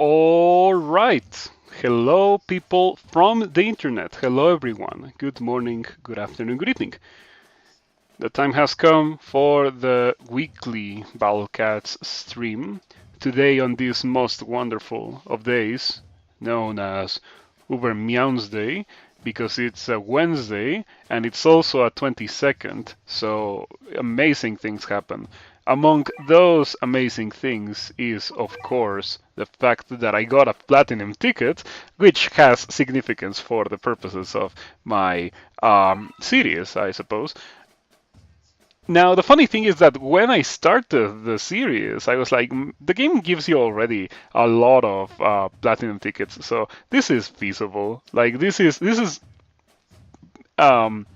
All right. Hello, people from the internet. Hello, everyone. Good morning, good afternoon, good evening. The time has come for the weekly Battlecats stream. Today, on this most wonderful of days, known as Uber Meows Day, because it's a Wednesday and it's also a 22nd, so amazing things happen. Among those amazing things is, of course, the fact that I got a platinum ticket, which has significance for the purposes of my series, I suppose. Now, the funny thing is that when I started the series, I was like, the game gives you already a lot of platinum tickets, so this is feasible. Like, this is um,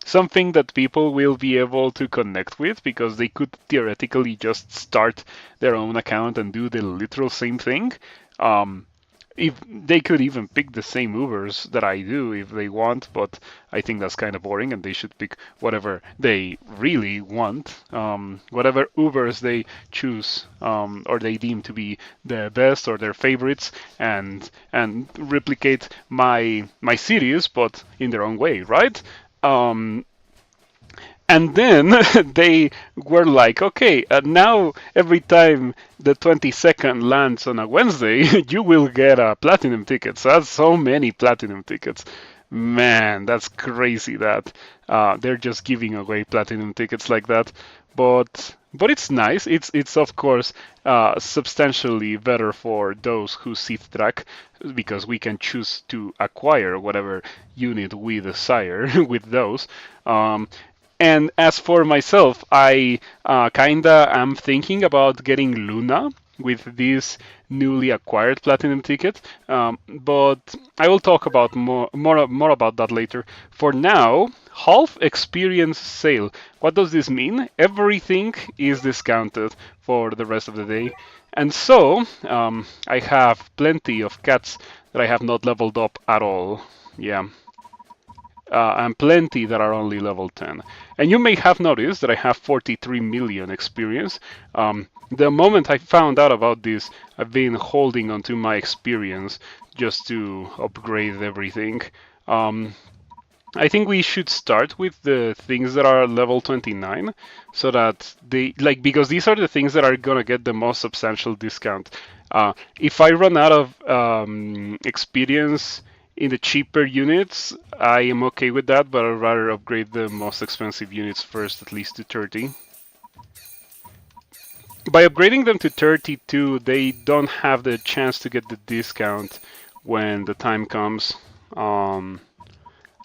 something that people will be able to connect with because they could theoretically just start their own account and do the literal same thing. Um, if they could even pick the same Ubers that I do if they want, but I think that's kind of boring, and they should pick whatever they really want, whatever Ubers they choose or they deem to be the best or their favorites, and replicate my series, but in their own way, right? Um, and then they were like, okay, now every time the 22nd lands on a Wednesday, you will get a platinum ticket. So that's so many platinum tickets. Man, that's crazy that they're just giving away platinum tickets like that. But it's nice. It's of course substantially better for those who sit track because we can choose to acquire whatever unit we desire with those. And as for myself, I kinda am thinking about getting Luna with this newly acquired platinum ticket, but I will talk about more about that later. For now, half experience sale. What does this mean? Everything is discounted for the rest of the day, and so I have plenty of cats that I have not leveled up at all. Yeah, and plenty that are only level 10. And you may have noticed that I have 43 million experience. The moment I found out about this, I've been holding onto my experience just to upgrade everything. Um, I think we should start with the things that are level 29 so that they like because these are the things that are gonna get the most substantial discount. If I run out of experience in the cheaper units, I am okay with that, but I'd rather upgrade the most expensive units first, at least to 30. By upgrading them to 32, they don't have the chance to get the discount when the time comes. Um,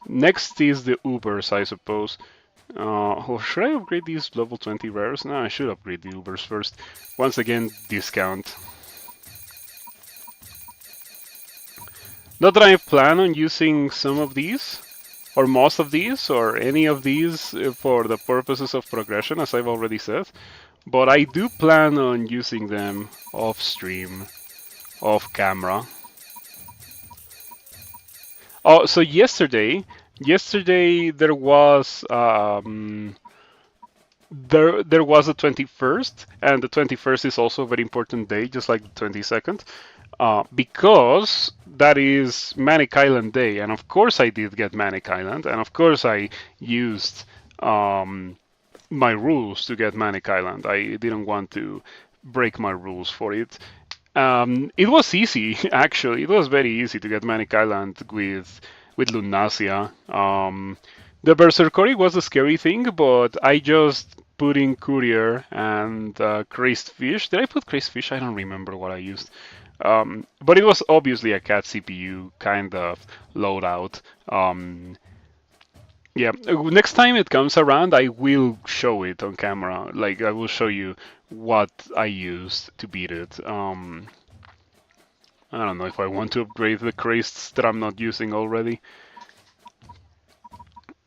Next is the Ubers, I suppose. Or should I upgrade these level 20 rares? No, I should upgrade the Ubers first. Once again, discount. Not that I plan on using some of these, or most of these, or any of these for the purposes of progression, as I've already said, but I do plan on using them off stream, off camera. Oh, so yesterday there was a 21st, and the 21st is also a very important day, just like the 22nd, because that is Manic Island Day, and of course I did get Manic Island, and of course I used my rules to get Manic Island. I didn't want to break my rules for it. It was easy, actually. It was very easy to get Manic Island with Lunasia. The Berserkori was a scary thing, but I just put in Courier and Crazed Fish. Did I put Crazed Fish? I don't remember what I used. But it was obviously a cat CPU kind of loadout. Yeah, next time it comes around, I will show it on camera. Like, I will show you what I used to beat it. I don't know if I want to upgrade the crazed that I'm not using already.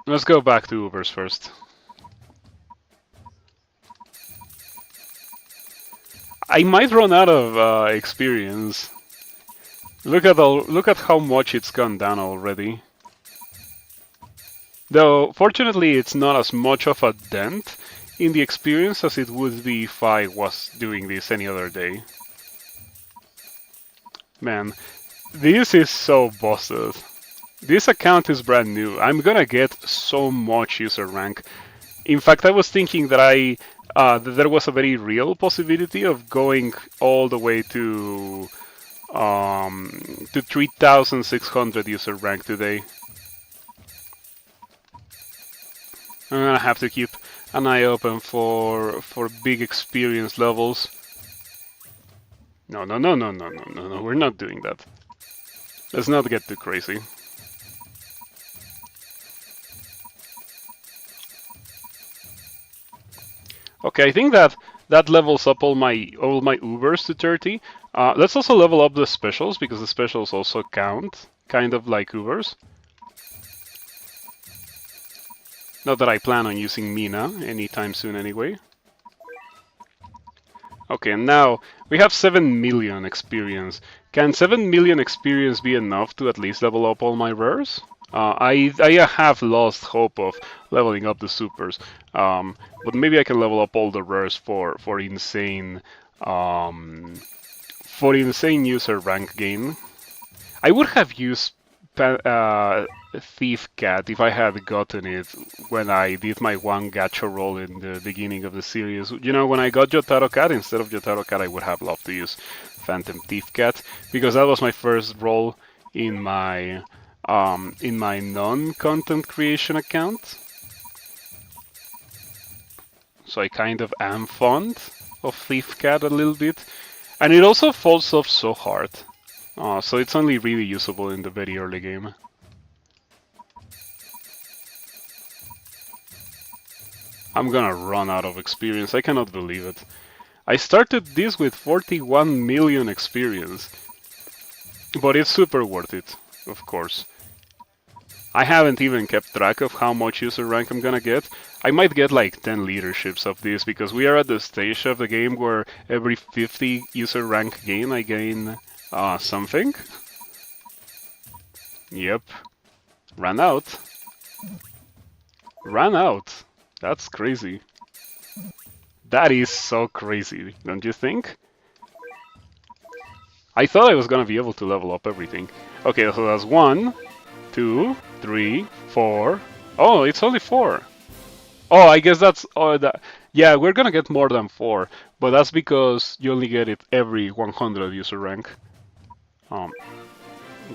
Let's go back to Ubers first. I might run out of experience. Look at how much it's gone down already. Though, fortunately, it's not as much of a dent in the experience as it would be if I was doing this any other day. Man, this is so busted. This account is brand new. I'm gonna get so much user rank. In fact, I was thinking that that there was a very real possibility of going all the way to 3,600 user rank today. I'm gonna have to keep an eye open for big experience levels. No, no, no, no, no, no, no, no. We're not doing that. Let's not get too crazy. Okay, I think that levels up all my Ubers to 30. Let's also level up the specials because the specials also count, kind of like Ubers. Not that I plan on using Mina anytime soon anyway. Okay, and now we have 7 million experience. Can 7 million experience be enough to at least level up all my rares? I have lost hope of leveling up the supers, but maybe I can level up all the rares for insane user rank gain. I would have used Thief Cat if I had gotten it when I did my one gacha roll in the beginning of the series. You know, when I got Jotaro Cat, instead of Jotaro Cat, I would have loved to use Phantom Thief Cat because that was my first roll in my non-content creation account. So I kind of am fond of Thief Cat a little bit, and it also falls off so hard. So it's only really usable in the very early game. I'm gonna run out of experience. I cannot believe it. I started this with 41 million experience, but it's super worth it, of course. I haven't even kept track of how much user rank I'm gonna get. I might get like 10 leaderships of this because we are at the stage of the game where every 50 user rank gain I gain something. Yep. Ran out. Ran out. That's crazy. That is so crazy, don't you think? I thought I was gonna be able to level up everything. Okay, so that's 1, 2, 3, 4. Oh, it's only 4. Oh, I guess that's that. Yeah, we're gonna get more than 4, but that's because you only get it every 100 user rank.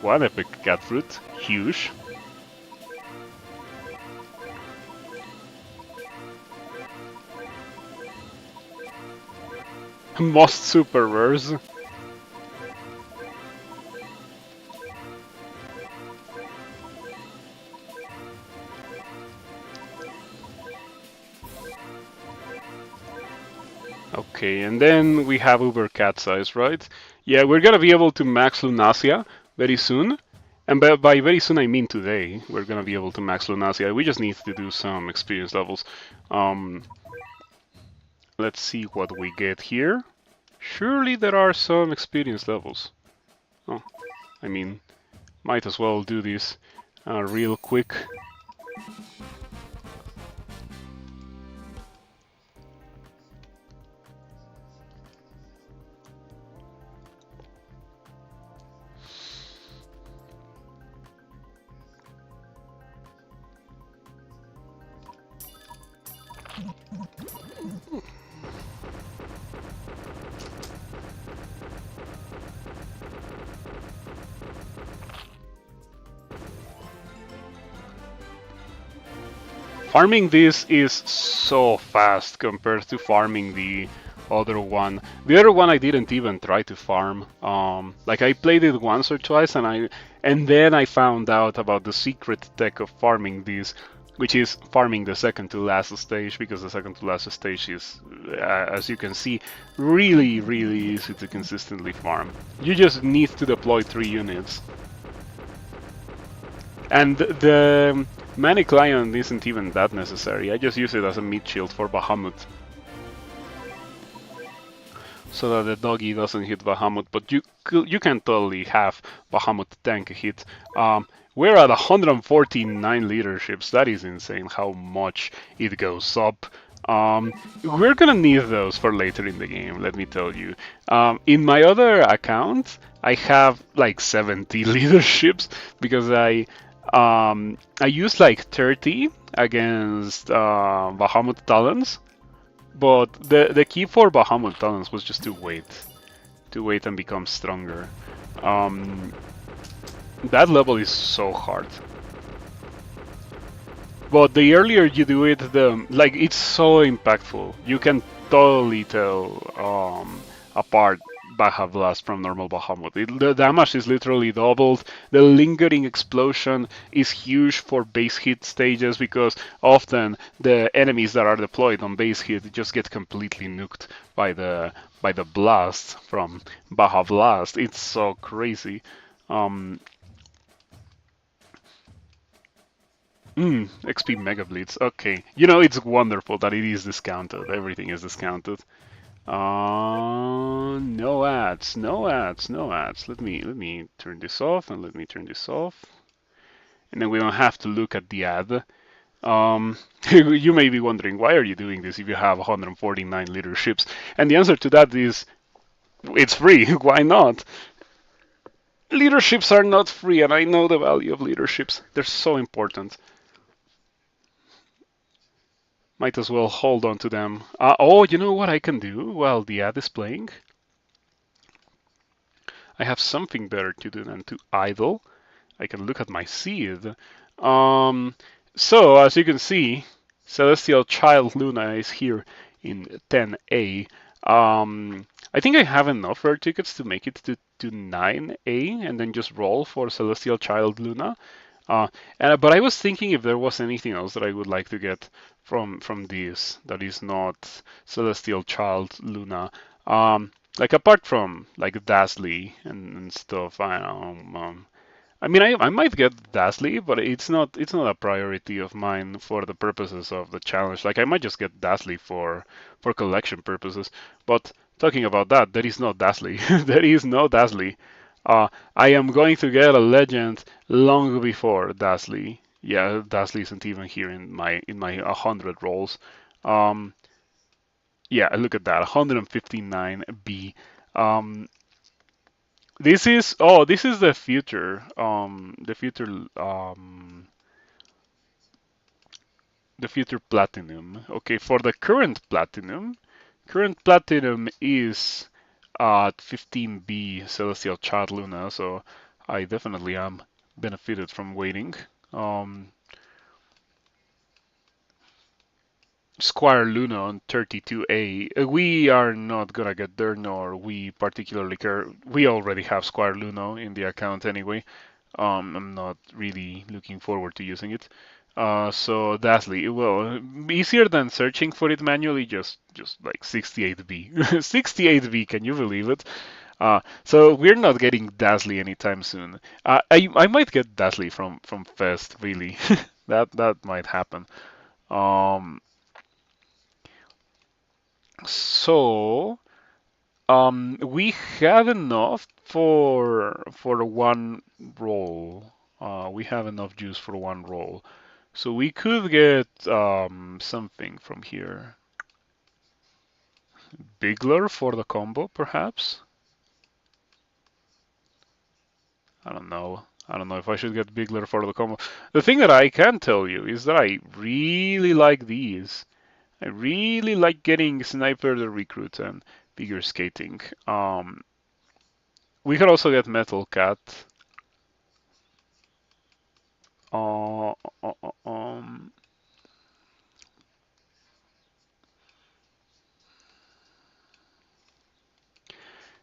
One epic cat fruit, huge. Most super rares. Okay, and then we have Uber Cat Size, right? Yeah, we're gonna be able to max Lunacia very soon. And by very soon I mean today. We're gonna be able to max Lunacia. We just need to do some experience levels. Let's see what we get here. Surely there are some experience levels. Oh, I mean, might as well do this real quick. Farming this is so fast compared to farming the other one. The other one I didn't even try to farm. Like I played it once or twice, and then I found out about the secret tech of farming this, which is farming the second to last stage, because the second to last stage is, as you can see, really, really easy to consistently farm. You just need to deploy 3 units. And the Manic Lion isn't even that necessary. I just use it as a meat shield for Bahamut, so that the doggy doesn't hit Bahamut, but you can totally have Bahamut tank a hit. We're at 149 leaderships. That is insane how much it goes up. We're gonna need those for later in the game, let me tell you. In my other account, I have like 70 leaderships because I used like 30 against Bahamut Talons, but the key for Bahamut Talons was just to wait and become stronger. Um, that level is so hard. But the earlier you do it, the like it's so impactful. You can totally tell apart Baja Blast from normal Bahamut. The damage is literally doubled. The lingering explosion is huge for base hit stages because often the enemies that are deployed on base hit just get completely nuked by the blast from Baja Blast. It's so crazy. Um, XP Mega Blitz. Okay. You know, it's wonderful that it is discounted. Everything is discounted. No ads, no ads, no ads. Let me turn this off and let me turn this off. And then we don't have to look at the ad. You may be wondering, why are you doing this if you have 149 leaderships? And the answer to that is, it's free. Why not? Leaderships are not free, and I know the value of leaderships. They're so important. Might as well hold on to them. Oh, you know what I can do while the ad is playing? I have something better to do than to idle. I can look at my seed. Um, so, as you can see, Celestial Child Luna is here in 10A. I think I have enough rare tickets to make it to 9A and then just roll for Celestial Child Luna. But I was thinking if there was anything else that I would like to get from this that is not Celestial Child Luna. Like apart from like Dazzly and stuff. I don't know. I mean, I might get Dazzly, but it's not a priority of mine for the purposes of the challenge. Like I might just get Dazzly for collection purposes. But talking about that, there is no Dazzly. There is no Dazzly. I am going to get a legend long before Dazzly. Yeah, Dazzly isn't even here in my 100 rolls. Um, yeah, look at that, 159B. Um, this is the future platinum. Okay, for the current platinum is at 15B Celestial Child Luna, so I definitely am benefited from waiting. Um, Squire Luna on 32A. We are not gonna get there, nor we particularly care. We already have Squire Luna in the account anyway. I'm not really looking forward to using it. So Dazzly, well, easier than searching for it manually, just like 68B. 68B, can you believe it? So we're not getting Dazzly anytime soon. I might get Dazzly from Fest, really. That might happen. Um, so we have enough for one roll. We have enough juice for one roll. So we could get something from here. Bigler for the combo, perhaps? I don't know. I don't know if I should get Bigler for the combo. The thing that I can tell you is that I really like these. I really like getting Sniper the Recruit and Figure Skating. We could also get Metal Cat. Uh, uh, uh, um,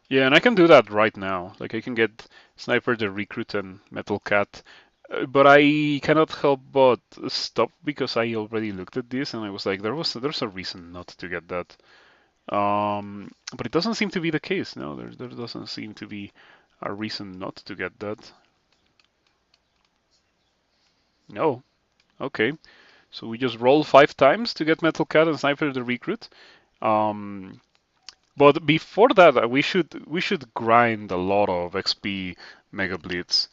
yeah, and I can do that right now. Like I can get Sniper the Recruit and Metal Cat, but I cannot help but stop because I already looked at this and I was like, there's a reason not to get that. But it doesn't seem to be the case. No, there doesn't seem to be a reason not to get that. No. Okay. So we just roll 5 times to get Metal Cat and Sniper the Recruit. Um, But before that, we should grind a lot of XP Mega Blitz.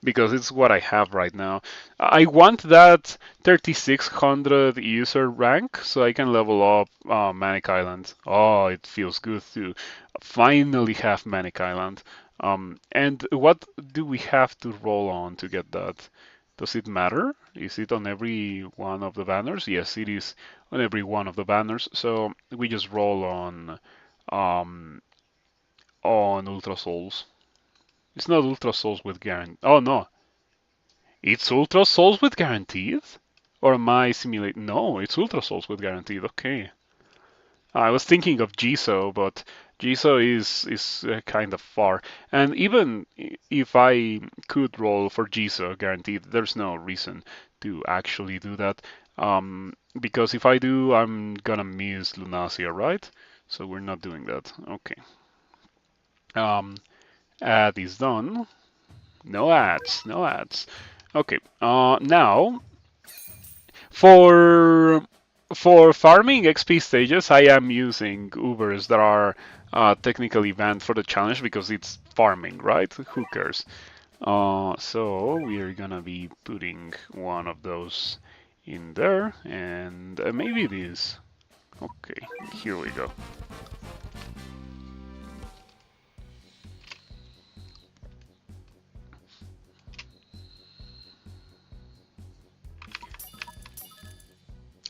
because it's what I have right now. I want that 3600 user rank so I can level up Manic Island. Oh, it feels good to finally have Manic Island. And what do we have to roll on to get that? Does it matter? Is it on every one of the banners? Yes, it is on every one of the banners. So we just roll um, on Ultra Souls. It's not Ultra Souls with guarantee. Oh no, it's Ultra Souls with guaranteed? Or am I simulating? No, it's Ultra Souls with guaranteed. Okay. I was thinking of Jiso, but Jiso is kind of far. And even if I could roll for Jiso guaranteed, there's no reason to actually do that. Because if I do, I'm gonna miss Lunacia, right? So we're not doing that. Okay. Add is done. No ads, no ads. Okay. Now for farming XP stages, I am using Ubers that are technically banned for the challenge because it's farming, right? Who cares? So we're gonna be putting one of those in there, and maybe this. Okay, here we go.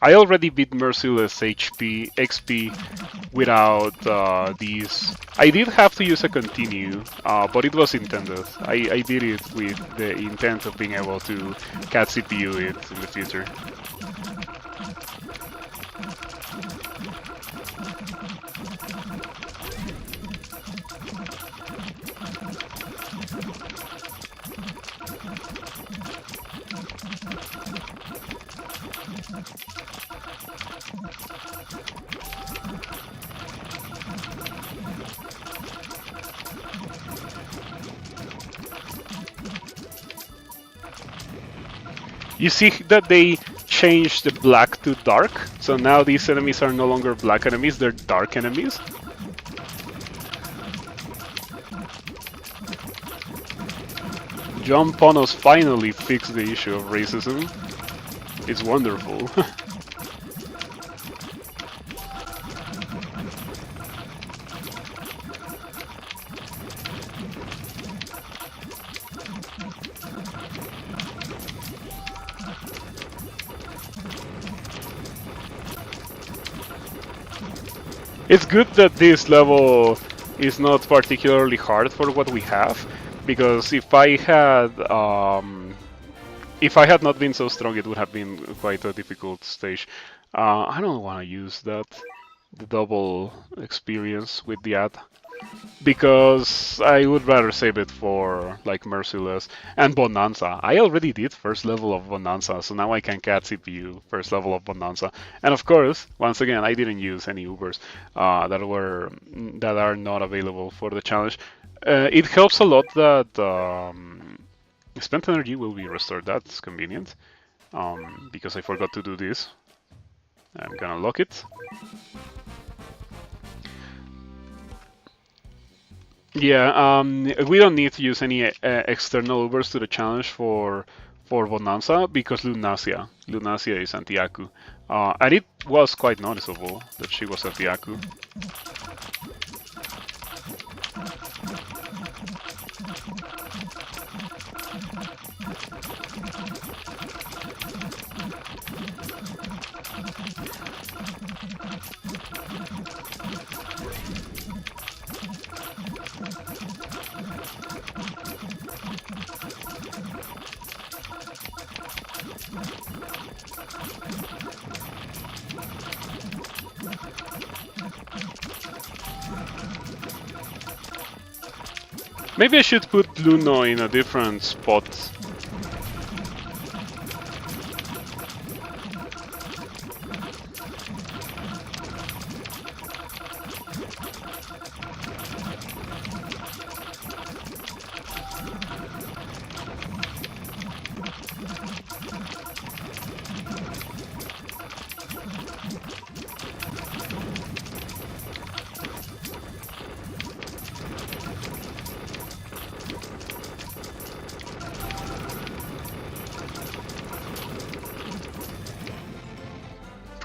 I already beat Merciless XP without these. I did have to use a continue, but it was intended. I did it with the intent of being able to cat CPU it in the future. You see that they changed the black to dark, so now these enemies are no longer black enemies, they're dark enemies. John Ponos finally fixed the issue of racism. It's wonderful. It's good that this level is not particularly hard for what we have, because if I had not been so strong, it would have been quite a difficult stage. I don't want to use the double experience with the ad, because I would rather save it for like Merciless and Bonanza. I already did first level of Bonanza, so now I can cat CPU first level of Bonanza. And of course, once again, I didn't use any Ubers that are not available for the challenge. It helps a lot that spent energy will be restored. That's convenient, because I forgot to do this. I'm gonna lock it. Yeah, we don't need to use any external Ubers to the challenge for Bonanza because Lunacia is anti-Aku. And it was quite noticeable that she was anti-Aku. Maybe I should put Luno in a different spot.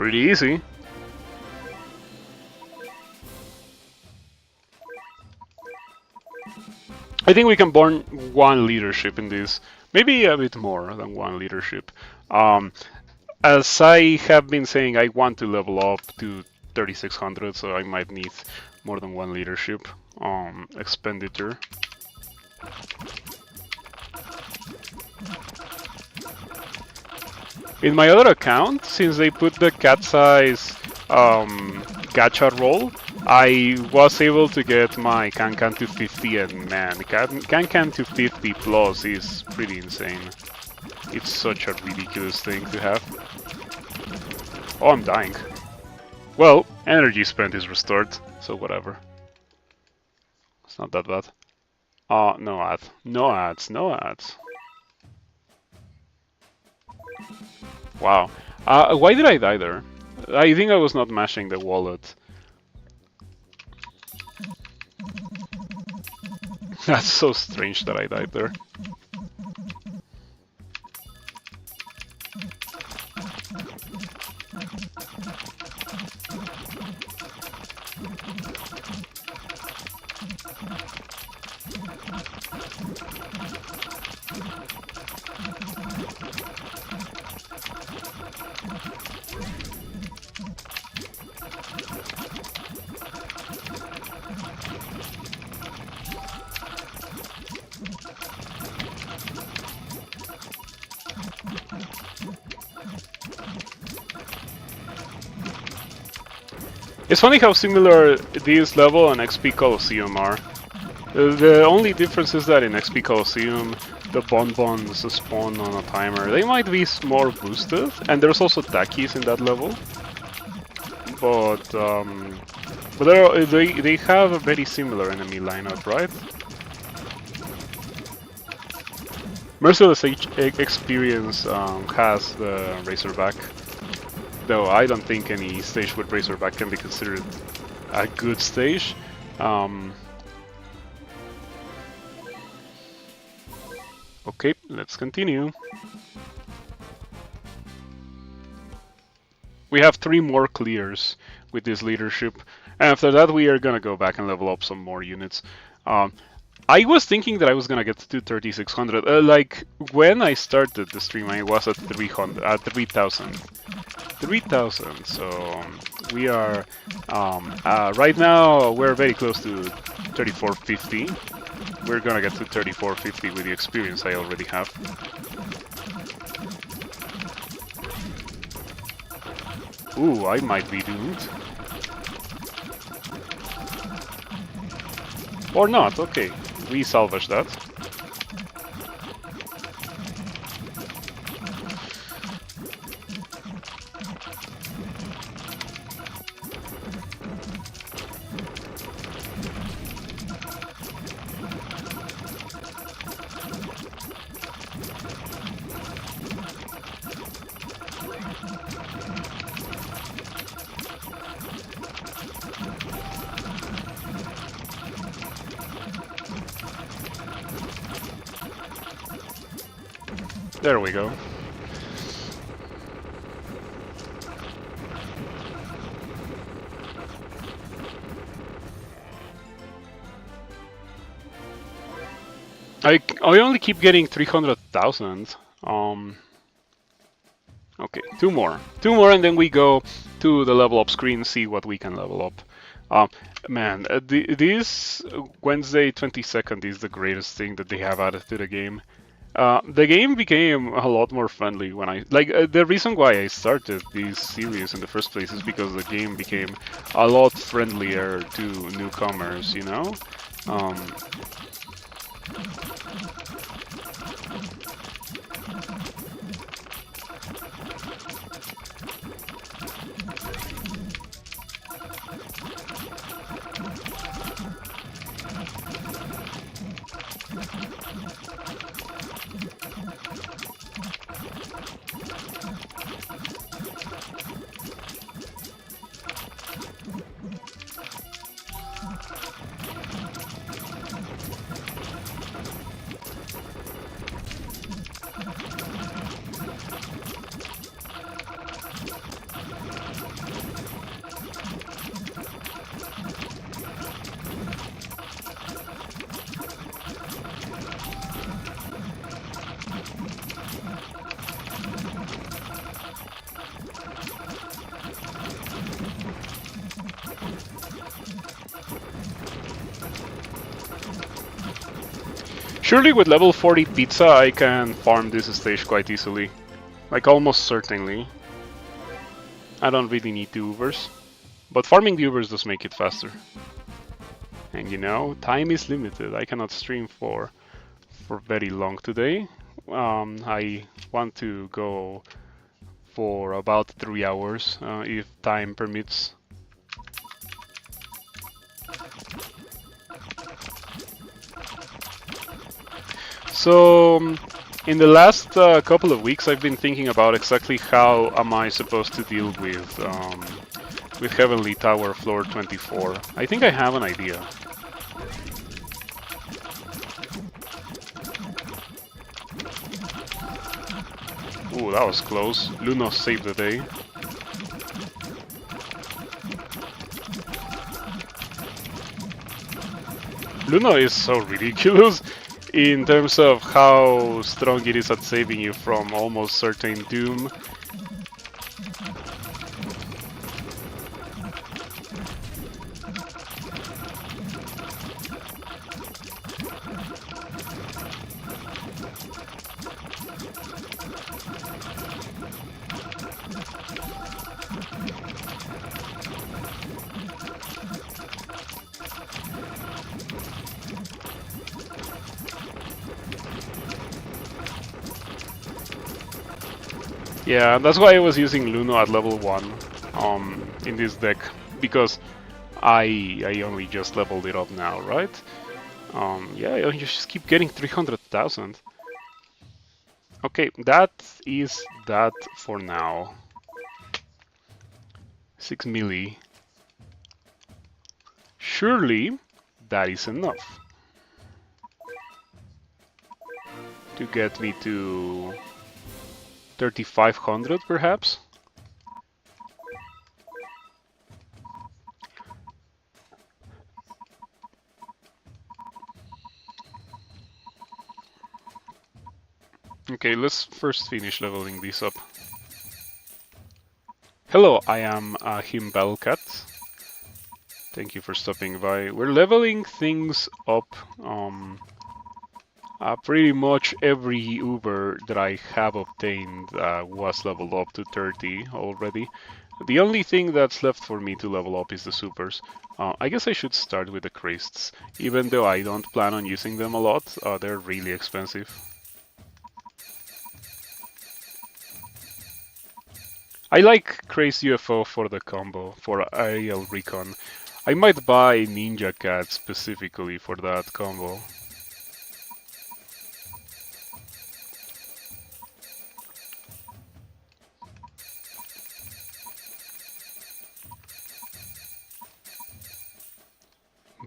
Pretty easy. I think we can burn one leadership in this. Maybe a bit more than one leadership. As I have been saying, I want to level up to 3600, so I might need more than one leadership expenditure. In my other account, since they put the cat size gacha roll, I was able to get my Can-Can to 50, and man, Can-Can to 50 plus is pretty insane. It's such a ridiculous thing to have. Oh, I'm dying. Well, energy spent is restored, so whatever. It's not that bad. No ad. No ads, no ads. Wow. Why did I die there? I think I was not mashing the wallet. That's so strange that I died there. It's funny how similar this level and XP Colosseum are. The only difference is that in XP Colosseum, the bonbons spawn on a timer. They might be more boosted, and there's also Takis in that level. But they have a very similar enemy lineup, right? Merciless Experience has the Razorback. Though I don't think any stage with Razorback can be considered a good stage. Okay, let's continue. We have 3 more clears with this leadership. And after that we are gonna go back and level up some more units. I was thinking that I was gonna get to 3600. Like when I started the stream, I was at 3000. 3000. So we are right now. We're very close to 3450. We're gonna get to 3450 with the experience I already have. Ooh, I might be doomed. Or not, okay. We salvage that. There we go. I only keep getting 300,000. Okay, 2 more. 2 more and then we go to the level up screen, see what we can level up. Man, this Wednesday 22nd is the greatest thing that they have added to the game. The game became a lot more friendly when the reason why I started this series in the first place is because the game became a lot friendlier to newcomers, you know? Surely with level 40 pizza I can farm this stage quite easily. Like almost certainly. I don't really need the Ubers. But farming the Ubers does make it faster. And you know, time is limited. I cannot stream for very long today. I want to go for about 3 hours if time permits. So in the last couple of weeks I've been thinking about exactly how am I supposed to deal with Heavenly Tower floor 24. I think I have an idea. Ooh, that was close. Luno saved the day. Luno is so ridiculous in terms of how strong it is at saving you from almost certain doom. Yeah, that's why I was using Luno at level 1 in this deck, because I only just leveled it up now, right? Yeah, you just keep getting 300,000. Okay, that is that for now. 6 milli. Surely that is enough to get me to 3,500 perhaps? Okay, let's first finish leveling this up. Hello, I am Himbelcat. Thank you for stopping by. We're leveling things up. Pretty much every Uber that I have obtained was leveled up to 30 already. The only thing that's left for me to level up is the supers. I guess I should start with the crests, even though I don't plan on using them a lot. They're really expensive. I like Crazed UFO for the combo, for aerial recon. I might buy Ninja Cat specifically for that combo.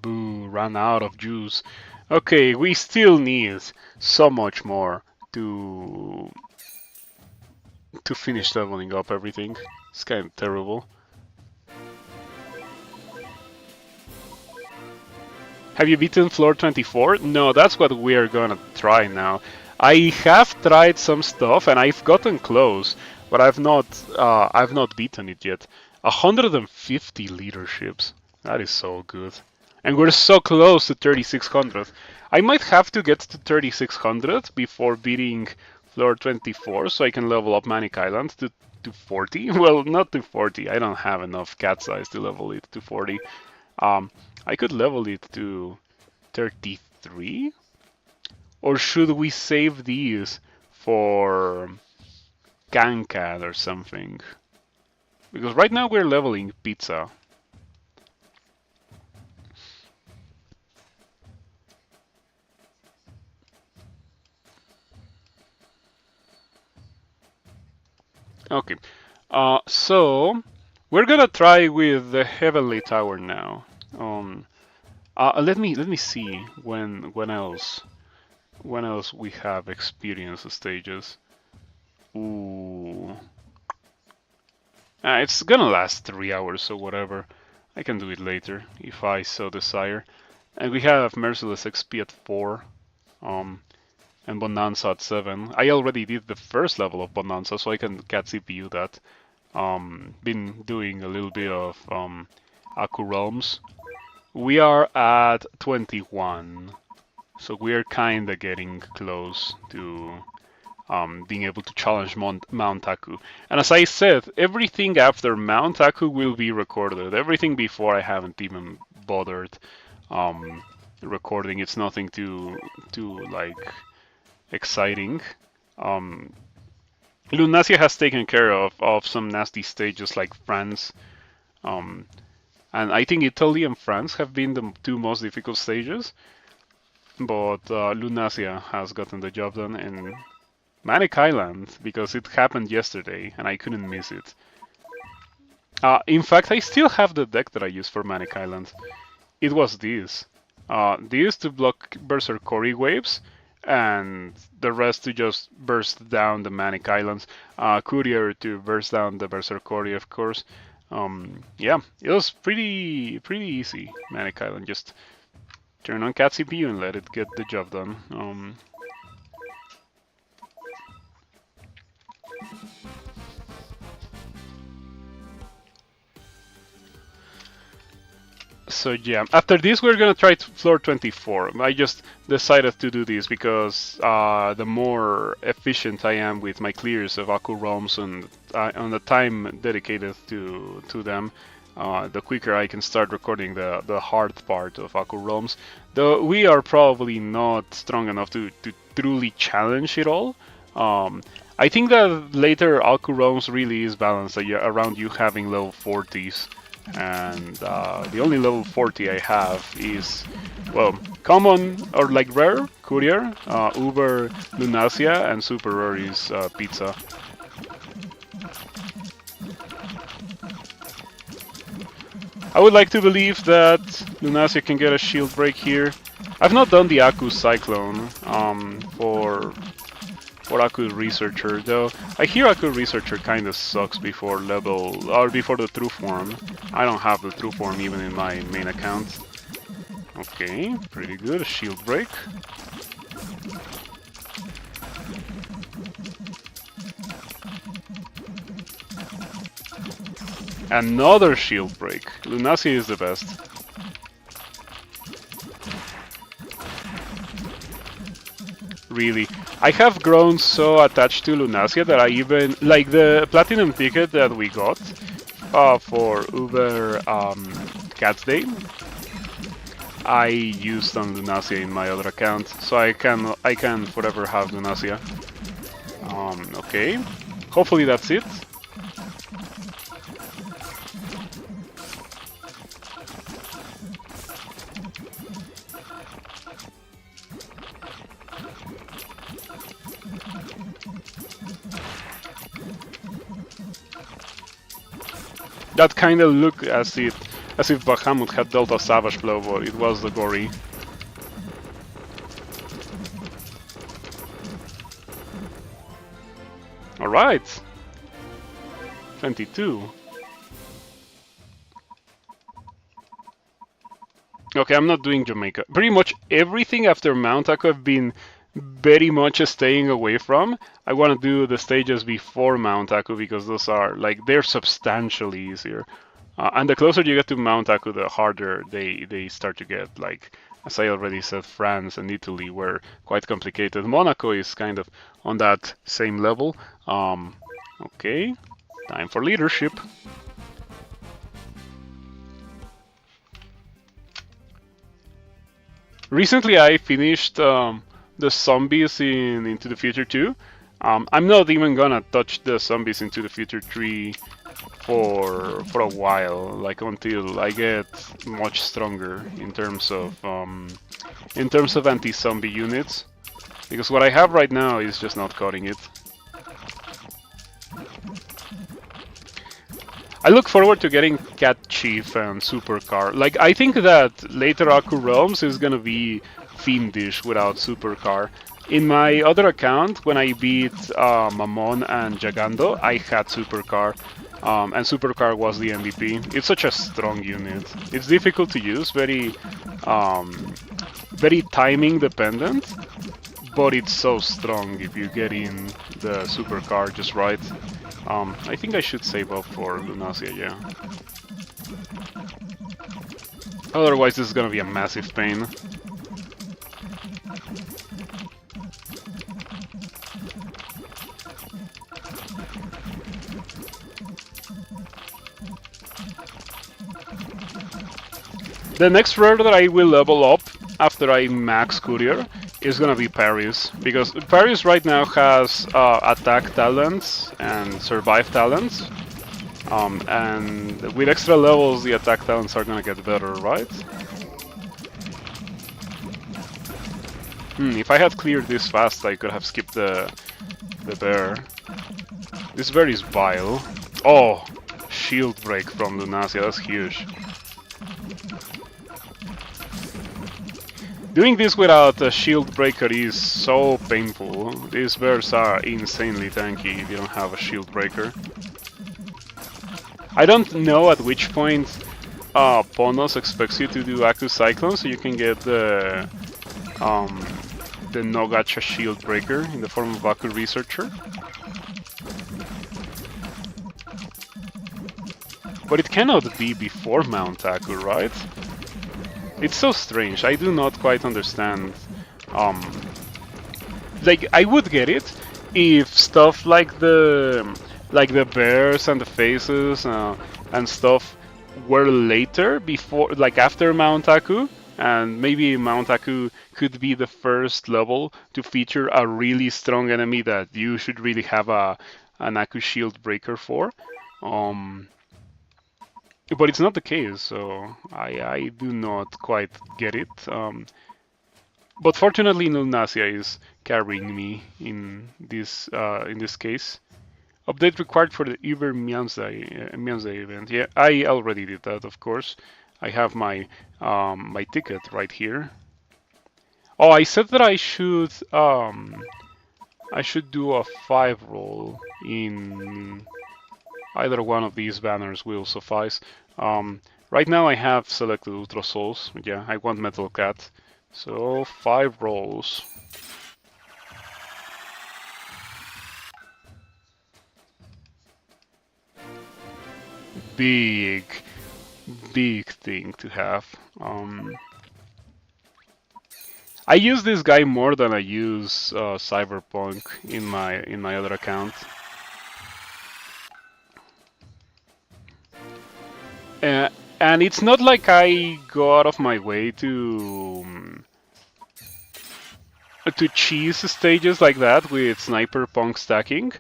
Boo, ran out of juice. Okay, we still need so much more to finish leveling up everything. It's kind of terrible. Have you beaten floor 24? No, that's what we're gonna try now. I have tried some stuff and I've gotten close, but I've not beaten it yet. 150 leaderships. That is so good. And we're so close to 3600. I might have to get to 3600 before beating floor 24 so I can level up Manic Island to 40. Well, not to 40. I don't have enough cat size to level it to 40. I could level it to 33? Or should we save these for Kankat or something? Because right now we're leveling Pizza. Okay, so we're gonna try with the Heavenly Tower now. Let me see when else we have experience stages. Ooh, it's gonna last 3 hours, so whatever. I can do it later if I so desire. And we have Merciless XP at 4. And Bonanza at 7. I already did the first level of Bonanza, so I can cat CPU that. Been doing a little bit of Aku Realms. We are at 21. So we're kinda getting close to being able to challenge Mount Aku. And as I said, everything after Mount Aku will be recorded. Everything before I haven't even bothered recording. It's nothing too like exciting. Um, Lunacia has taken care of some nasty stages like France. Um, and I think Italy and France have been the two most difficult stages. But Lunacia has gotten the job done, and Manic Island, because it happened yesterday and I couldn't miss it. In fact, I still have the deck that I used for Manic Island. It was this. This to block Berserkori waves, and the rest to just burst down the Manic Islands. Courier to burst down the Berserkori, of course. Yeah, it was pretty easy, Manic Island. Just turn on Cat CPU and let it get the job done. So yeah, after this we're gonna try floor 24. I just decided to do this because the more efficient I am with my clears of Aku realms and on the time dedicated to them, the quicker I can start recording the hard part of Aku realms. Though we are probably not strong enough to truly challenge it all. I think that later Aku realms really is balanced around you having level 40s. And the only level 40 I have is, well, common or like rare, Courier, Uber, Lunacia, and super rare is Pizza. I would like to believe that Lunacia can get a shield break here. I've not done the Aku Cyclone for Aku Researcher, though I hear Aku Researcher kinda sucks before before the true form. I don't have the true form even in my main account. Okay, pretty good. Shield break. Another shield break. Lunacia is the best. Really. I have grown so attached to Lunacia that I even, like the platinum ticket that we got for Uber Cat's Day, I used on Lunacia in my other account, so I can forever have Lunacia. Okay, hopefully that's it. That kind of looked as if Bahamut had dealt a Savage Blow, but it was the Gory. Alright! 22. Okay, I'm not doing Jamaica. Pretty much everything after Mount Aku I've been very much staying away from. I want to do the stages before Mount Aku because those are, like, they're substantially easier. And the closer you get to Mount Aku, the harder they start to get. Like, as I already said, France and Italy were quite complicated. Monaco is kind of on that same level. Okay, time for leadership. Recently I finished the zombies in Into the Future 2. I'm not even gonna touch the zombies Into the Future 3 for a while, like until I get much stronger in terms of anti-zombie units, because what I have right now is just not cutting it. I look forward to getting Cat Chief and Supercar. Like, I think that later Aku Realms is gonna be fiendish without Supercar. In my other account, when I beat Mamon and Jagando, I had Supercar, and Supercar was the MVP. It's such a strong unit. It's difficult to use, very timing dependent, but it's so strong if you get in the Supercar just right. I think I should save up for Lunacia, yeah. Otherwise this is gonna be a massive pain. The next rare that I will level up after I max Courier is gonna be Paris, because Paris right now has attack talents and survive talents, and with extra levels the attack talents are gonna get better, right? If I had cleared this fast, I could have skipped the bear. This bear is vile. Oh, shield break from Lunasia, that's huge. Doing this without a shield breaker is so painful. These bears are insanely tanky if you don't have a shield breaker. I don't know at which point Ponos expects you to do Aku Cyclone so you can get the no gacha shield breaker in the form of Aku Researcher. But it cannot be before Mount Aku, right? It's so strange. I do not quite understand. Like, I would get it if stuff like the bears and the faces and stuff were later, before, like after Mount Aku, and maybe Mount Aku could be the first level to feature a really strong enemy that you should really have an Aku shield breaker for. But it's not the case, so I do not quite get it. But fortunately, Lunasia is carrying me in this case. Update required for the Uber Mianzai event. Yeah, I already did that, of course. I have my my ticket right here. Oh, I said that I should do a 5 roll in either one of these banners will suffice. Right now I have selected Ultra Souls. Yeah, I want Metal Cat. So 5 rolls. Big thing to have. I use this guy more than I use Cyberpunk in my other account. And it's not like I go out of my way to cheese stages like that with sniper punk stacking.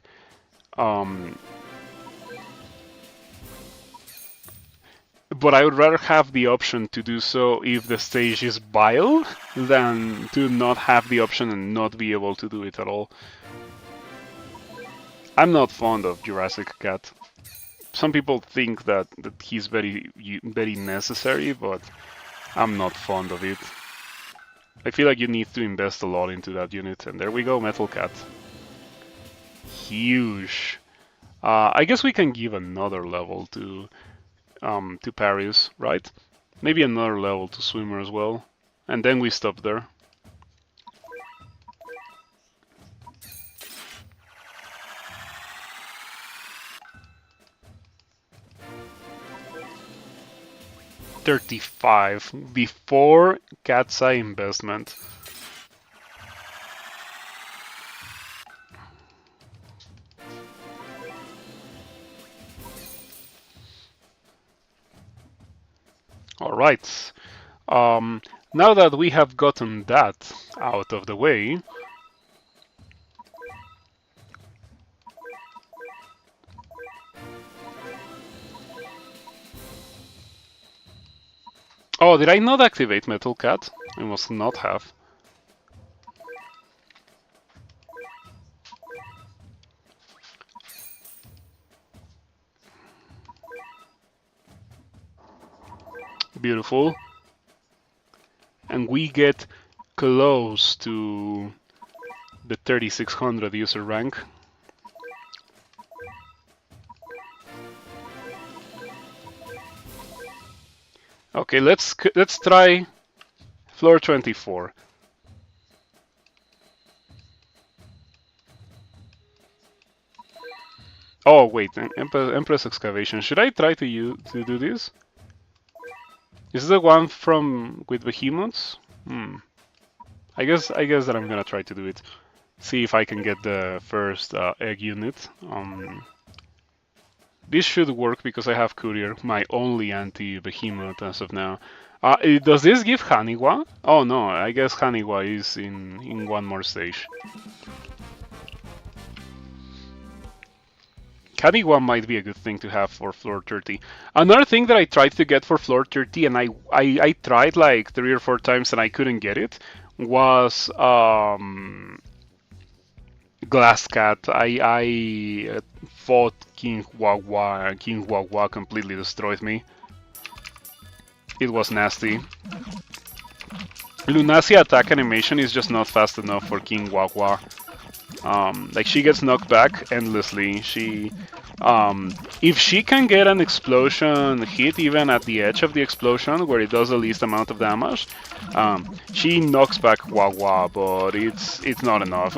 But I would rather have the option to do so if the stage is vile than to not have the option and not be able to do it at all. I'm not fond of Jurassic Cat. Some people think that he's very necessary, but I'm not fond of it. I feel like you need to invest a lot into that unit, and there we go, Metal Cat. Huge. I guess we can give another level to Paris, right? Maybe another level to Swimmer as well, and then we stop there. $35 before Cat's Eye investment. All right. Now that we have gotten that out of the way, oh, did I not activate Metal Cat? I must not have. Beautiful. And we get close to the 3600 user rank. Okay, let's try floor 24. Oh wait, Empress Excavation. Should I try to do this? Is this the one with behemoths? I guess that I'm gonna try to do it. See if I can get the first egg unit. This should work because I have Courier, my only anti-behemoth as of now. Does this give Haniwa? Oh no, I guess Haniwa is in one more stage. Haniwa might be a good thing to have for floor 30. Another thing that I tried to get for floor 30, and I tried like 3 or 4 times and I couldn't get it, was Glass Cat. I fought King Wawa, and King Wawa completely destroyed me. It was nasty. Lunacia attack animation is just not fast enough for King Wawa. Like she gets knocked back endlessly. If she can get an explosion hit even at the edge of the explosion where it does the least amount of damage, she knocks back Wawa, but it's not enough.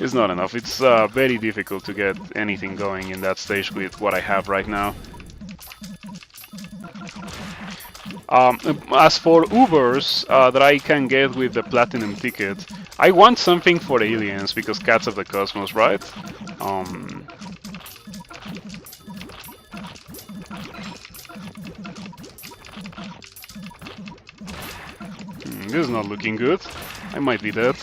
It's not enough. It's very difficult to get anything going in that stage with what I have right now. As for Ubers that I can get with the Platinum ticket, I want something for aliens because Cats of the Cosmos, right? This is not looking good. I might be dead.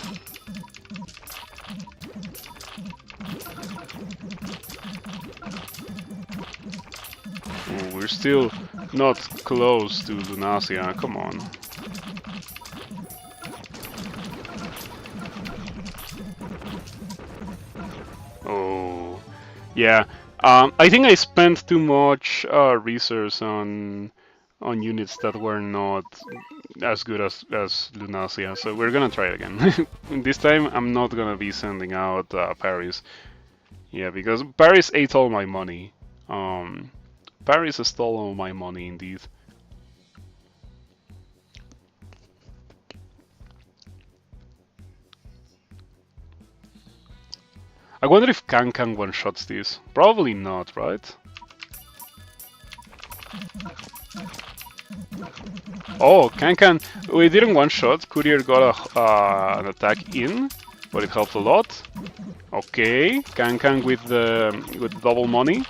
Ooh, we're still not close to Lunacia, come on. Oh, yeah. I think I spent too much resource on units that were not as good as Lunacia, so we're gonna try it again. This time I'm not gonna be sending out Paris. Yeah, because Paris ate all my money. Paris stole all my money indeed. I wonder if Kankan one-shots this. Probably not, right? Oh, Kankan, we didn't one-shot. Courier got an attack in, but it helped a lot. Okay, Kankan with double money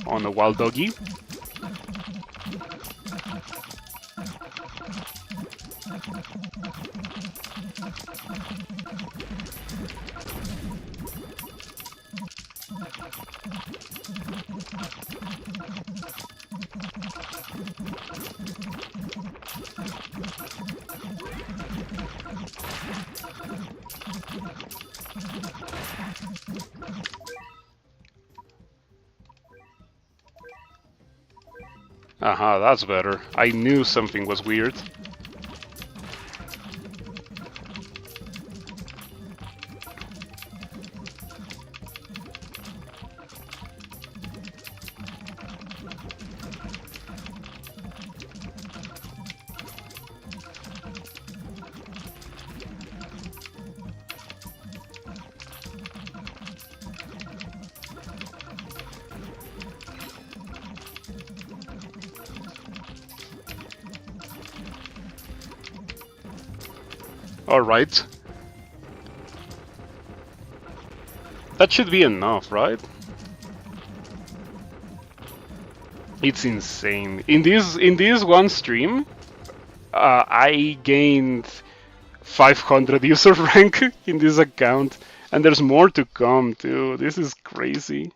on a wild doggy. Aha, that's better. I knew something was weird. Alright. That should be enough, right? It's insane. In this one stream, I gained 500 user rank in this account, and there's more to come too. This is crazy.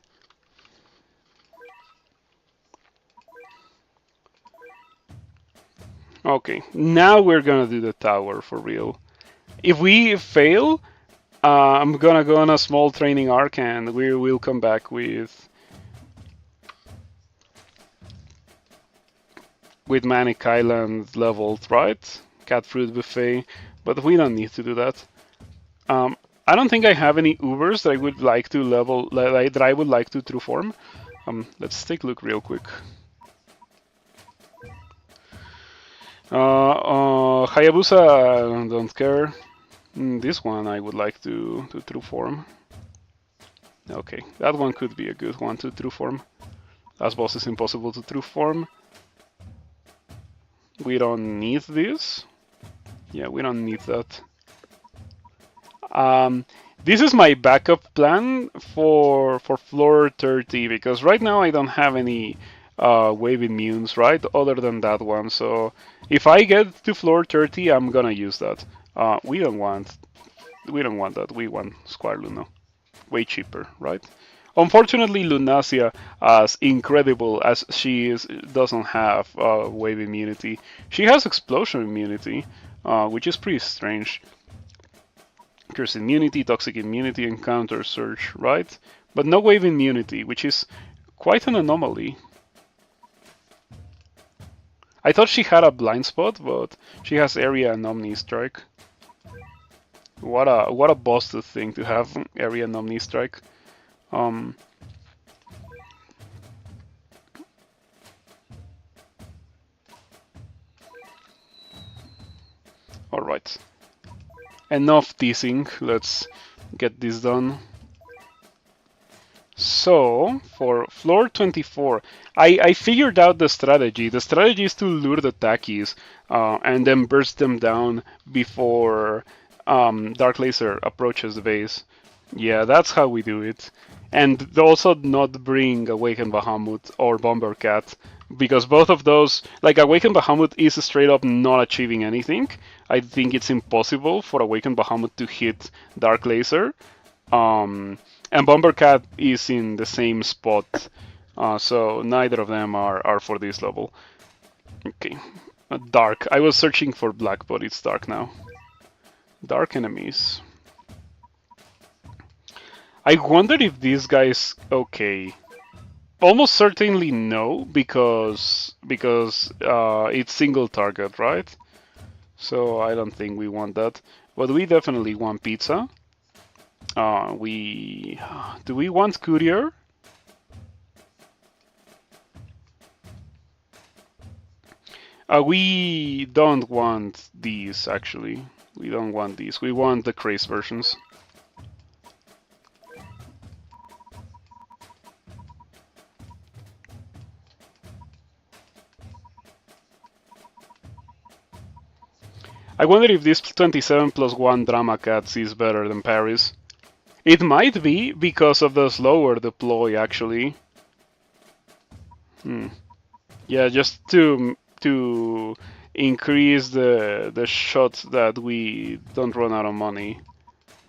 Okay, now we're gonna do the tower for real. If we fail, I'm gonna go on a small training arc and we will come back with Manic Island leveled, right? Cat Fruit Buffet, but we don't need to do that. I don't think I have any Ubers that I would like to level, that I would like to true form. Let's take a look real quick. Hayabusa, don't care. This one I would like to true form. Okay, that one could be a good one to true form. Last boss is impossible to true form. We don't need this. Yeah, we don't need that. This is my backup plan for floor 30 because right now I don't have any wave immunes, right? Other than that one. So if I get to floor 30, I'm gonna use that. We don't want that. We want Squire Luna. Way cheaper, right? Unfortunately, Lunasia, as incredible as she is, doesn't have wave immunity. She has explosion immunity, which is pretty strange. Curse immunity, toxic immunity, and counter surge, right? But no wave immunity, which is quite an anomaly. I thought she had a blind spot, but she has area and omni strike. What a busted thing to have, area and omni strike. Um, all right. Enough teasing. Let's get this done. So, for floor 24, I figured out the strategy. The strategy is to lure the Takis and then burst them down before Dark Laser approaches the base. Yeah, that's how we do it. And also not bring Awakened Bahamut or Bomber Cat, because both of those, like Awakened Bahamut is straight up not achieving anything. I think it's impossible for Awakened Bahamut to hit Dark Laser. And Bombercat is in the same spot, so neither of them are for this level. Okay, dark. I was searching for black, but it's dark now. Dark enemies. I wonder if these guys. Okay, almost certainly no, because it's single target, right? So I don't think we want that, but we definitely want pizza. Do we want courier? We don't want these actually. We don't want these. We want the craze versions. I wonder if this 27 plus 1 Drama Cats is better than Paris. It might be because of the slower deploy actually. Yeah, just to increase the shots that we don't run out of money.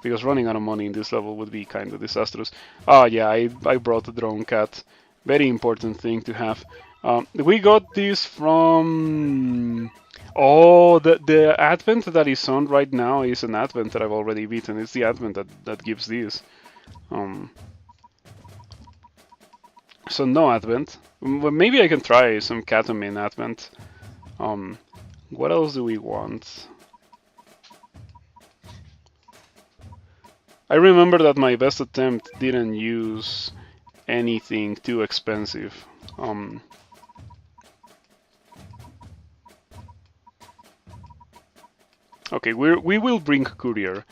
Because running out of money in this level would be kind of disastrous. Ah, yeah, I brought the drone cat. Very important thing to have. We got this from... Oh, the advent that is on right now is an advent that I've already beaten. It's the advent that gives this. So no advent. Well, maybe I can try some Catamine advent. What else do we want? I remember that my best attempt didn't use anything too expensive. Okay, we will bring courier.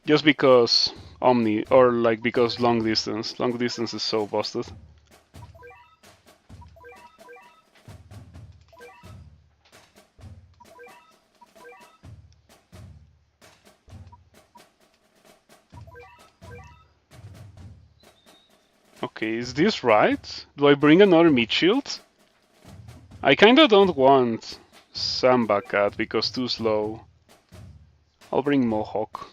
Just because Omni, or like because long distance. Long distance is so busted. Okay, is this right? Do I bring another meat shield? I kinda don't want Samba Cat because too slow. I'll bring Mohawk.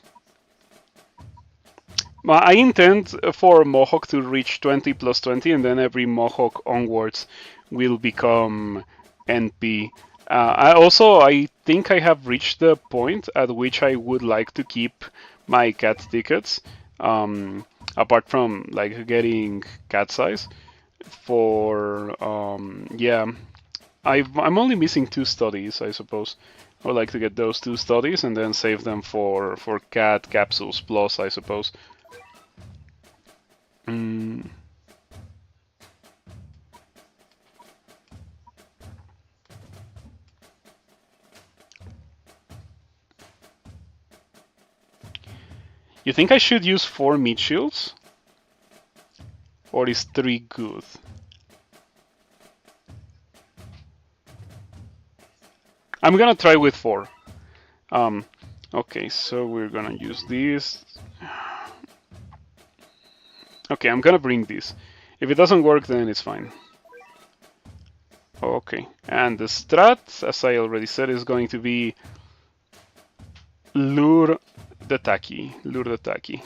I intend for Mohawk to reach 20 plus 20 and then every Mohawk onwards will become NP. I think I have reached the point at which I would like to keep my cat tickets. Apart from like getting cat size for yeah, I'm only missing 2 studies, I suppose. I would like to get those 2 studies and then save them for cat capsules plus, I suppose. You think I should use 4 meat shields? Or is 3 good? I'm gonna try with 4. Okay, so we're gonna use this. Okay, I'm gonna bring this. If it doesn't work, then it's fine. Okay, and the strat, as I already said, is going to be lure the tacky. Lure the tacky.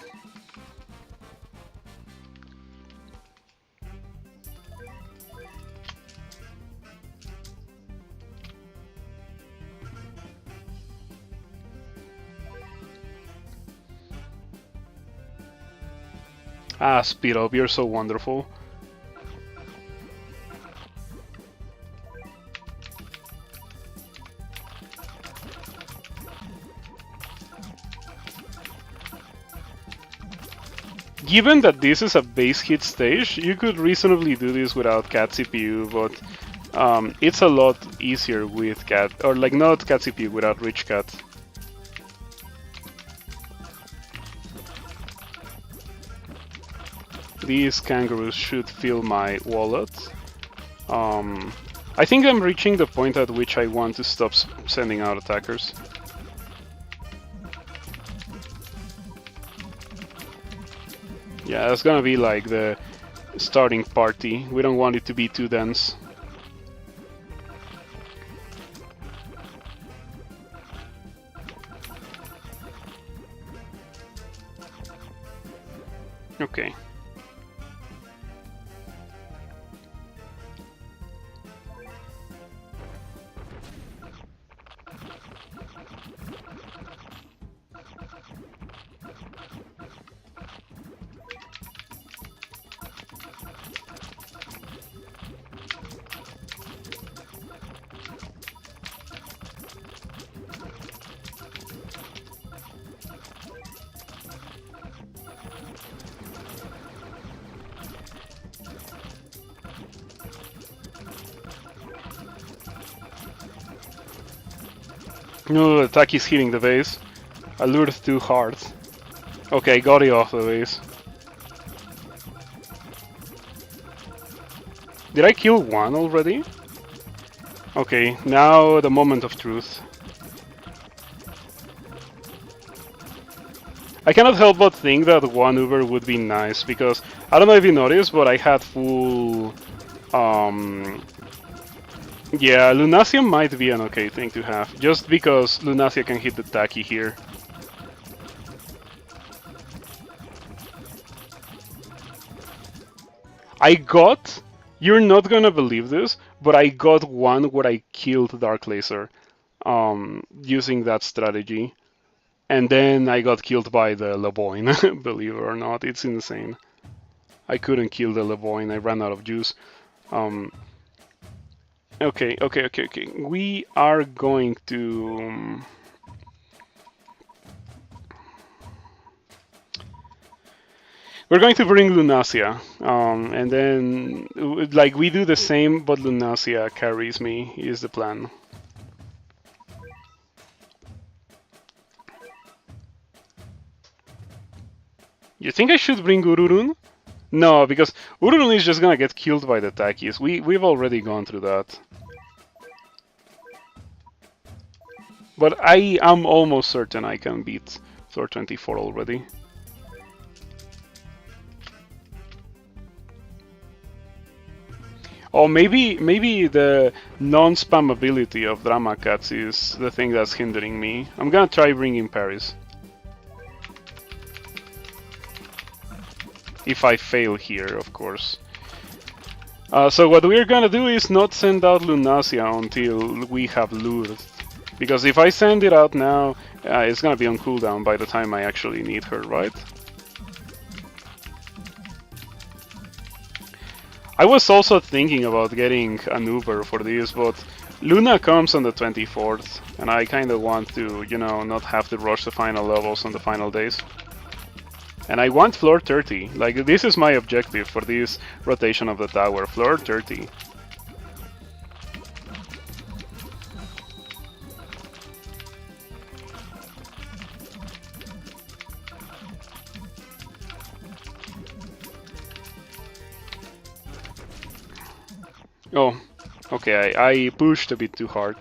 Ah, speed up, you're so wonderful. Given that this is a base hit stage, you could reasonably do this without cat CPU, but it's a lot easier with cat, or like not cat CPU, without rich cat. These kangaroos should fill my wallet. I think I'm reaching the point at which I want to stop sending out attackers. Yeah, that's gonna be like the starting party. We don't want it to be too dense. Okay. No, the attack is hitting the base. I lured too hard. Okay, got it off the base. Did I kill one already? Okay, now the moment of truth. I cannot help but think that one Uber would be nice, because I don't know if you noticed, but I had full... Yeah, Lunacia might be an okay thing to have, just because Lunacia can hit the tacky here. I got... You're not gonna believe this, but I got one where I killed Dark Laser using that strategy. And then I got killed by the Leboin, believe it or not, it's insane. I couldn't kill the Leboin, I ran out of juice. Okay. We are going to... We're going to bring Lunacia, and then, like, we do the same, but Lunacia carries me, is the plan. You think I should bring Ururun? No, because Ururun is just gonna get killed by the Takis. We've already gone through that. But I am almost certain I can beat Thor 24 already. Or maybe the non-spammability of Drama Cats is the thing that's hindering me. I'm gonna try bringing Paris. If I fail here, of course. So what we're gonna do is not send out Lunacia until we have lured. Because if I send it out now, it's gonna be on cooldown by the time I actually need her, right? I was also thinking about getting an Uber for this, but Luna comes on the 24th, and I kinda want to, you know, not have to rush the final levels on the final days. And I want floor 30, like this is my objective for this rotation of the tower, floor 30. Oh, okay, I pushed a bit too hard.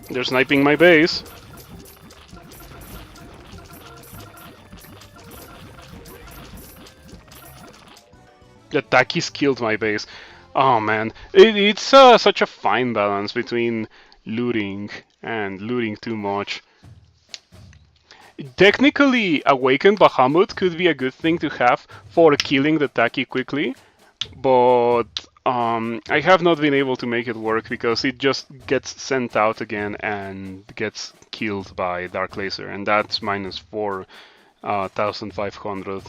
They're sniping my base. The Takis killed my base. Oh man, it's such a fine balance between looting and looting too much. Technically, Awakened Bahamut could be a good thing to have for killing the Taki quickly, but I have not been able to make it work because it just gets sent out again and gets killed by Dark Laser, and that's minus 4,500,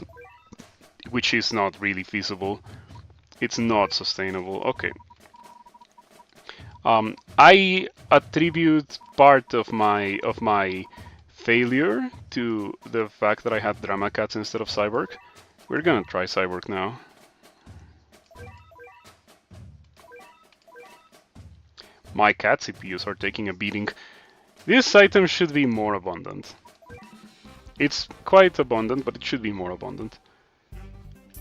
which is not really feasible. It's not sustainable. Okay. I attribute part of my failure to the fact that I had Drama Cats instead of Cyborg. We're gonna try Cyborg now. My cat CPUs are taking a beating. This item should be more abundant. It's quite abundant, but it should be more abundant.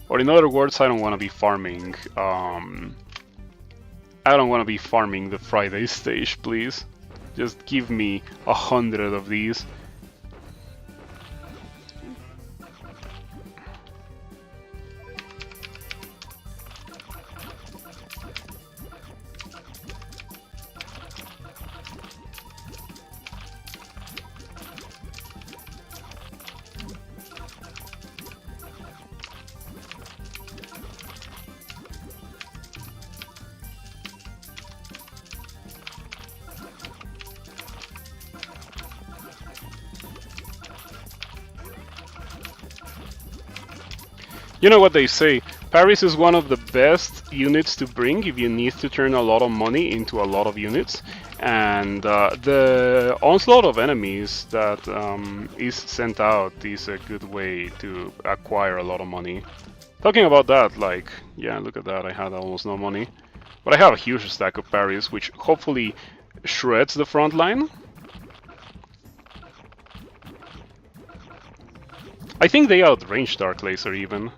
Or in other words, I don't want to be farming. I don't want to be farming the Friday stage, please. Just give me 100 of these. You know what they say, Paris is one of the best units to bring if you need to turn a lot of money into a lot of units, and the onslaught of enemies that is sent out is a good way to acquire a lot of money. Talking about that, like, yeah, look at that, I had almost no money. But I have a huge stack of Paris, which hopefully shreds the front line. I think they outrange Dark Laser even.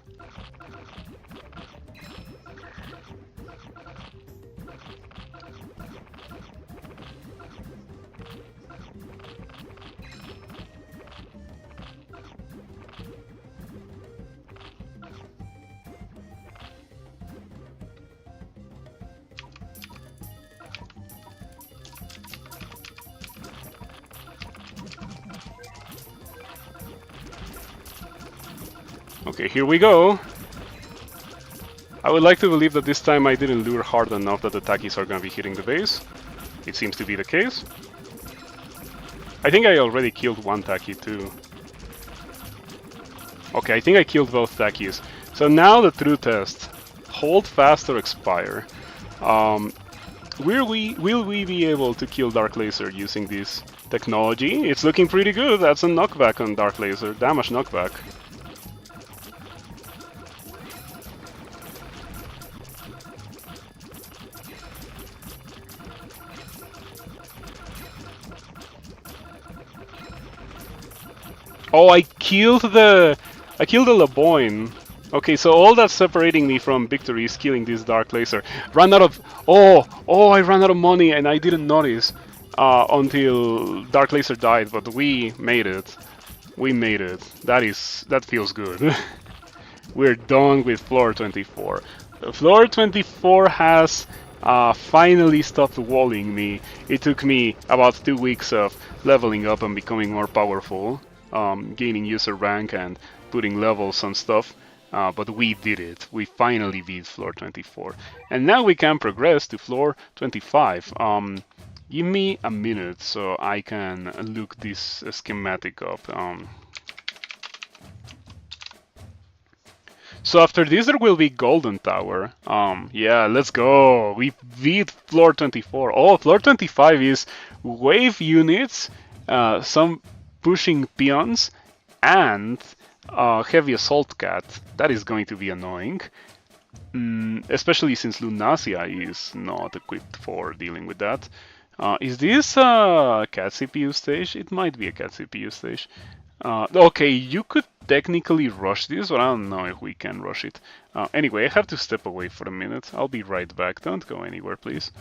Okay, here we go. I would like to believe that this time I didn't lure hard enough that the Takis are gonna be hitting the base. It seems to be the case. I think I already killed one Taki too. Okay, I think I killed both Takis. So now the true test. Hold fast or expire. Will we be able to kill Dark Laser using this technology? It's looking pretty good. That's a knockback on Dark Laser. Damage knockback. Oh, I killed the Laboyne. Okay, so all that's separating me from victory is killing this Dark Laser. Ran out of... Oh, I ran out of money and I didn't notice until Dark Laser died, but we made it. We made it. That feels good. We're done with floor 24. Floor 24 has finally stopped walling me. It took me about 2 weeks of leveling up and becoming more powerful. Gaining user rank and putting levels on stuff, but we did it. We finally beat floor 24. And now we can progress to floor 25. Give me a minute so I can look this schematic up. So after this there will be Golden Tower. Yeah, let's go. We beat floor 24. Oh, floor 25 is wave units, some pushing peons, and heavy assault cat. That is going to be annoying, especially since Lunasia is not equipped for dealing with that. Is this a cat CPU stage? It might be a cat CPU stage. Okay, you could technically rush this, but I don't know if we can rush it. Anyway, I have to step away for a minute. I'll be right back. Don't go anywhere, please.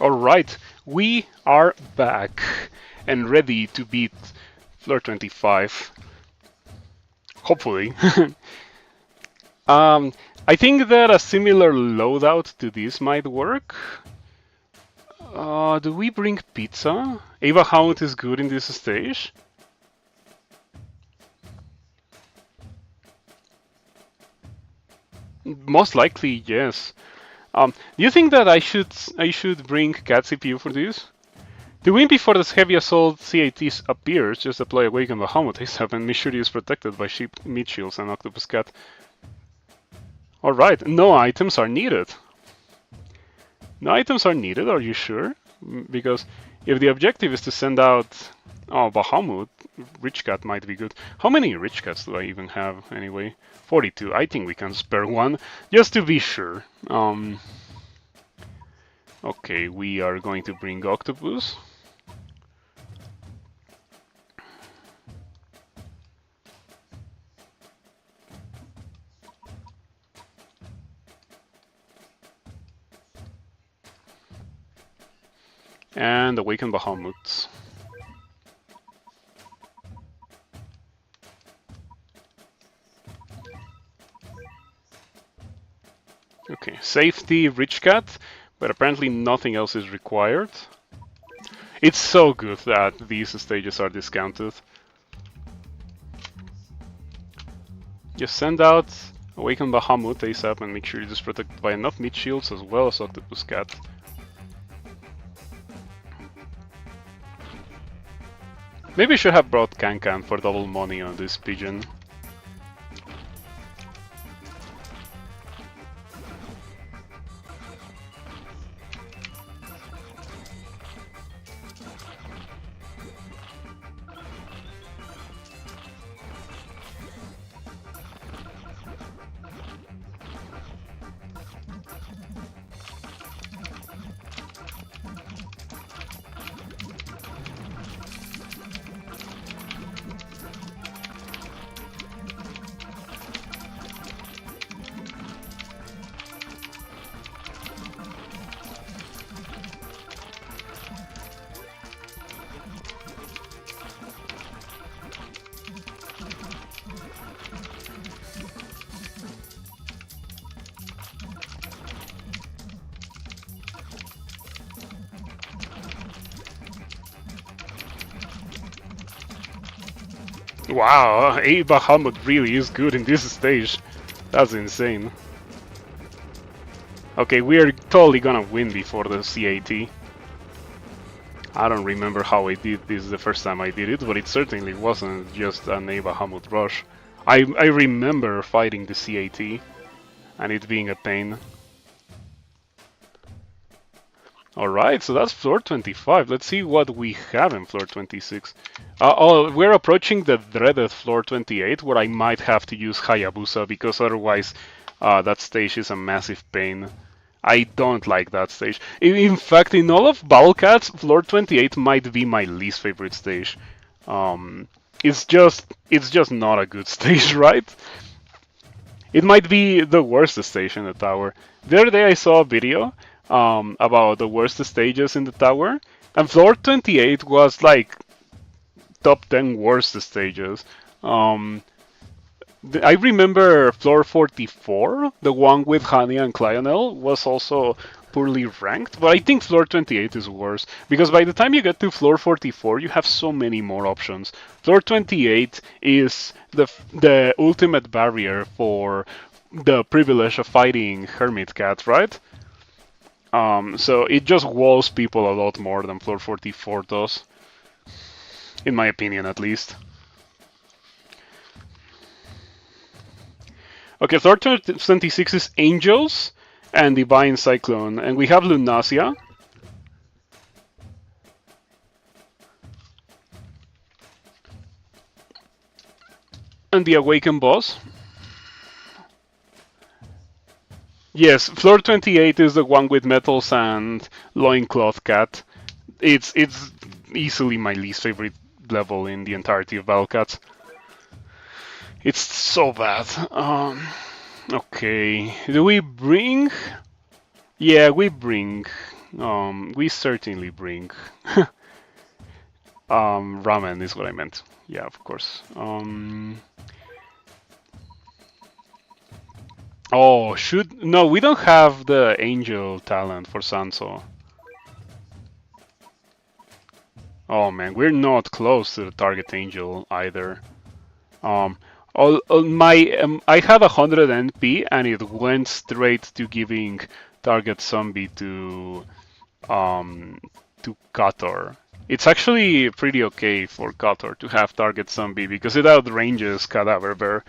Alright, we are back and ready to beat floor 25. Hopefully. I think that a similar loadout to this might work. Do we bring pizza? Ava Hound is good in this stage. Most likely, yes. Do you think that I should bring cat CPU for this? To win before this heavy assault CAT appears, just deploy Awaken Bahamut ASAP and make sure he is protected by sheep meat shields and octopus cat. Alright, no items are needed. No items are needed, are you sure? Because if the objective is to send out Bahamut, Rich Cat might be good. How many Rich Cats do I even have anyway? 42. I think we can spare one, just to be sure. Okay, we are going to bring Octopus. And Awaken Bahamut. Okay, safety, Rich Cat, but apparently nothing else is required. It's so good that these stages are discounted. Just send out Awaken Bahamut ASAP and make sure it is protected by enough meat shields as well as Octopus Cat. Maybe I should have brought Kankan for double money on this pigeon. Wow, Bahamut really is good in this stage. That's insane. Okay, we're totally gonna win before the CAT. I don't remember how I did this the first time I did it, but it certainly wasn't just an Bahamut rush. I remember fighting the CAT and it being a pain. Alright, so that's floor 25. Let's see what we have in floor 26. We're approaching the dreaded floor 28, where I might have to use Hayabusa, because otherwise that stage is a massive pain. I don't like that stage. In fact, in all of Battlecats, floor 28 might be my least favorite stage. It's just not a good stage, right? It might be the worst stage in the tower. The other day I saw a video about the worst stages in the tower, and floor 28 was like top 10 worst stages. I remember floor 44, the one with Hania and Clionel, was also poorly ranked, but I think floor 28 is worse, because by the time you get to floor 44 you have so many more options. Floor 28 is the ultimate barrier for the privilege of fighting Hermit Cat, right? So it just walls people a lot more than floor 44 does. In my opinion, at least. Okay, floor 26 is Angels and Divine Cyclone. And we have Lunasia. And the Awakened Boss. Yes, floor 28 is the one with Metals and Loincloth Cat. It's easily my least favorite level in the entirety of Battlecats. It's so bad. Okay, do we bring? Yeah, we bring We certainly bring ramen is what I meant. Yeah, of course. Oh, no, we don't have the angel talent for Sanso. Oh man, we're not close to the target angel either. Um, I had 100 NP and it went straight to giving target zombie um to Kator. It's actually pretty okay for Kator to have target zombie because it outranges Cadaver Bear.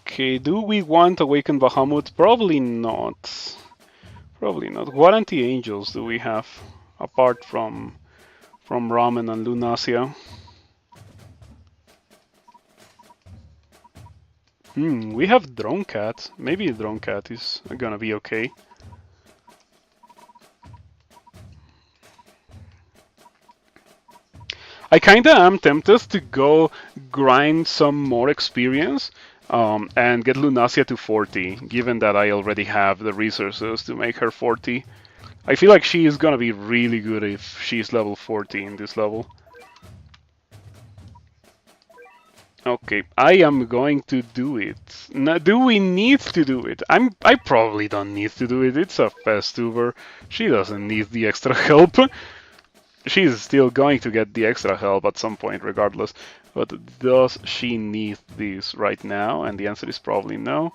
Okay, do we want Awakened Bahamut? Probably not. Probably not. What anti-angels do we have apart from Ramen and Lunacia? We have Drone Cat. Maybe Drone Cat is gonna be okay. I kinda am tempted to go grind some more experience and get Lunacia to 40, given that I already have the resources to make her 40. I feel like she is gonna be really good if she's level 40 in this level. Okay, I am going to do it. Now, do we need to do it? I probably don't need to do it. It's a Festuber. She doesn't need the extra help. She's still going to get the extra help at some point regardless. But does she need this right now? And the answer is probably no.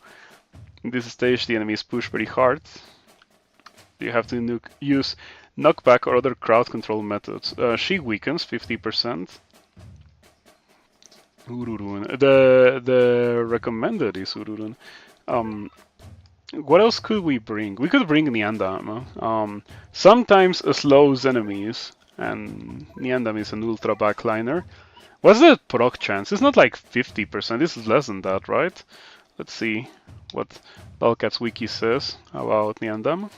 In this stage, the enemies push very hard. You have to use knockback or other crowd control methods. She weakens 50%. Ururun. The recommended is Ururun. What else could we bring? We could bring Niandam. Sometimes slows enemies, and Niandam is an ultra backliner. What's the proc chance? It's not like 50%, this is less than that, right? Let's see what Lolcat's wiki says about Niandam.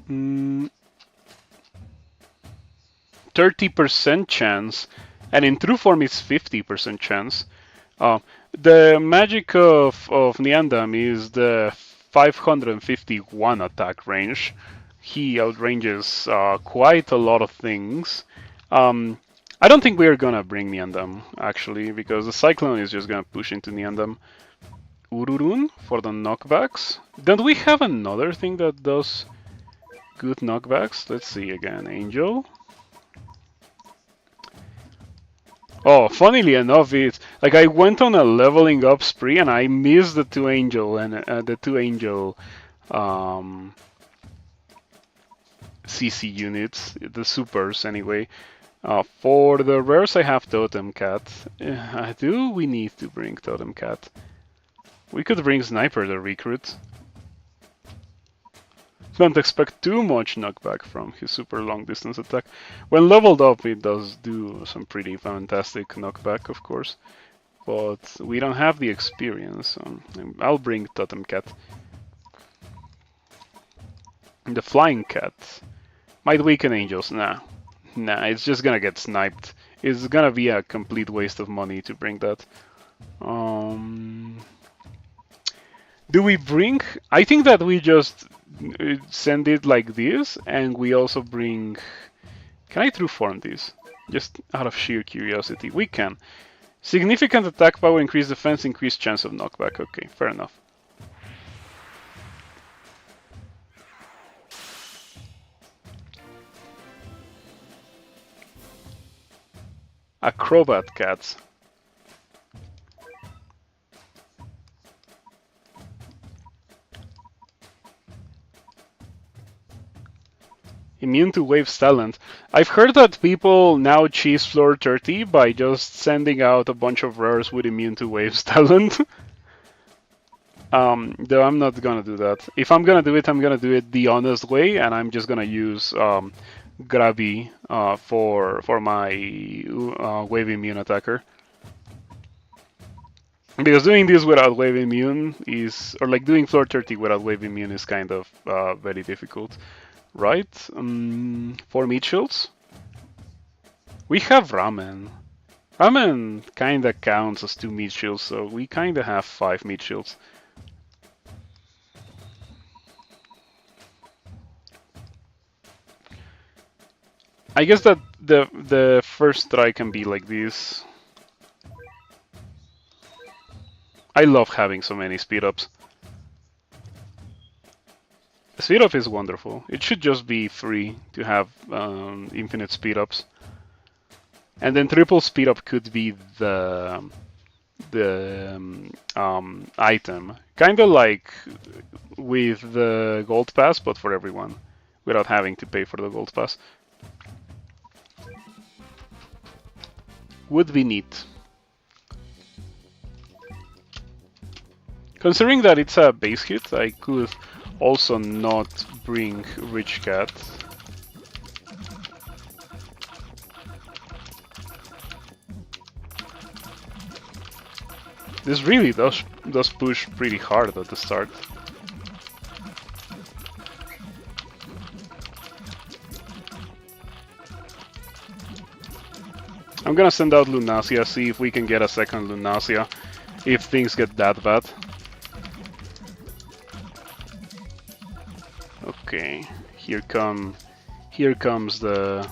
Mm, 30% chance, and in true form it's 50% chance. The magic of Niandam is the 551 attack range. He outranges quite a lot of things. I don't think we're gonna bring Niandam actually, because the Cyclone is just gonna push into Niandam. Ururun for the knockbacks. Don't we have another thing that does good knockbacks? Let's see again. Angel. Oh, funnily enough, it's like I went on a leveling up spree and I missed the two angel and CC units, the supers anyway. For the rares, I have Totem Cat. Do we need to bring Totem Cat? We could bring Sniper the recruit. Don't expect too much knockback from his super long distance attack. When leveled up, it does do some pretty fantastic knockback, of course. But we don't have the experience. I'll bring Totem Cat. The Flying Cat might weaken Angels. Nah, it's just gonna get sniped. It's gonna be a complete waste of money to bring that. Do we bring? I think that we just send it like this, and we also bring. Can I true form this? Just out of sheer curiosity. We can. Significant attack power, increased defense, increased chance of knockback. Okay, fair enough. Acrobat cats. Immune to Wave's talent. I've heard that people now cheese floor 30 by just sending out a bunch of rares with immune to Wave's talent. Though I'm not gonna do that. If I'm gonna do it, I'm gonna do it the honest way, and I'm just gonna use Grabby for my Wave immune attacker. Because doing this without wave immune is, or like doing floor 30 without wave immune is kind of very difficult, right? 4 meat shields. We have ramen. Ramen kinda counts as 2 meat shields, so we kinda have 5 meat shields. I guess that the first try can be like this. I love having so many speed ups. Speed up is wonderful. It should just be free to have infinite speed ups. And then triple speed up could be the item, kind of like with the gold pass, but for everyone, without having to pay for the gold pass. Would be neat. Considering that it's a base hit, I could also not bring Rich Cat. This really does push pretty hard at the start. I'm gonna send out Lunasia, see if we can get a second Lunasia, if things get that bad. Okay, here comes the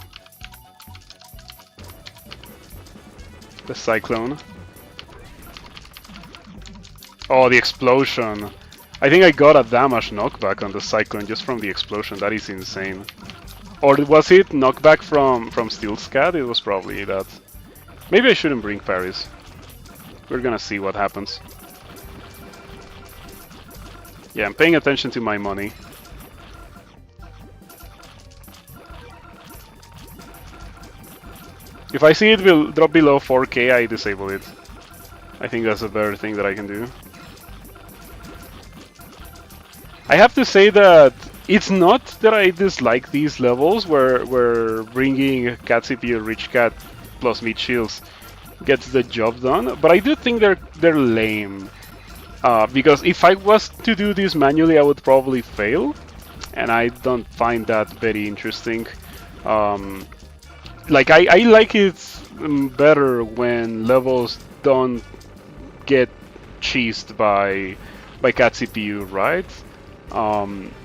cyclone. Oh, the explosion! I think I got a damage knockback on the cyclone just from the explosion. That is insane. Or was it knockback from Steel Scat? It was probably that. Maybe I shouldn't bring Paris. We're gonna see what happens. Yeah, I'm paying attention to my money. If I see it will drop below 4k, I disable it. I think that's a better thing that I can do. I have to say that it's not that I dislike these levels where bringing Cat CPU Rich Cat plus meat shields gets the job done, but I do think they're lame. Because if I was to do this manually, I would probably fail, and I don't find that very interesting. Like I like it better when levels don't get cheesed by Cat CPU, right?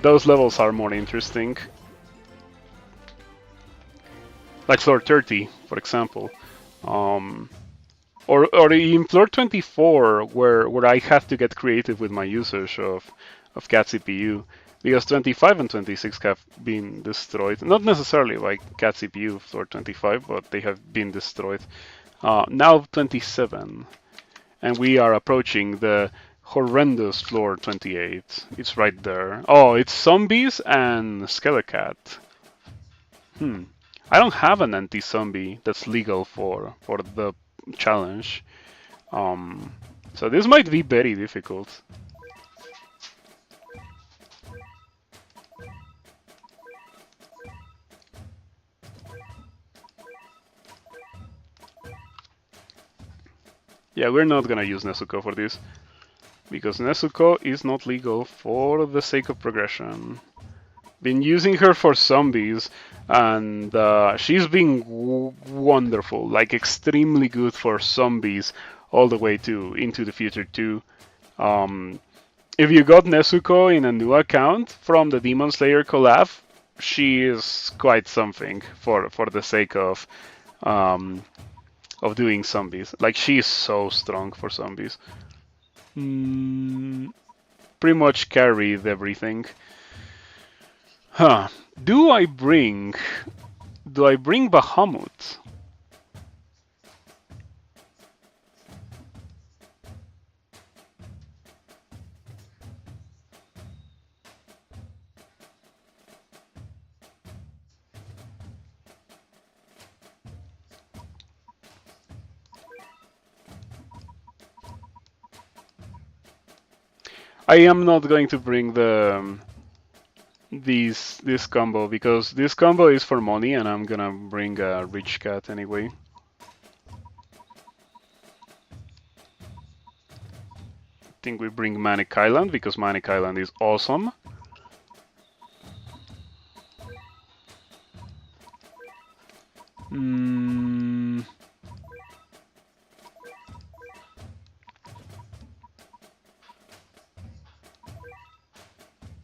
Those levels are more interesting. Like floor 30, for example. Or in floor 24, where I have to get creative with my usage of Cat CPU, because 25 and 26 have been destroyed. Not necessarily by Cat CPU floor 25, but they have been destroyed. Now 27, and we are approaching the horrendous floor 28. It's right there. Oh, it's zombies and Skelecat. I don't have an anti-zombie that's legal for the challenge. So this might be very difficult. Yeah, we're not gonna use Nezuko for this, because Nezuko is not legal for the sake of progression. Been using her for zombies, and she's been wonderful, like extremely good for zombies all the way to Into the Future 2. If you got Nezuko in a new account from the Demon Slayer collab, she is quite something for the sake of doing zombies. Like, she is so strong for zombies. Pretty much carried everything. Huh. Do I bring Bahamut? I am not going to bring this combo, because this combo is for money, and I'm gonna bring a Rich Cat anyway. think we bring Manic Island because Manic Island is awesome.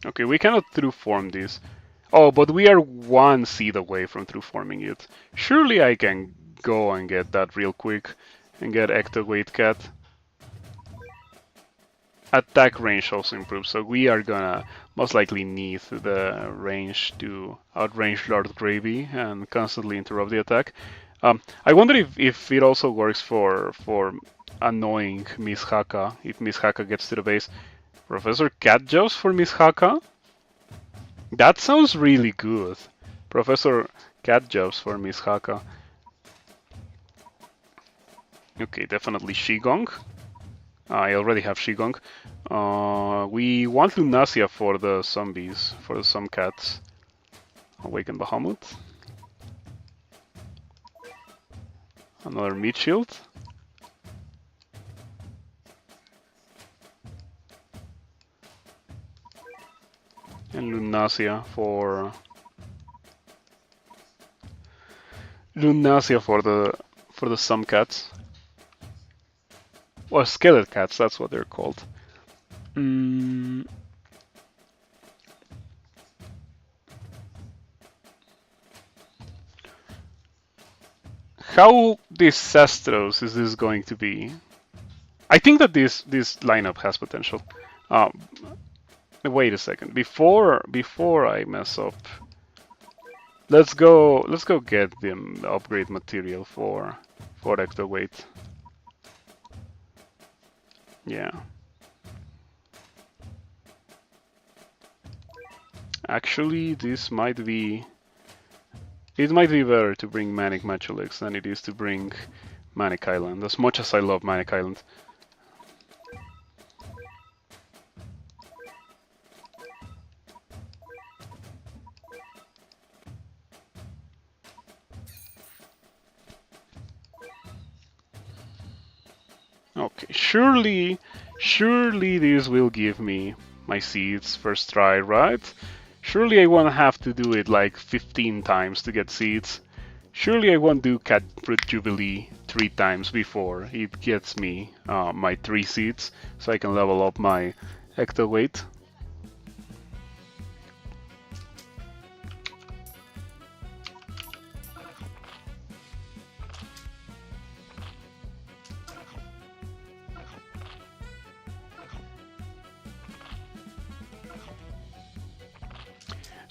Okay, we cannot true form this. Oh, but we are one seed away from true forming it. Surely I can go and get that real quick and get Ectoweight Cat. Attack range also improves, so we are gonna most likely need the range to outrange Lord Gravy and constantly interrupt the attack. I wonder if it also works for annoying Miss Haka, if Miss Haka gets to the base. Professor Catjaws for Miss Haka? That sounds really good. Professor Catjaws for Miss Haka. Okay, definitely Shigong. I already have Shigong. We want Lunasia for the zombies, for the some cats. Awaken Bahamut. Another meat shield. And Lunasia for the some cats. Or skeleton cats, that's what they're called. How disastrous is this going to be? I think that this lineup has potential. Wait a second. Before I mess up, let's go get the upgrade material for Ectoweight. Yeah. Actually, this might be... It might be better to bring Manic Matulix than it is to bring Manic Island, as much as I love Manic Island. Okay, surely this will give me my seeds first try, right? Surely I won't have to do it like 15 times to get seeds. Surely I won't do Cat Fruit Jubilee 3 times before it gets me my 3 seeds, so I can level up my Ectoweight.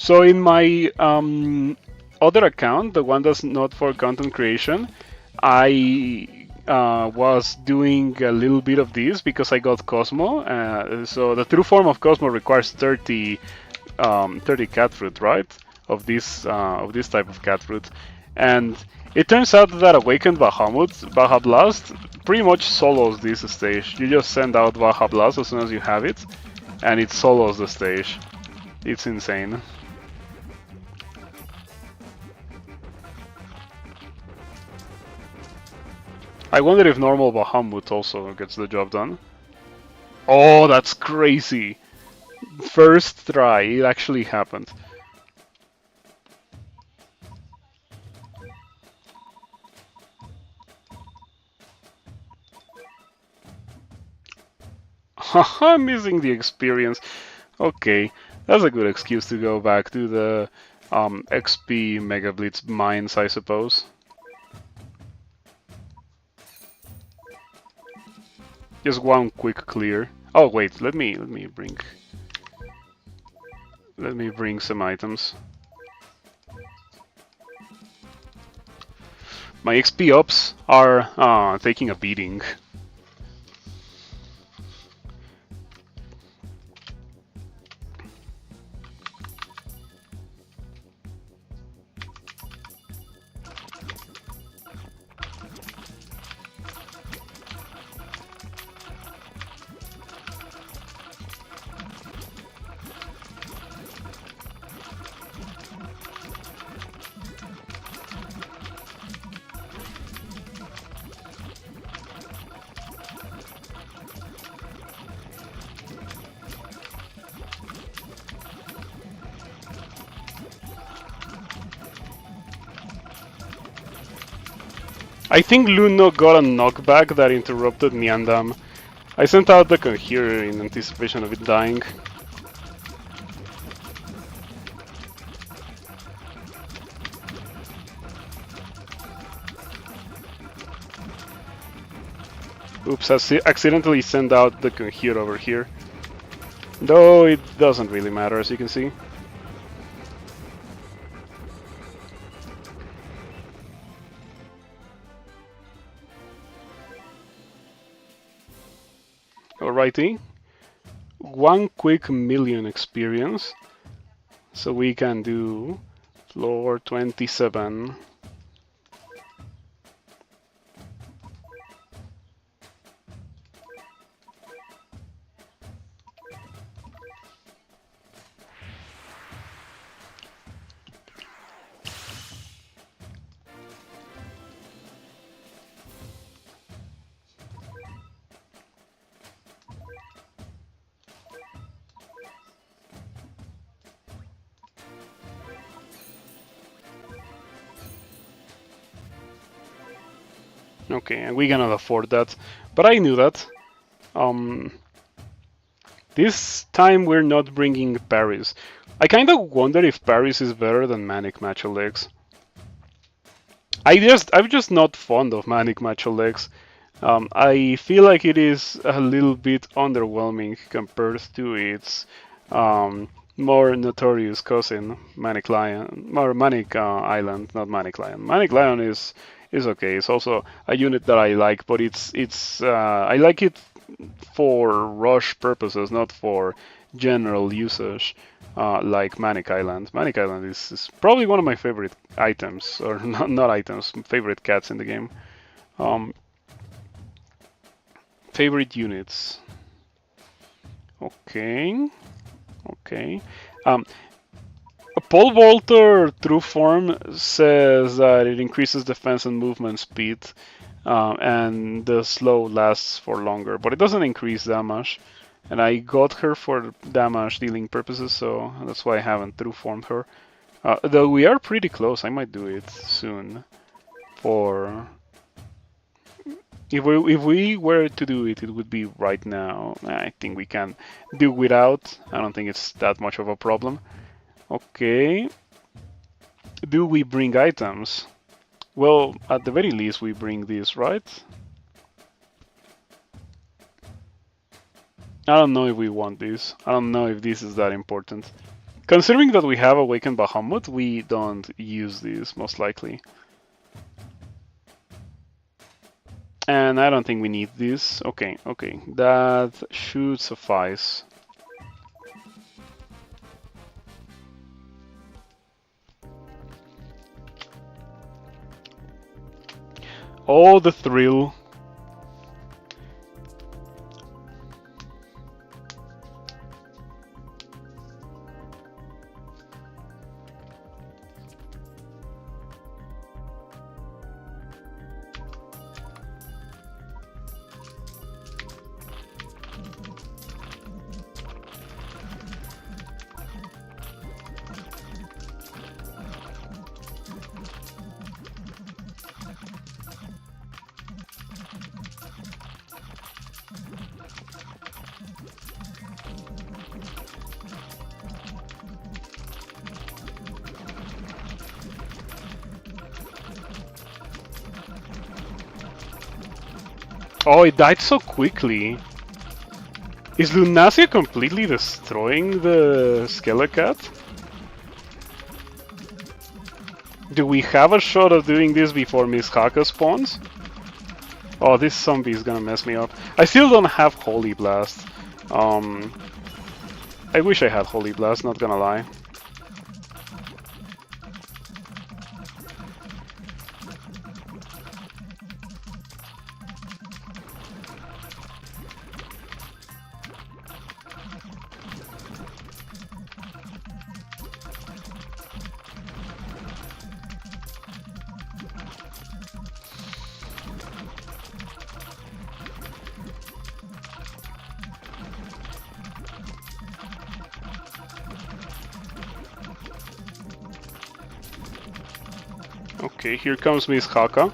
So in my other account, the one that's not for content creation, I was doing a little bit of this because I got Cosmo. So the true form of Cosmo requires 30 cat fruit, right? Of this type of cat fruit, and it turns out that Awakened Baja Blast, pretty much solos this stage. You just send out Baja Blast as soon as you have it, and it solos the stage. It's insane. I wonder if normal Bahamut also gets the job done. Oh, that's crazy! First try, it actually happened. Haha, missing the experience. Okay, that's a good excuse to go back to the XP Mega Blitz mines, I suppose. Just one quick clear. Oh wait, let me bring some items. My XP ups are taking a beating. I think Luno got a knockback that interrupted Niandam. I sent out the Conjurer in anticipation of it dying. Oops, I accidentally sent out the Conjurer over here. Though it doesn't really matter, as you can see. Alrighty. One quick million experience. So we can do floor 27. Okay, and we cannot afford that, but I knew that. This time we're not bringing Paris. I kind of wonder if Paris is better than Manic Macho Legs. I'm just not fond of Manic Macho Legs. I feel like it is a little bit underwhelming compared to its more notorious cousin, Manic Lion, or Manic Island, not Manic Lion. Manic Lion is okay. It's also a unit that I like, but it's I like it for rush purposes, not for general usage. Like Manic Island. Manic Island is probably one of my favorite items, or not items, favorite cats in the game. Favorite units. Okay. Okay. Pole Vaulter True Form says that it increases defense and movement speed, and the slow lasts for longer, but it doesn't increase damage. And I got her for damage dealing purposes, so that's why I haven't True Formed her. Though we are pretty close, I might do it soon. For if we were to do it, it would be right now. I think we can do without. I don't think it's that much of a problem. Okay. Do we bring items? Well, at the very least, we bring this, right? I don't know if we want this. I don't know if this is that important. Considering that we have Awakened Bahamut, we don't use this, most likely. And I don't think we need this. Okay, okay. That should suffice. Oh, the thrill. Oh, it died so quickly. Is Lunasia completely destroying the Skelecat? Do we have a shot of doing this before Miss Haka spawns? Oh, this zombie is gonna mess me up. I still don't have Holy Blast. I wish I had Holy Blast, not gonna lie. Okay, here comes Miss Haka.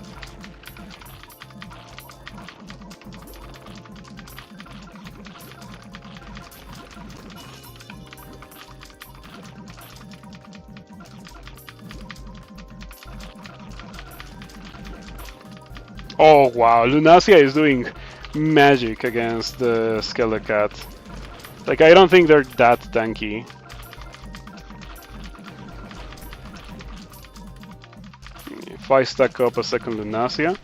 Oh wow, Lunasia is doing magic against the Skelecat. Like, I don't think they're that tanky. If I stack up a second Lunasia.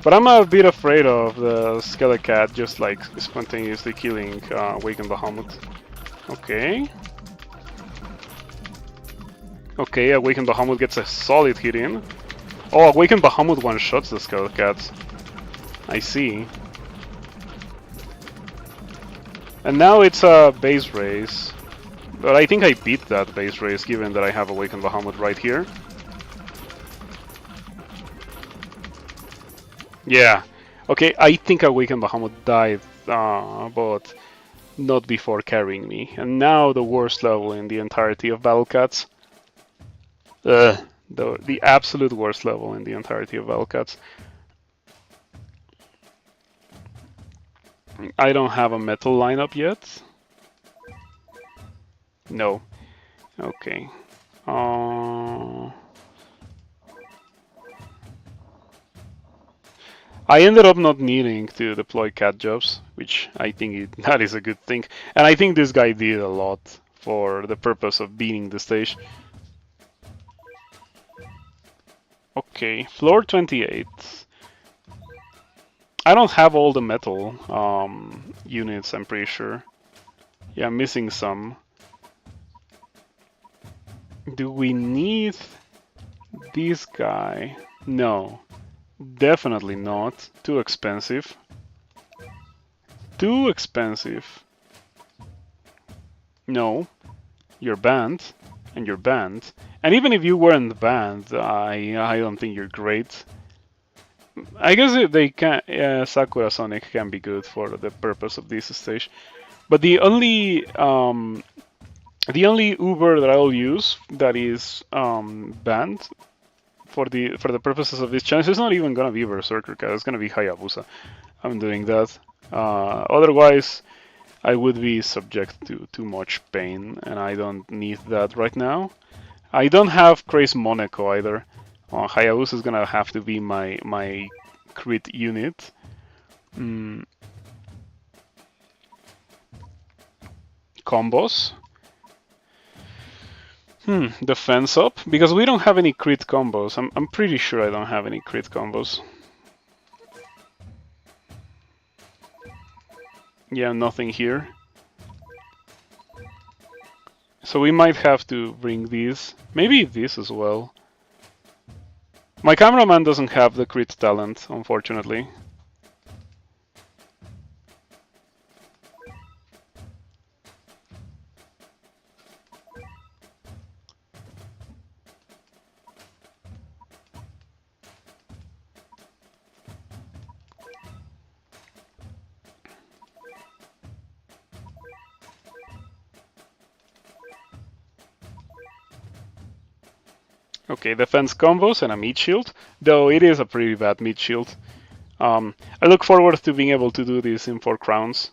But I'm a bit afraid of the Skelecat just like spontaneously killing Awakened Bahamut. Okay. Okay, Awakened Bahamut gets a solid hit in. Oh, Awakened Bahamut one-shots the Skelecat. I see. And now it's a base race. But I think I beat that base race given that I have Awakened Bahamut right here. Yeah. Okay, I think Awakened Bahamut died, but not before carrying me. And now the worst level in the entirety of Battle Cats. The absolute worst level in the entirety of Battle Cats. I don't have a metal lineup yet. No. Okay. I ended up not needing to deploy cat jobs, which I think that is a good thing. And I think this guy did a lot for the purpose of beating the stage. Okay, floor 28. I don't have all the metal units, I'm pretty sure. Yeah, I'm missing some. Do we need this guy? No, definitely not. Too expensive. Too expensive. No, you're banned, and you're banned. And even if you weren't banned, I don't think you're great. I guess if they can, Sakura Sonic can be good for the purpose of this stage. But the only Uber that I'll use that is banned for the purposes of this challenge is not even gonna be Berserker Cat. It's gonna be Hayabusa. I'm doing that. Otherwise, I would be subject to too much pain, and I don't need that right now. I don't have Craze Monaco either. Hayabusa is gonna have to be my crit unit. Combos. Defense up? Because we don't have any crit combos. I'm pretty sure I don't have any crit combos. Yeah, nothing here. So we might have to bring these. Maybe this as well. My cameraman doesn't have the crit talent, unfortunately. Okay, defense combos and a meat shield, though it is a pretty bad meat shield. I look forward to being able to do this in 4 crowns,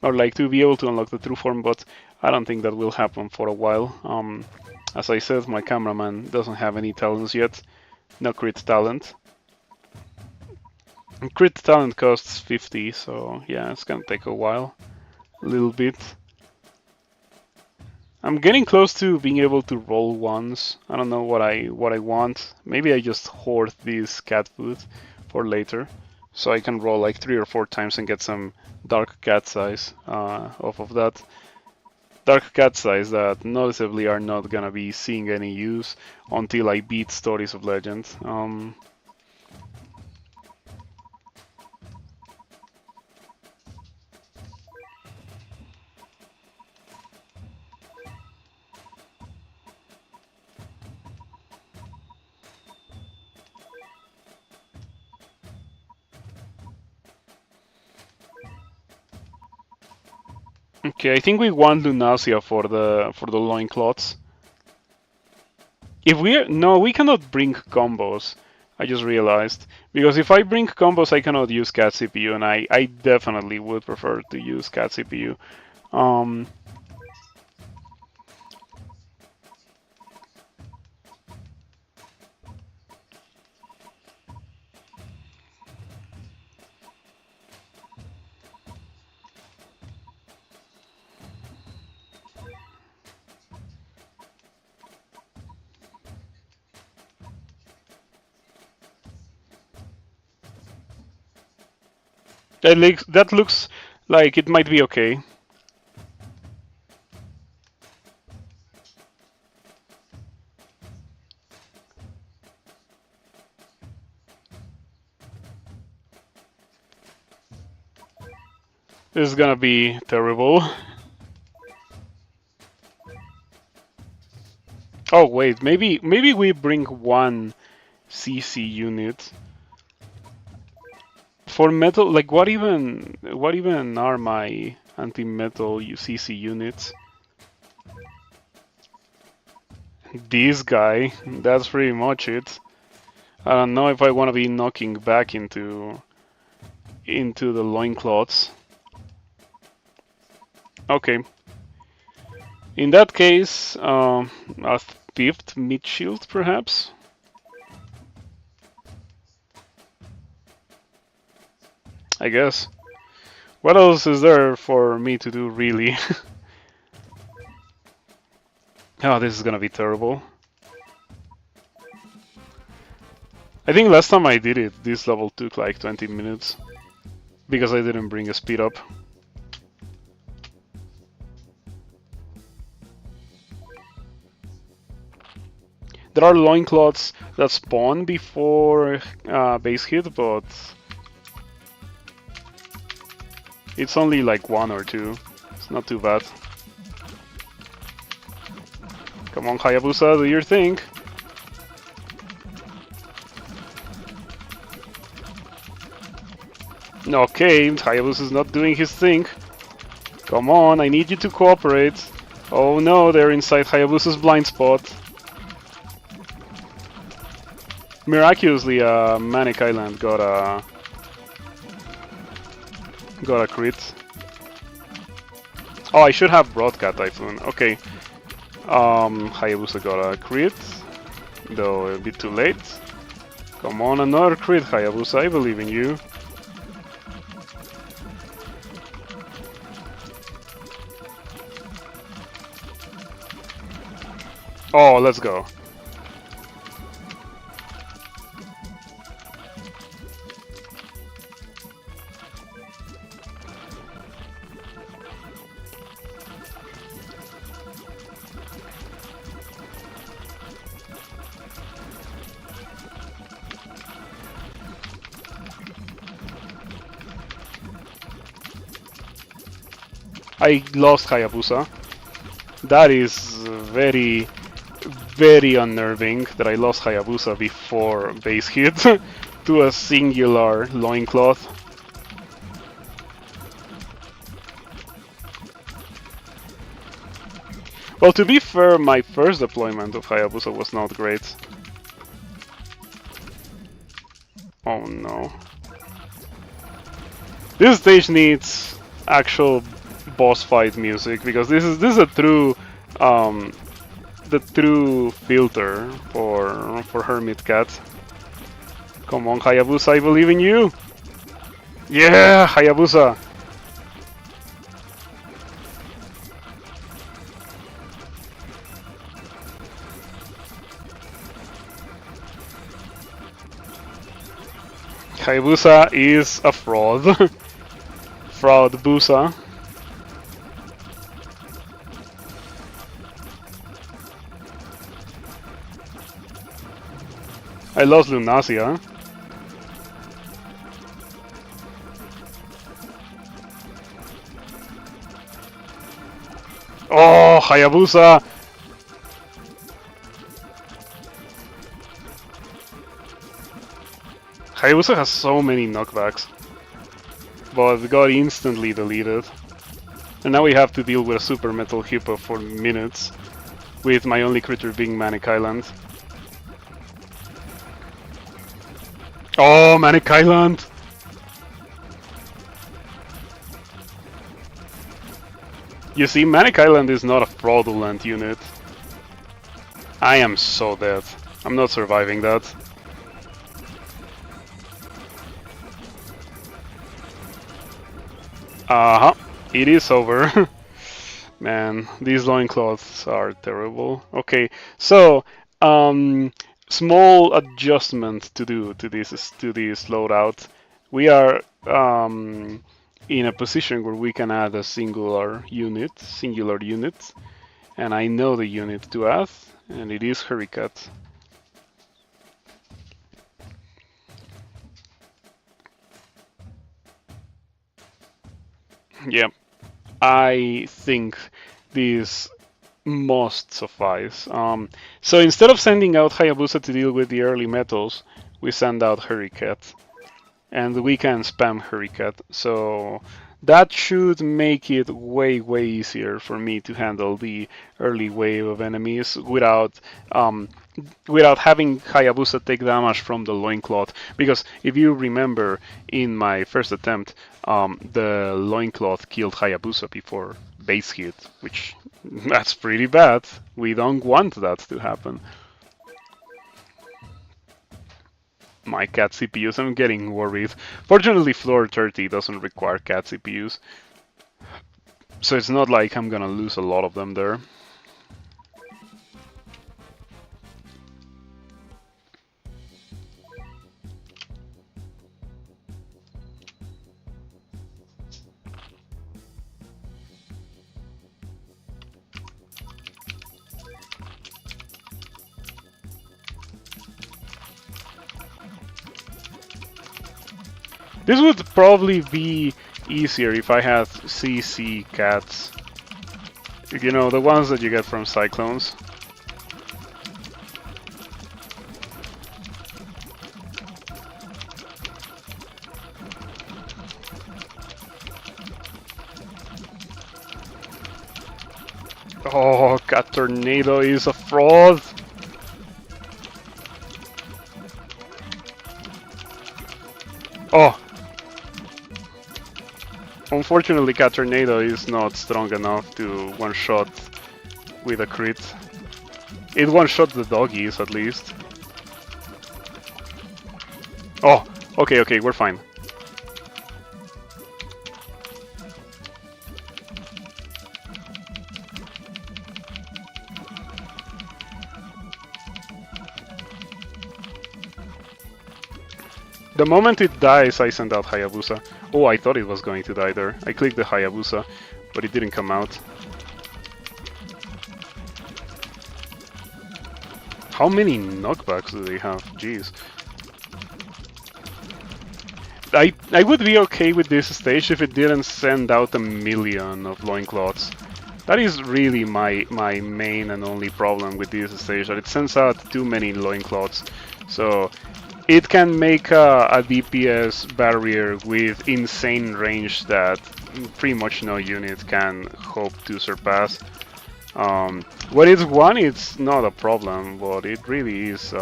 or like to be able to unlock the true form, but I don't think that will happen for a while. As I said, my cameraman doesn't have any talents yet, no crit talent. And crit talent costs 50, so yeah, it's gonna take a while, a little bit. I'm getting close to being able to roll ones. I don't know what I want. Maybe I just hoard this cat food for later, so I can roll like 3 or 4 times and get some dark cat size off of that. Dark cat size that noticeably are not gonna be seeing any use until I beat Stories of Legend. Okay, I think we want Lunasia for the loincloths. If no, we cannot bring combos. I just realized. Because if I bring combos, I cannot use cat CPU, and I definitely would prefer to use cat CPU. That looks like it might be okay. This is gonna be terrible. Oh wait, maybe we bring one CC unit for metal. Like what even are my anti-metal CC units? This guy, that's pretty much it. I don't know if I want to be knocking back into the loincloths. Okay. In that case, a fifth mid shield perhaps. I guess. What else is there for me to do, really? Oh, this is gonna be terrible. I think last time I did it, this level took like 20 minutes. Because I didn't bring a speed up. There are loincloths that spawn before base hit, but it's only like one or two. It's not too bad. Come on, Hayabusa, do your thing. Okay, Hayabusa's not doing his thing. Come on, I need you to cooperate. Oh no, they're inside Hayabusa's blind spot. Miraculously, Manic Island got a crit. Oh, I should have Broadcat Typhoon. Okay. Hayabusa got a crit, though a bit too late. Come on, another crit, Hayabusa. I believe in you. Oh, let's go. I lost Hayabusa. That is very, very unnerving that I lost Hayabusa before base hit to a singular loincloth. Well, to be fair, my first deployment of Hayabusa was not great. Oh no. This stage needs actual boss fight music because this is a true the true filter for Hermit Cat. Come on, Hayabusa, I believe in you. Yeah, Hayabusa. Hayabusa is a fraud. Fraud Busa. I lost Lunasia. Oh, Hayabusa! Hayabusa has so many knockbacks, but got instantly deleted. And now we have to deal with a Super Metal Hippo for minutes, with my only critter being Manic Island. Oh, Manic Island! You see, Manic Island is not a fraudulent unit. I am so dead. I'm not surviving that. Uh-huh. It is over. Man, these loincloths are terrible. Okay, so small adjustment to do to this loadout. We are in a position where we can add a singular unit, and I know the unit to add, and it is Hurricat. Yeah, I think this must suffice. So instead of sending out Hayabusa to deal with the early metals, we send out Hurricat. And we can spam Hurricat. So that should make it way, way easier for me to handle the early wave of enemies without having Hayabusa take damage from the loincloth. Because if you remember, in my first attempt, the loincloth killed Hayabusa before base hit, which that's pretty bad. We don't want that to happen. My cat CPUs, I'm getting worried. Fortunately, floor 30 doesn't require cat CPUs, so it's not like I'm gonna lose a lot of them there. This would probably be easier if I had CC cats. You know, the ones that you get from cyclones. Oh, Cat Tornado is a fraud! Oh! Unfortunately, Cat Tornado is not strong enough to one-shot with a crit. It one-shot the doggies, at least. Oh! Okay, okay, we're fine. The moment it dies, I send out Hayabusa. Oh, I thought it was going to die there. I clicked the Hayabusa, but it didn't come out. How many knockbacks do they have? Jeez. I would be okay with this stage if it didn't send out a million of loincloths. That is really my main and only problem with this stage, that it sends out too many loincloths. So it can make a DPS barrier with insane range that pretty much no unit can hope to surpass. When it's one, it's not a problem, but it really is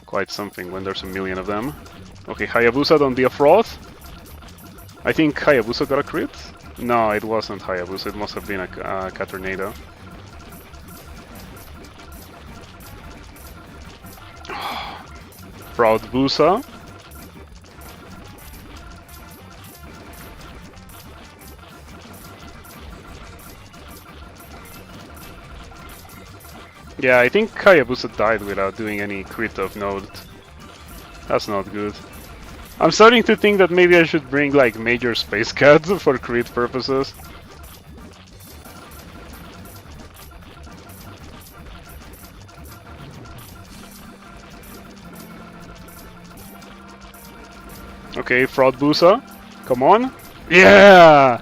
quite something when there's a million of them. Okay, Hayabusa, don't be a fraud. I think Hayabusa got a crit? No, it wasn't Hayabusa, it must have been a Cat Tornado. Proud Busa. Yeah, I think Hayabusa died without doing any crit of note. That's not good. I'm starting to think that maybe I should bring like major space cats for crit purposes. Okay, Fraud Busa. Come on. Yeah!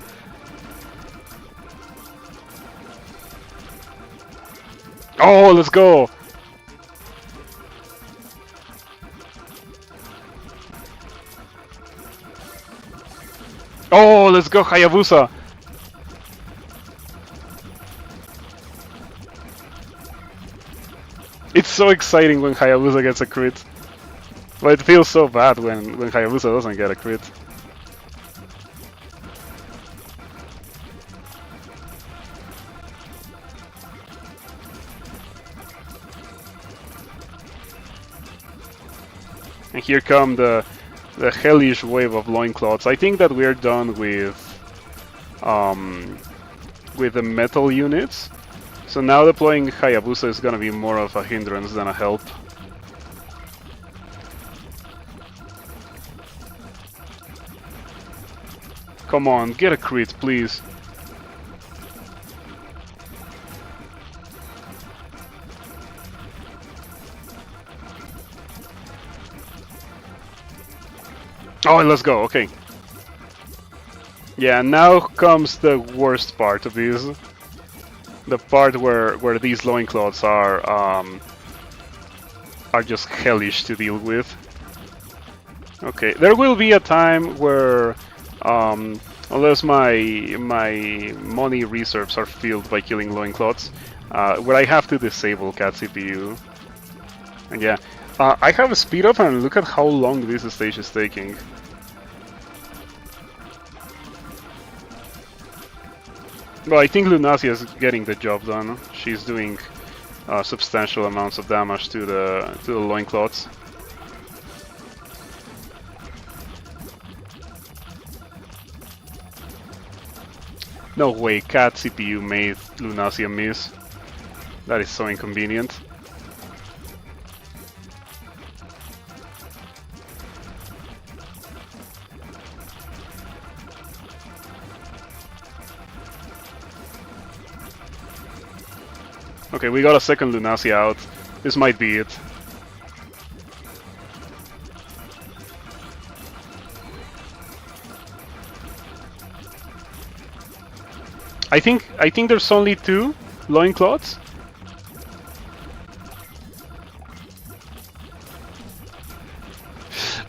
Oh, let's go! Oh, let's go, Hayabusa! It's so exciting when Hayabusa gets a crit. But it feels so bad when Hayabusa doesn't get a crit. And here come the hellish wave of loincloths. I think that we're done with the metal units. So now deploying Hayabusa is gonna be more of a hindrance than a help. Come on, get a crit, please. Oh, let's go, okay. Yeah, now comes the worst part of this. The part where these loincloths are just hellish to deal with. Okay, there will be a time where, unless my money reserves are filled by killing loincloths, where I have to disable cat CPU. And yeah, I have a speed up and look at how long this stage is taking. Well, I think Lunacia is getting the job done. She's doing substantial amounts of damage to the loincloths. No way, cat CPU made Lunacia miss. That is so inconvenient. Okay, we got a second Lunacia out. This might be it. I think there's only 2 loincloths.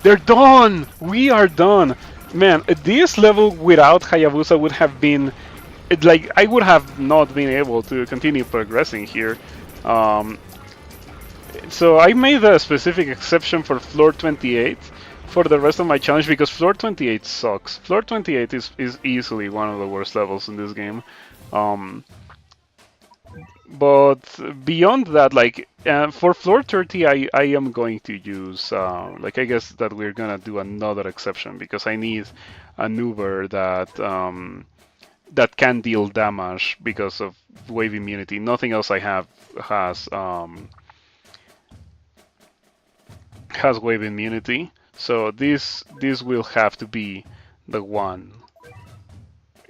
They're done! We are done! Man, this level without Hayabusa would have been... like, I would have not been able to continue progressing here. So I made a specific exception for floor 28 for the rest of my challenge because floor 28 sucks. Floor 28 is easily one of the worst levels in this game. But beyond that, like for floor 30, I am going to use like I guess that we're gonna do another exception because I need an Uber that that can deal damage because of wave immunity. Nothing else I have has wave immunity, so this will have to be the one.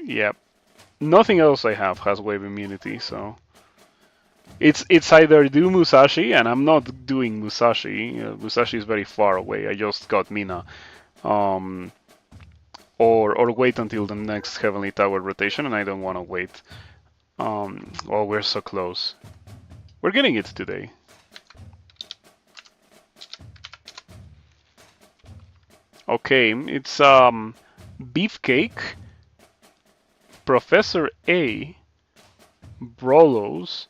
Yep. Nothing else I have has wave immunity, so it's either do Musashi, and I'm not doing Musashi. Musashi is very far away. I just got Mina, or wait until the next Heavenly Tower rotation, and I don't want to wait. Oh, we're so close. We're getting it today. Okay, it's Beefcake, Professor A, Brolos,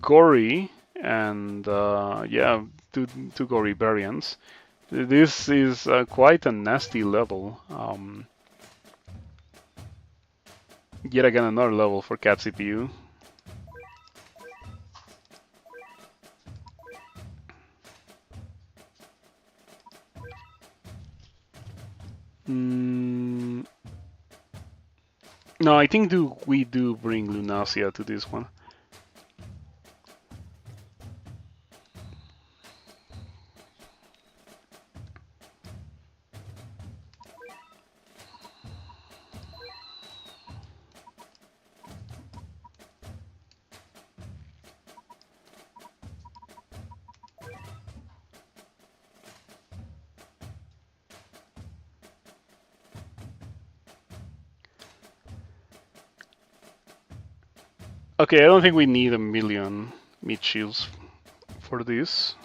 Gory, and yeah, two Gory variants. This is quite a nasty level. Yet again, another level for Cat CPU. No, I think we do bring Lunacia to this one. Okay, I don't think we need a million meat shields for this.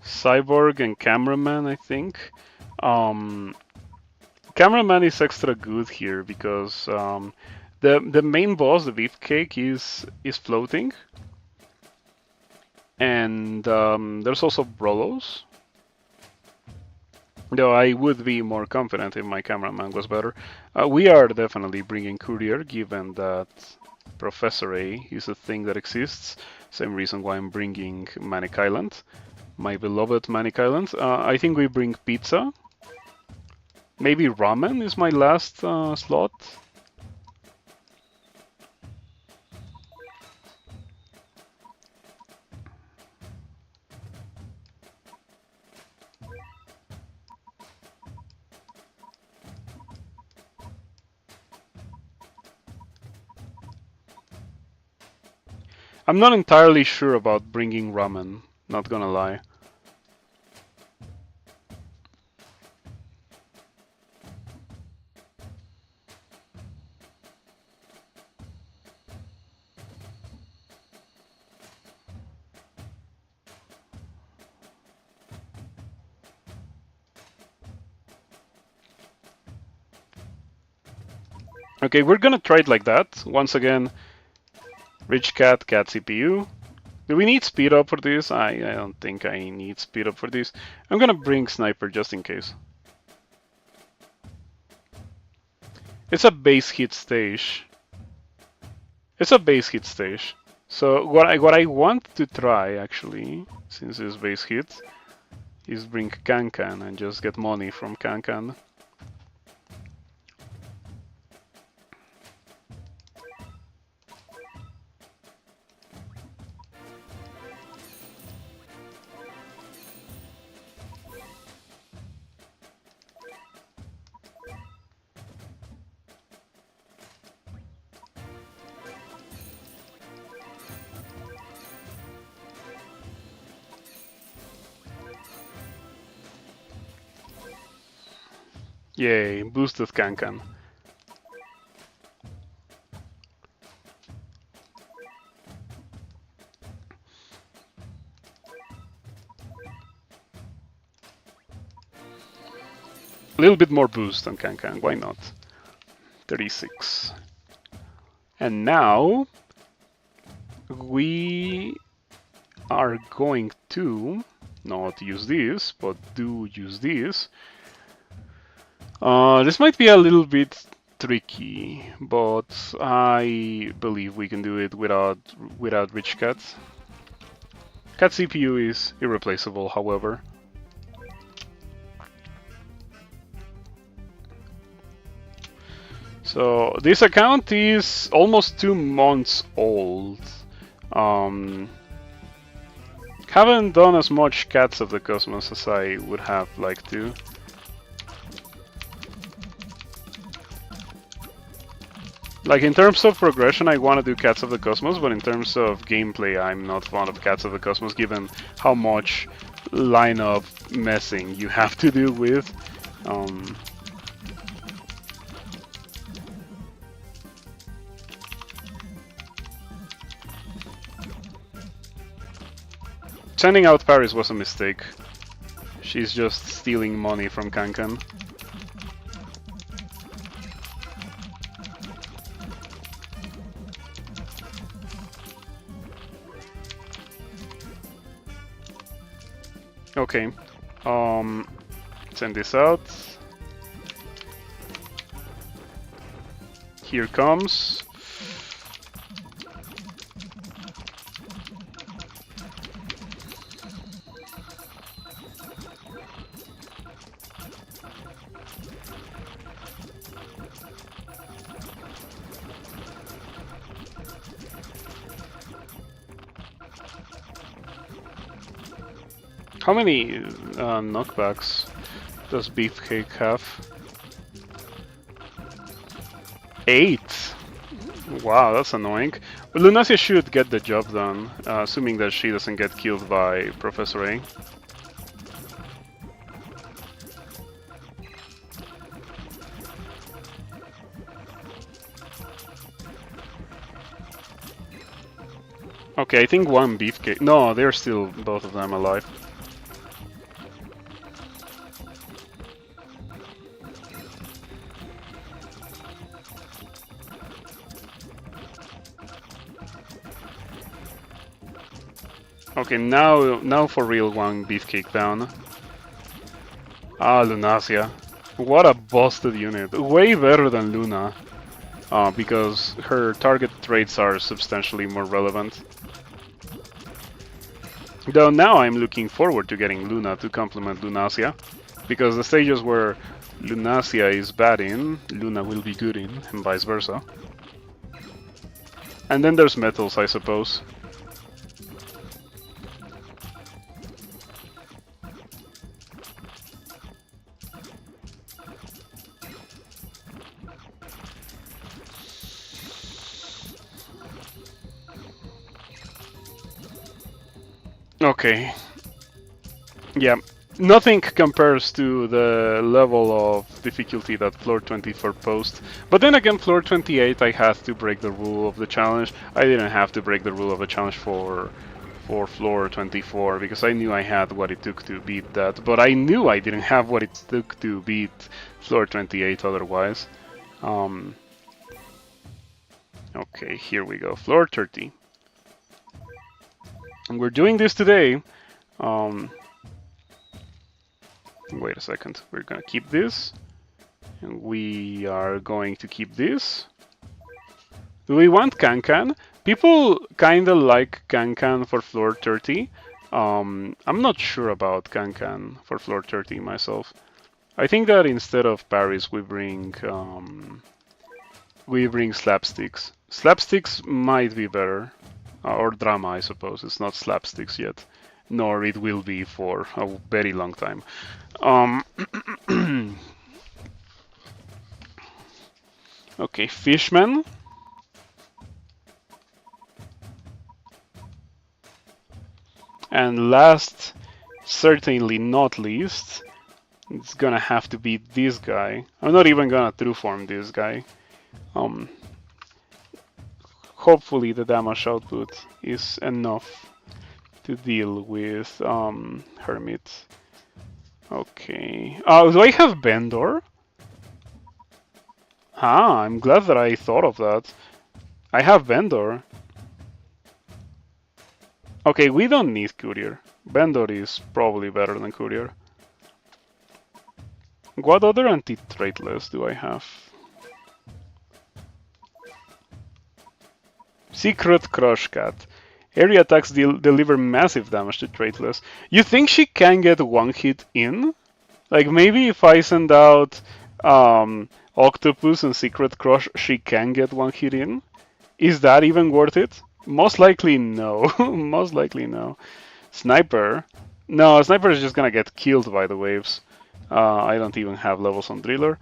Cyborg and Cameraman, I think. Cameraman is extra good here because the main boss, the Beefcake, is floating. And there's also Brolos. Though I would be more confident if my Cameraman was better. We are definitely bringing Courier, given that Professor A is a thing that exists. Same reason why I'm bringing Manic Island. My beloved Manic Island. I think we bring Pizza. Maybe Ramen is my last slot. I'm not entirely sure about bringing ramen, not gonna lie. Okay, we're gonna try it like that. Once again, rich cat, cat CPU. Do we need speed up for this? I don't think I need speed up for this. I'm gonna bring sniper just in case. It's a base hit stage. It's a base hit stage. So what I want to try actually, since it's base hit, is bring Kankan and just get money from Kankan. Yay, boosted Kankan. A little bit more boost on Kankan, why not? 36. And now we are going to not use this, but do use this. This might be a little bit tricky, but I believe we can do it without rich cat. Cat CPU is irreplaceable, however. So this account is almost 2 months old. Haven't done as much Cats of the Cosmos as I would have liked to. Like, in terms of progression, I want to do Cats of the Cosmos, but in terms of gameplay, I'm not fond of Cats of the Cosmos, given how much lineup messing you have to do with. Sending out Paris was a mistake. She's just stealing money from Kankan. Okay, send this out. Here comes. How many knockbacks does Beefcake have? 8! Wow, that's annoying. But Lunasia should get the job done, assuming that she doesn't get killed by Professor A. Okay, I think one Beefcake... No, they're still both of them alive. Okay, now for real one Beefcake down. Ah, Lunasia. What a busted unit. Way better than Luna. Because her target traits are substantially more relevant. Though now I'm looking forward to getting Luna to complement Lunasia. Because the stages where Lunasia is bad in, Luna will be good in, and vice versa. And then there's metals, I suppose. Okay. Yeah. Nothing compares to the level of difficulty that floor 24 posed. But then again, floor 28, I had to break the rule of the challenge. I didn't have to break the rule of the challenge for floor 24 because I knew I had what it took to beat that. But I knew I didn't have what it took to beat floor 28 otherwise. Okay, here we go. Floor 30. And we're doing this today. Wait a second. We're gonna keep this. And we are going to keep this. Do we want Kankan? People kinda like Kankan for floor 30. I'm not sure about Kankan for floor 30 myself. I think that instead of Paris we bring slapsticks. Slapsticks might be better. Or drama, I suppose. It's not slapsticks yet. Nor it will be for a very long time. Okay, Fishman. And last, certainly not least, it's gonna have to be this guy. I'm not even gonna true form this guy. Hopefully the damage output is enough to deal with Hermit. Okay. Do I have Bendor? Ah, I'm glad that I thought of that. I have Bendor. Okay, we don't need Courier. Bendor is probably better than Courier. What other anti-traitless do I have? Secret Crush Cat. Area attacks deliver massive damage to traitless. You think she can get one hit in? Like maybe if I send out Octopus and Secret Crush, she can get one hit in? Is that even worth it? Most likely no. Most likely no. Sniper. No, Sniper is just gonna get killed by the waves. I don't even have levels on Driller.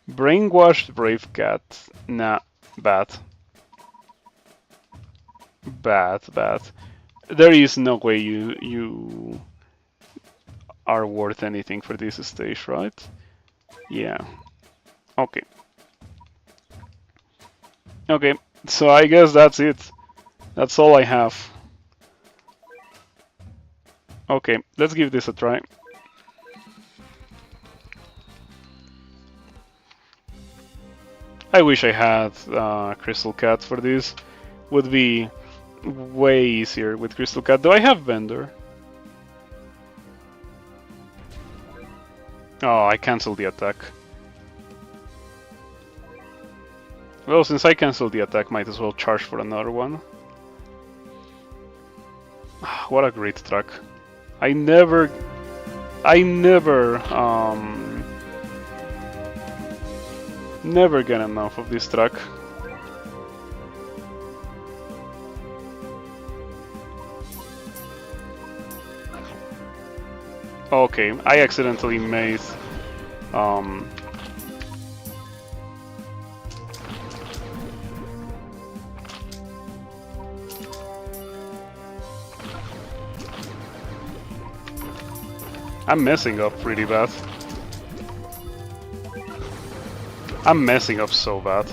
Brainwashed Brave Cat. Nah, bad. Bad. There is no way you are worth anything for this stage, right? Yeah. Okay. Okay, so I guess that's it. That's all I have. Okay, let's give this a try. I wish I had Crystal Cat for this. Would be way easier with Crystal Cat. Do I have Vendor? Oh, I canceled the attack. Well, since I canceled the attack, might as well charge for another one. What a great track. I never get enough of this track. Okay, I accidentally made I'm messing up pretty bad. I'm messing up so bad.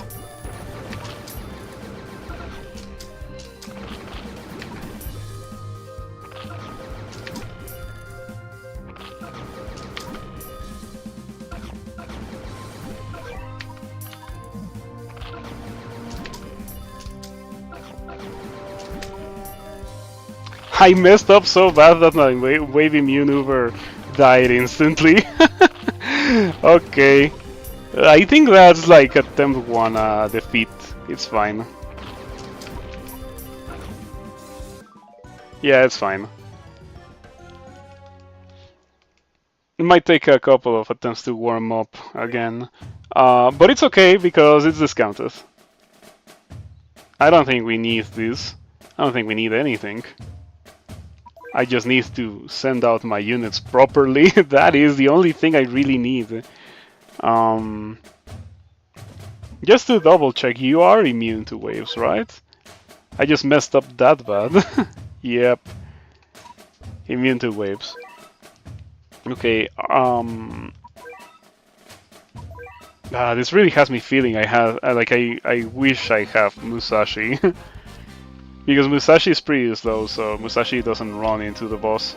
I messed up so bad that my wavy maneuver died instantly. Okay. I think that's like attempt 1 defeat. It's fine. Yeah, it's fine. It might take a couple of attempts to warm up again. But it's okay because it's discounted. I don't think we need this. I don't think we need anything. I just need to send out my units properly. That is the only thing I really need. Just to double check, you are immune to waves, right? I just messed up that bad. Yep. Immune to waves. Okay, this really has me feeling I wish I have Musashi. Because Musashi is pretty slow, so Musashi doesn't run into the boss.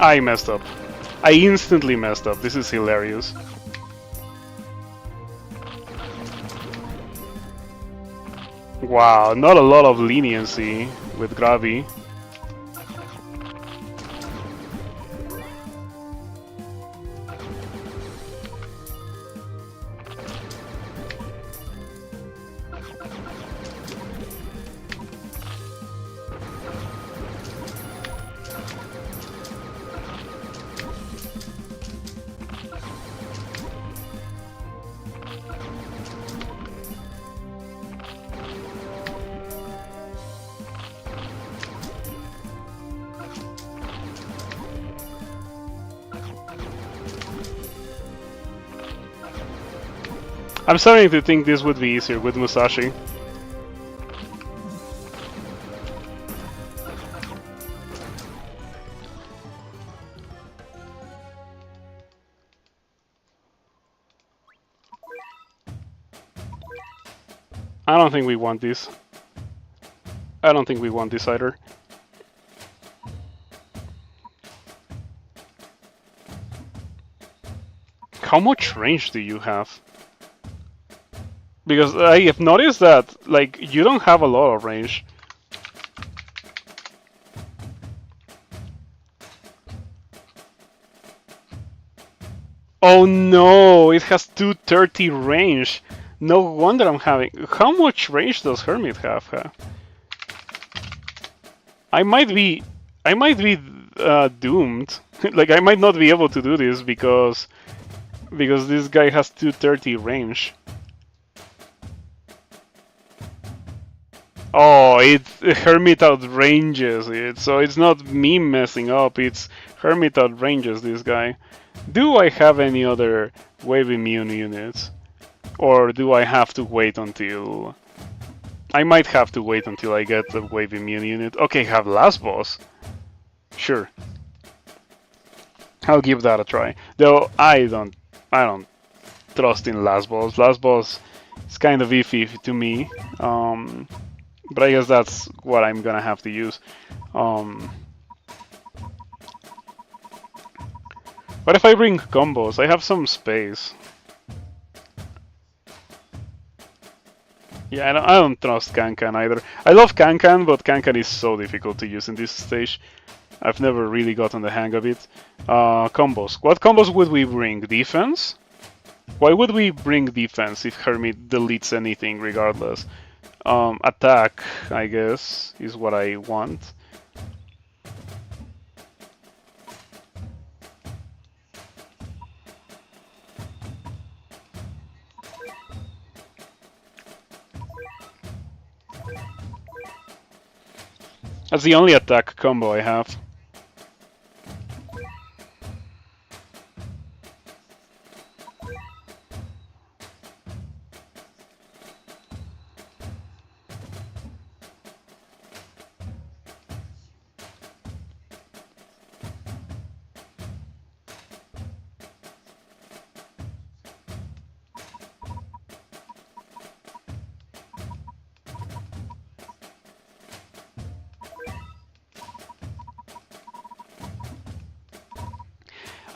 I messed up. I instantly messed up. This is hilarious. Wow, not a lot of leniency with Gravi. I'm starting to think this would be easier with Musashi. I don't think we want this. I don't think we want this either. How much range do you have? Because I have noticed that, like, you don't have a lot of range. Oh no, it has 230 range. No wonder I'm having... How much range does Hermit have? Huh? I might be doomed. Like, I might not be able to do this because this guy has 230 range. Oh, Hermit outranges it, so it's not me messing up, it's Hermit outranges this guy. Do I have any other wave immune units? Or do I have to wait until... I might have to wait until I get the wave immune unit. Okay, have last boss. Sure. I'll give that a try. Though I don't trust in last boss. Last boss is kind of iffy to me. But I guess that's what I'm gonna have to use. What if I bring combos? I have some space. Yeah, I don't trust Kankan either. I love Kankan, but Kankan is so difficult to use in this stage. I've never really gotten the hang of it. Combos. What combos would we bring? Defense? Why would we bring defense if Hermit deletes anything regardless? Attack, I guess, is what I want. That's the only attack combo I have.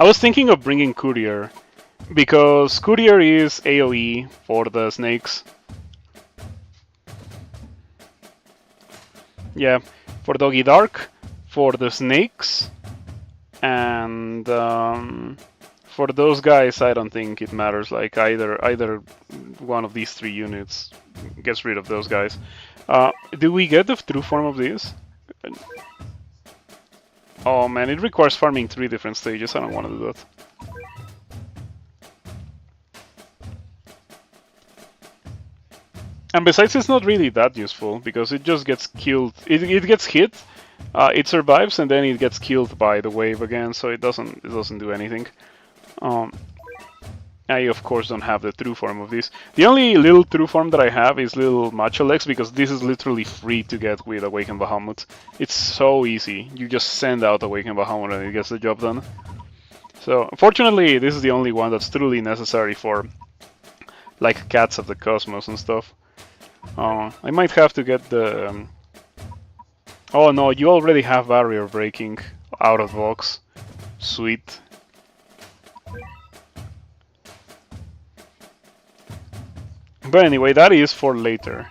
I was thinking of bringing Courier, because Courier is AoE for the snakes. Yeah, for Doggy Dark, for the snakes, and for those guys I don't think it matters, like either one of these 3 units gets rid of those guys. Do we get the true form of this? Oh man, it requires farming 3 different stages. I don't want to do that. And besides, it's not really that useful because it just gets killed. It gets hit, it survives, and then it gets killed by the wave again. So it doesn't do anything. I of course don't have the true form of this. The only little true form that I have is little Macho Legs because this is literally free to get with Awakened Bahamut. It's so easy. You just send out Awakened Bahamut and it gets the job done. So fortunately, this is the only one that's truly necessary for like Cats of the Cosmos and stuff. I might have to get the... Oh no, you already have barrier breaking out of box. Sweet. But anyway, that is for later.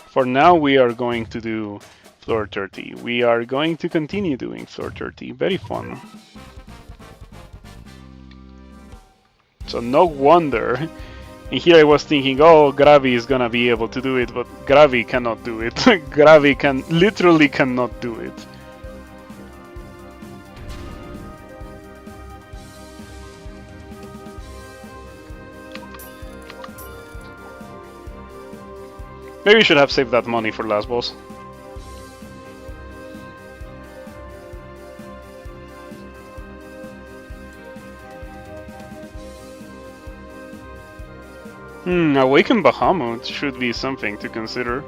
For now, we are going to do floor 30. We are going to continue doing floor 30. Very fun. So no wonder. And here I was thinking, oh, Gravi is gonna be able to do it, but Gravi cannot do it. Gravi literally cannot do it. Maybe we should have saved that money for last boss. Awaken Bahamut should be something to consider.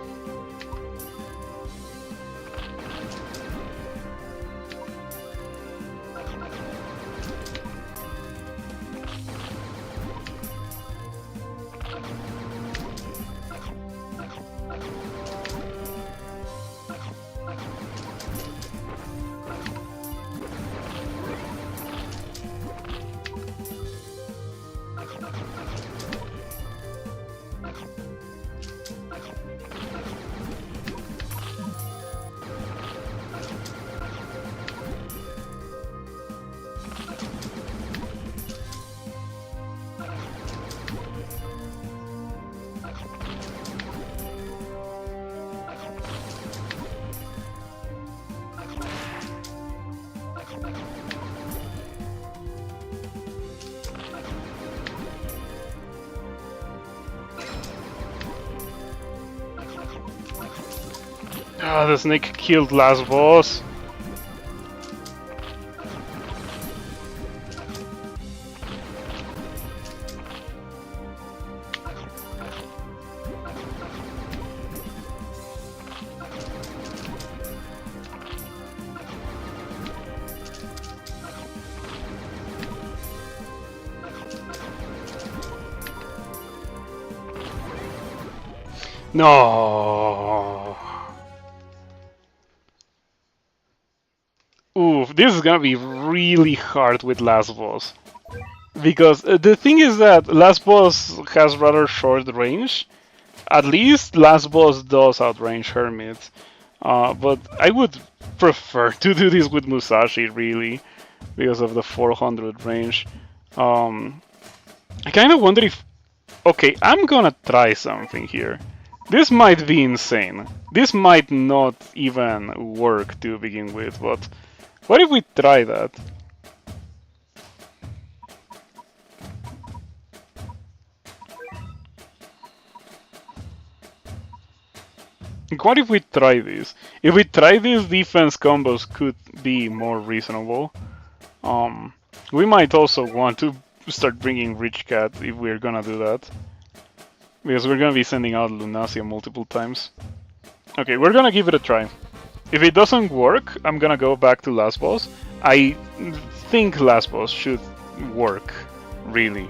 Ah, the snake killed last boss. No. Oof, this is gonna be really hard with last boss. Because the thing is that last boss has rather short range. At least last boss does outrange Hermit. But I would prefer to do this with Musashi, really, because of the 400 range. I kind of wonder if... Okay, I'm gonna try something here. This might be insane. This might not even work to begin with, but what if we try that? What if we try this? If we try this, defense combos could be more reasonable. We might also want to start bringing Rich Cat if we're gonna do that. Because we're gonna be sending out Lunacia multiple times. Okay, we're gonna give it a try. If it doesn't work, I'm gonna go back to last boss. I think last boss should work, really.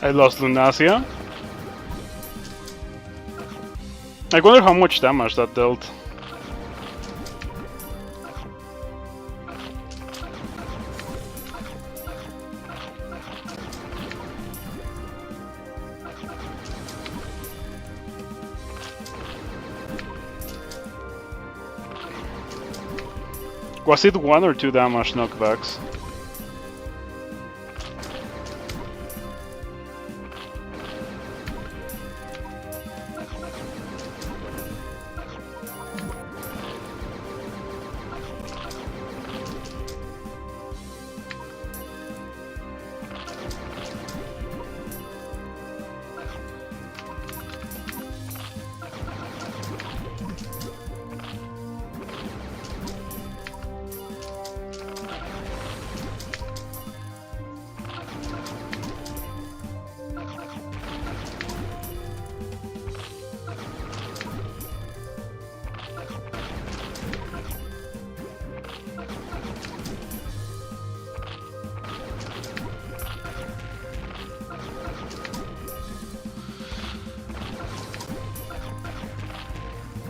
I lost Lunasia. I wonder how much damage that dealt. Was it 1 or 2 damage knockbacks?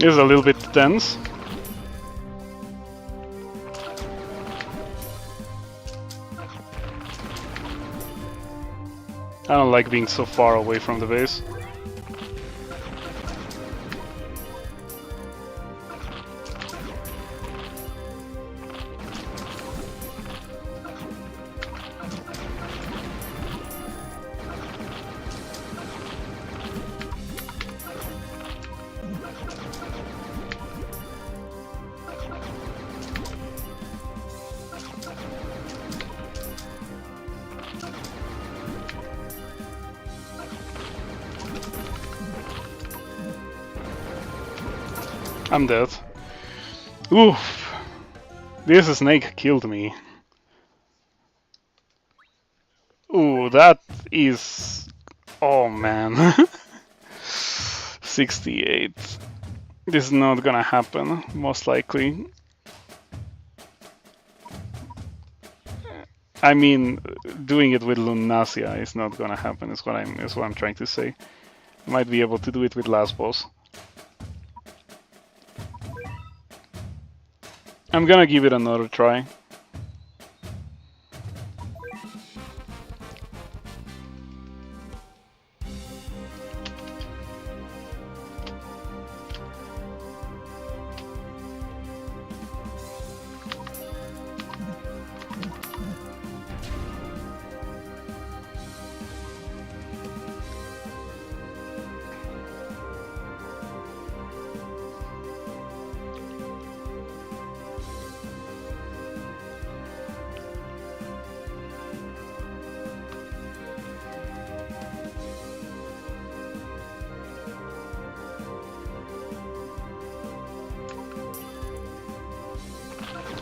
It's a little bit tense. I don't like being so far away from the base. I'm dead. Oof! This snake killed me. Ooh, that is... Oh man. 68. This is not gonna happen, most likely. I mean, doing it with Lunasia is not gonna happen, is what I'm trying to say. Might be able to do it with last boss. I'm gonna give it another try.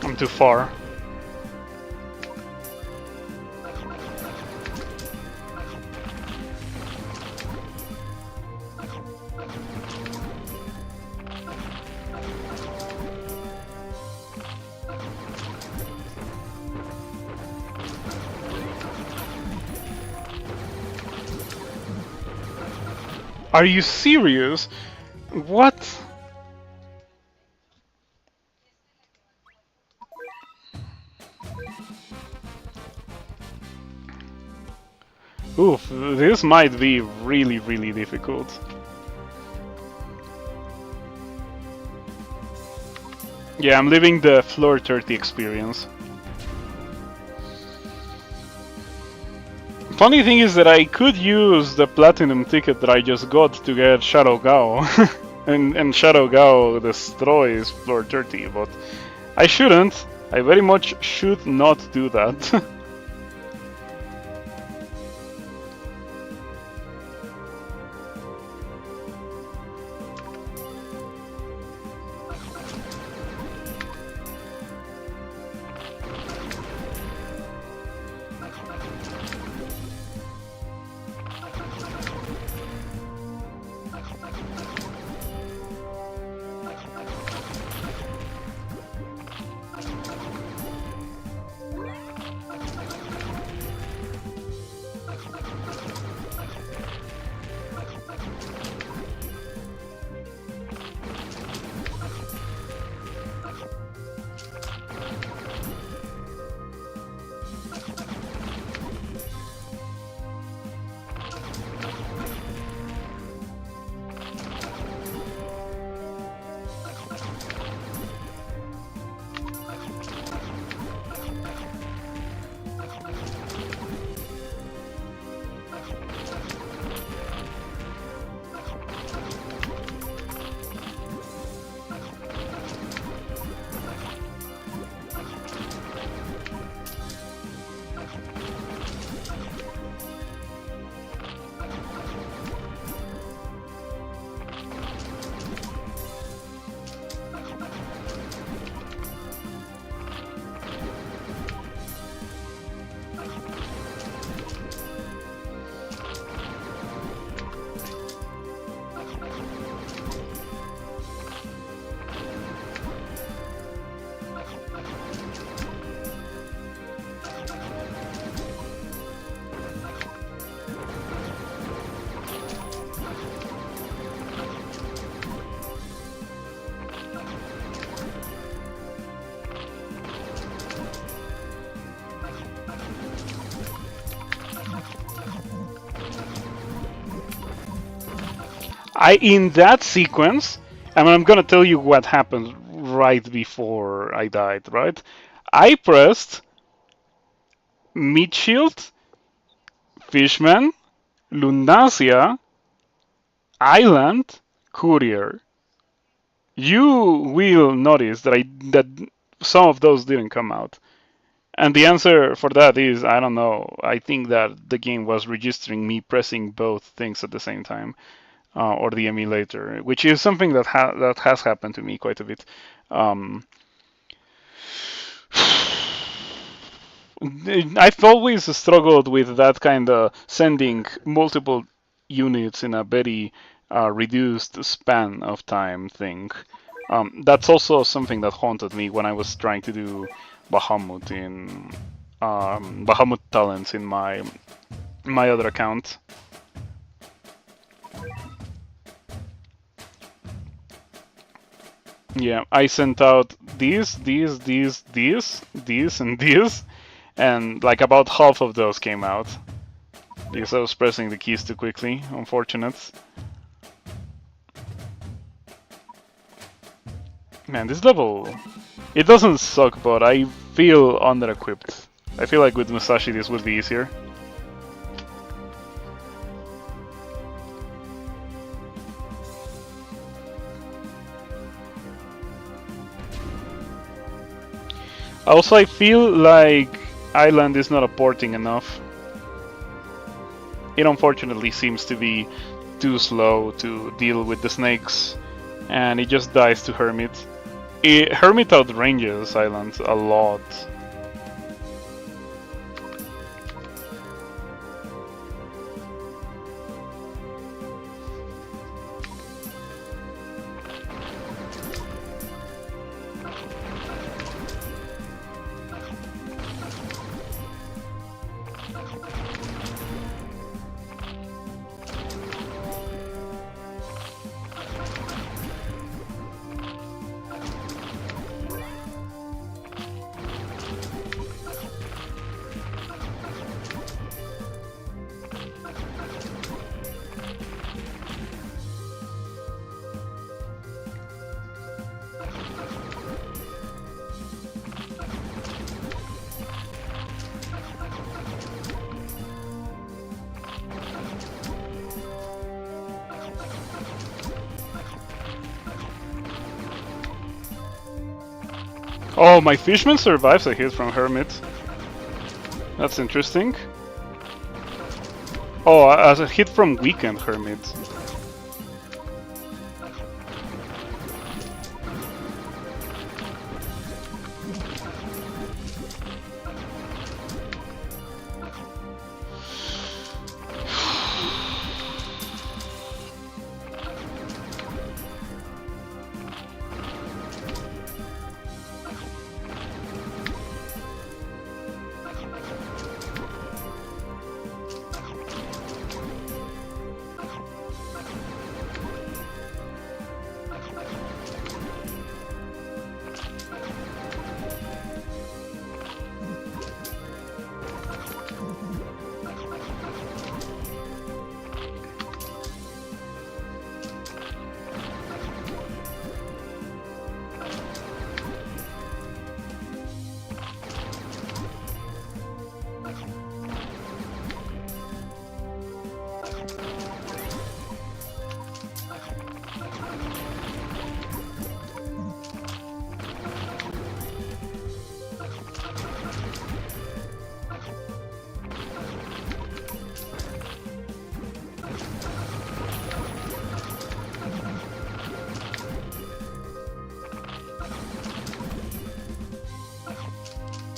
I'm too far. Are you serious? What? Oof, this might be really, really difficult. Yeah, I'm living the floor 30 experience. Funny thing is that I could use the platinum ticket that I just got to get Shadow Gao. and Shadow Gao destroys floor 30, but I shouldn't. I very much should not do that. in that sequence, and I'm gonna tell you what happened right before I died, right? I pressed Meat Shield, Fishman, Lunasia, Island, Courier. You will notice that some of those didn't come out. And the answer for that is I don't know. I think that the game was registering me pressing both things at the same time, or the emulator, which is something that has happened to me quite a bit. Um, I've always struggled with that kind of sending multiple units in a very reduced span of time thing. That's also something that haunted me when I was trying to do Bahamut in Bahamut talents in my other account. Yeah, I sent out these, and these, and like about half of those came out because I was pressing the keys too quickly. Unfortunate. Man, this level, it doesn't suck, but I feel under-equipped. I feel like with Musashi this would be easier. Also, I feel like Island is not apporting enough. It unfortunately seems to be too slow to deal with the snakes, and it just dies to Hermit. Hermit outranges Island a lot. Oh, my Fishman survives a hit from Hermit. That's interesting. Oh, as a hit from Weekend Hermit.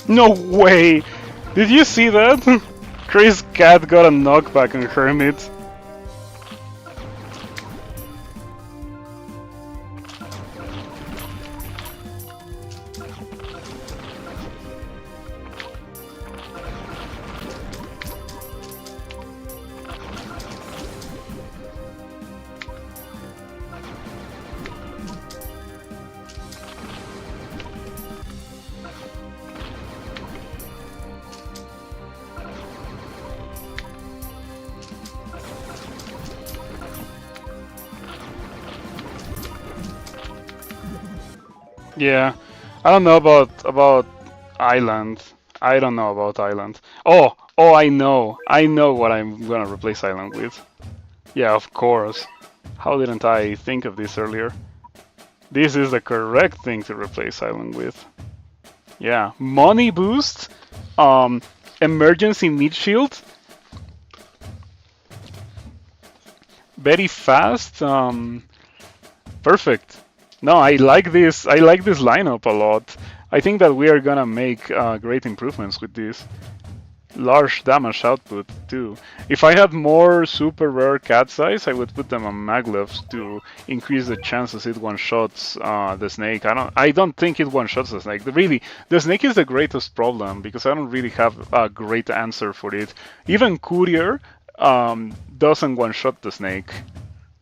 No way! Did you see that? Chris Cat got a knockback on Hermit. Yeah, I don't know about Island. I don't know about Island. Oh, I know what I'm gonna replace Island with. Yeah, of course. How didn't I think of this earlier? This is the correct thing to replace Island with. Yeah, money boost, um, emergency mid shield, very fast, perfect. No, I like this. I like this lineup a lot. I think that we are gonna make great improvements with this. Large damage output too. If I had more super rare cat size, I would put them on maglevs to increase the chances it one shots the snake. I don't think it one shots the snake. Really, the snake is the greatest problem because I don't really have a great answer for it. Even courier doesn't one shot the snake,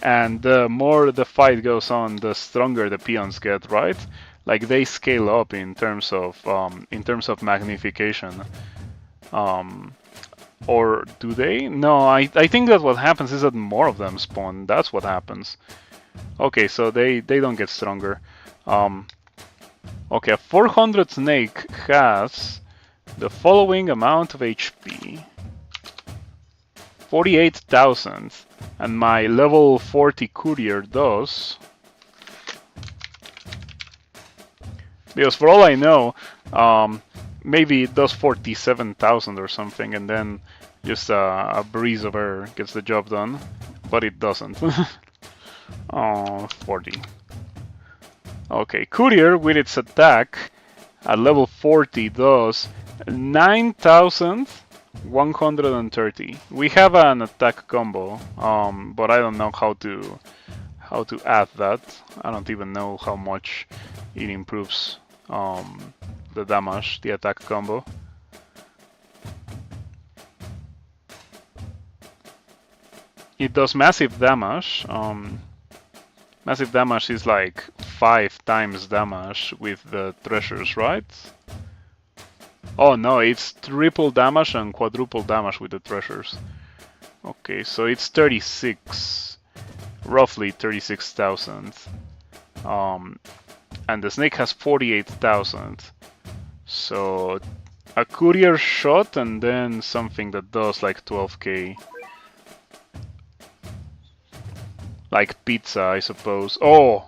and the more the fight goes on, the stronger the peons get, right? Like they scale up in terms of magnification. Um, or do they? No, I think that what happens is that more of them spawn. That's what happens. Okay, so they don't get stronger. Um, okay, a 400 snake has the following amount of HP. 48,000. And my level 40 courier does... Because for all I know, maybe it does 47,000 or something, and then just a breeze of air gets the job done, but it doesn't. Oh, 40. Okay, Courier with its attack at level 40 does 9,130. We have an attack combo, but I don't know how to add that. I don't even know how much it improves the damage, the attack combo. It does massive damage. Massive damage is like 5 times damage with the treasures, right? Oh no, it's triple damage and quadruple damage with the treasures. Okay, so it's 36, roughly 36,000. And the snake has 48,000. So a courier shot and then something that does like 12k. Like pizza, I suppose. Oh!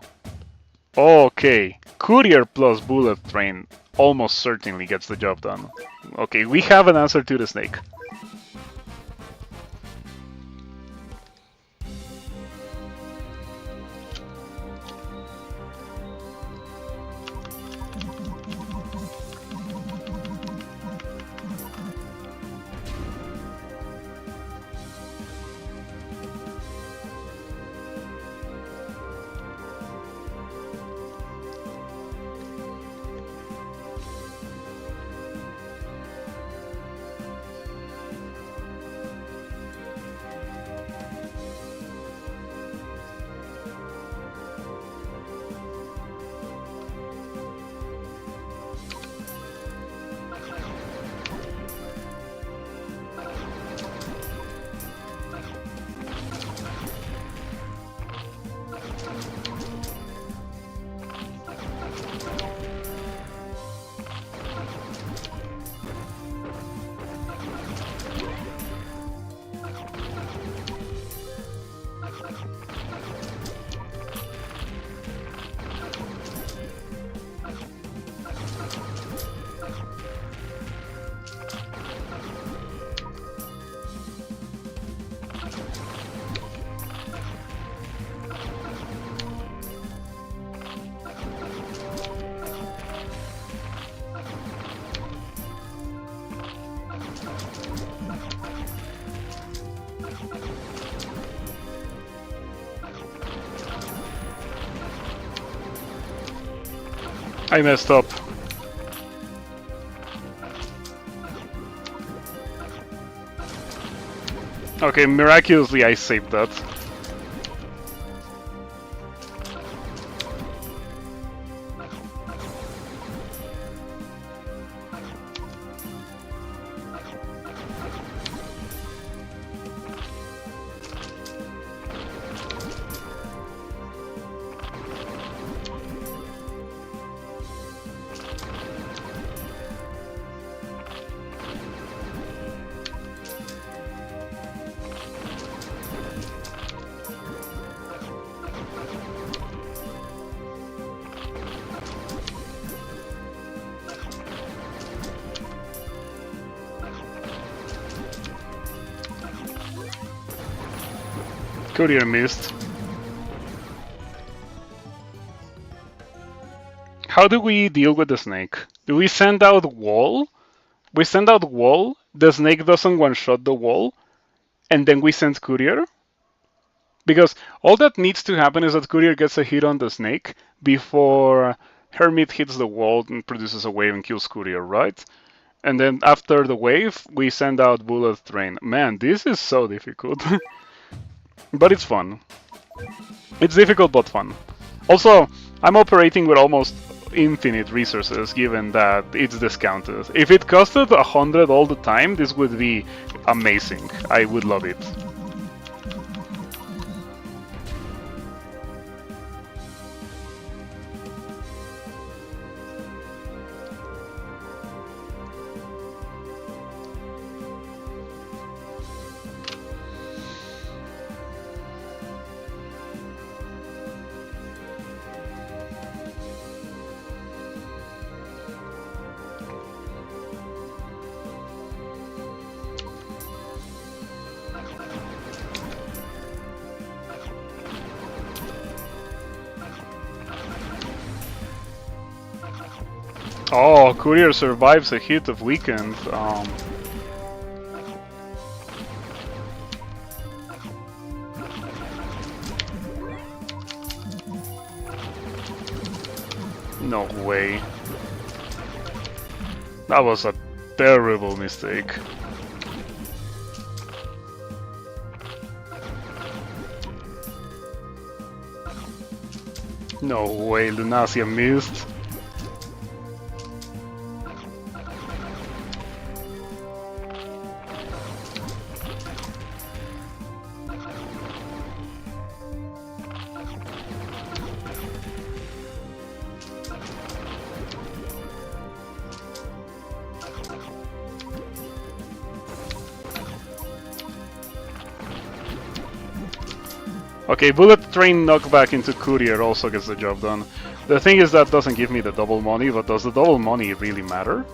Okay. Courier plus bullet train almost certainly gets the job done. Okay, we have an answer to the snake. I messed up. Okay, miraculously I saved that. Courier missed. How do we deal with the snake? Do we send out wall? We send out wall, the snake doesn't one-shot the wall, and then we send courier? Because all that needs to happen is that courier gets a hit on the snake before Hermit hits the wall and produces a wave and kills courier, right? And then after the wave, we send out bullet train. Man, this is so difficult. But it's fun. It's difficult but fun. Also, I'm operating with almost infinite resources given that it's discounted. If it costed 100 all the time, this would be amazing. I would love it. Oh, courier survives a hit of weekend. No way. That was a terrible mistake. No way, Lunasia missed. Okay, bullet train knockback into courier also gets the job done. The thing is that doesn't give me the double money, but does the double money really matter?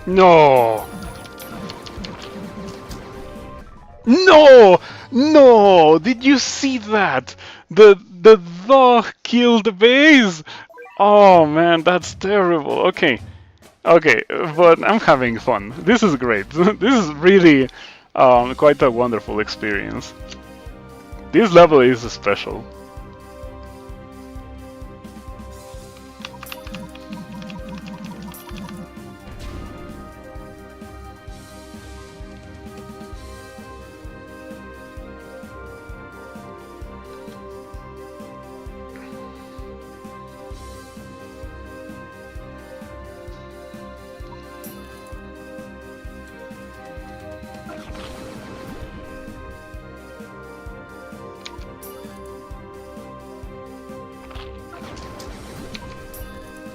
No! No! No! Did you see that? The dog killed the base! Oh man, that's terrible. Okay. Okay, but I'm having fun. This is great. This is really quite a wonderful experience. This level is special.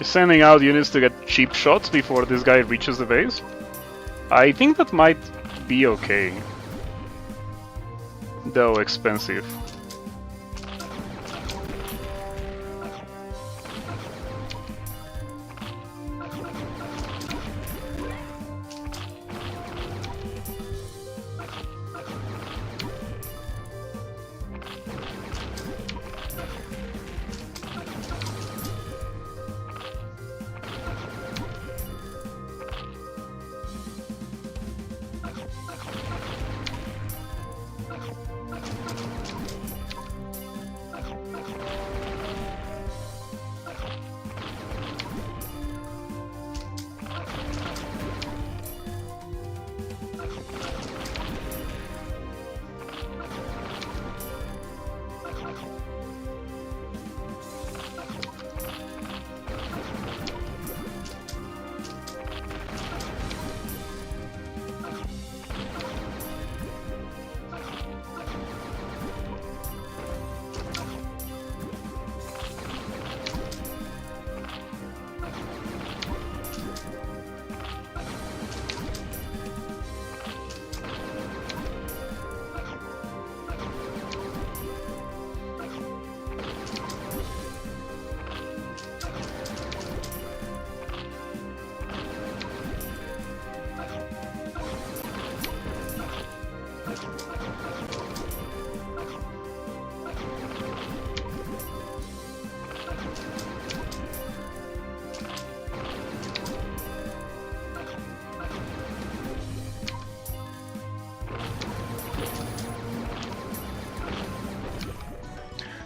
Sending out units to get cheap shots before this guy reaches the base? I think that might be okay. Though expensive.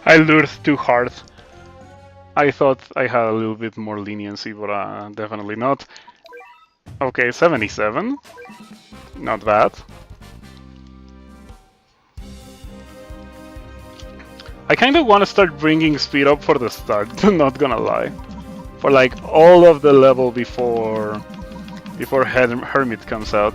I lured too hard. I thought I had a little bit more leniency, but definitely not. Okay, 77. Not bad. I kind of want to start bringing speed up for the start, not gonna lie. For like all of the level before Hermit comes out.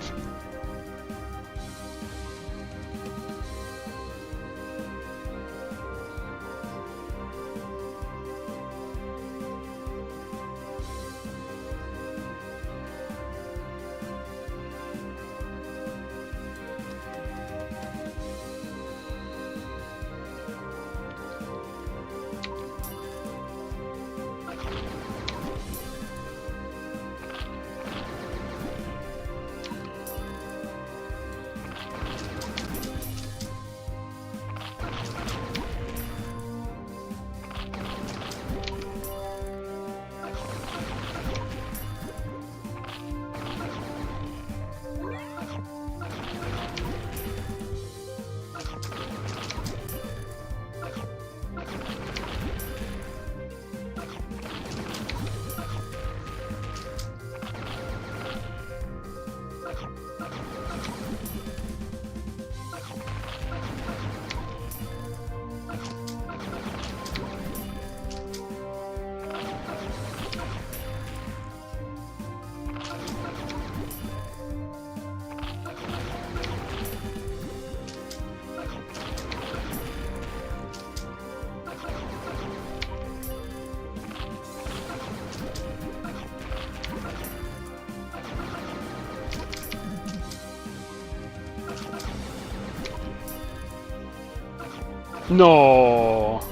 No,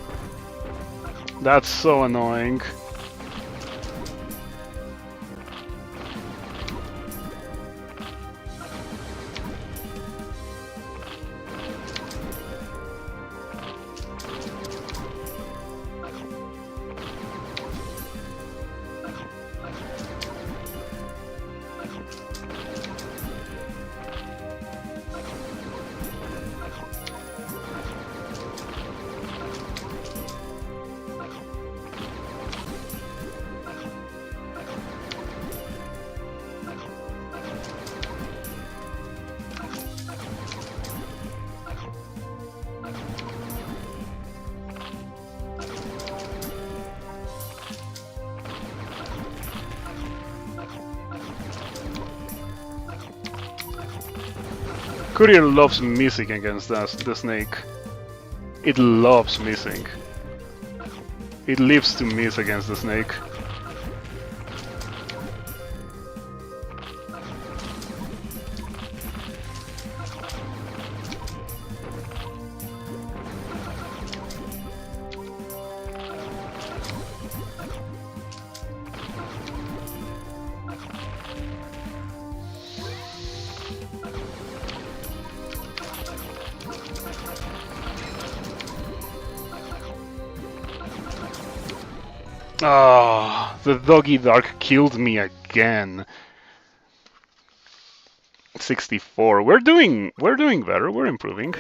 that's so annoying. Courier loves missing against the snake. It loves missing. It lives to miss against the snake. Ah, the doggy dark killed me again. 64. We're doing better. We're improving.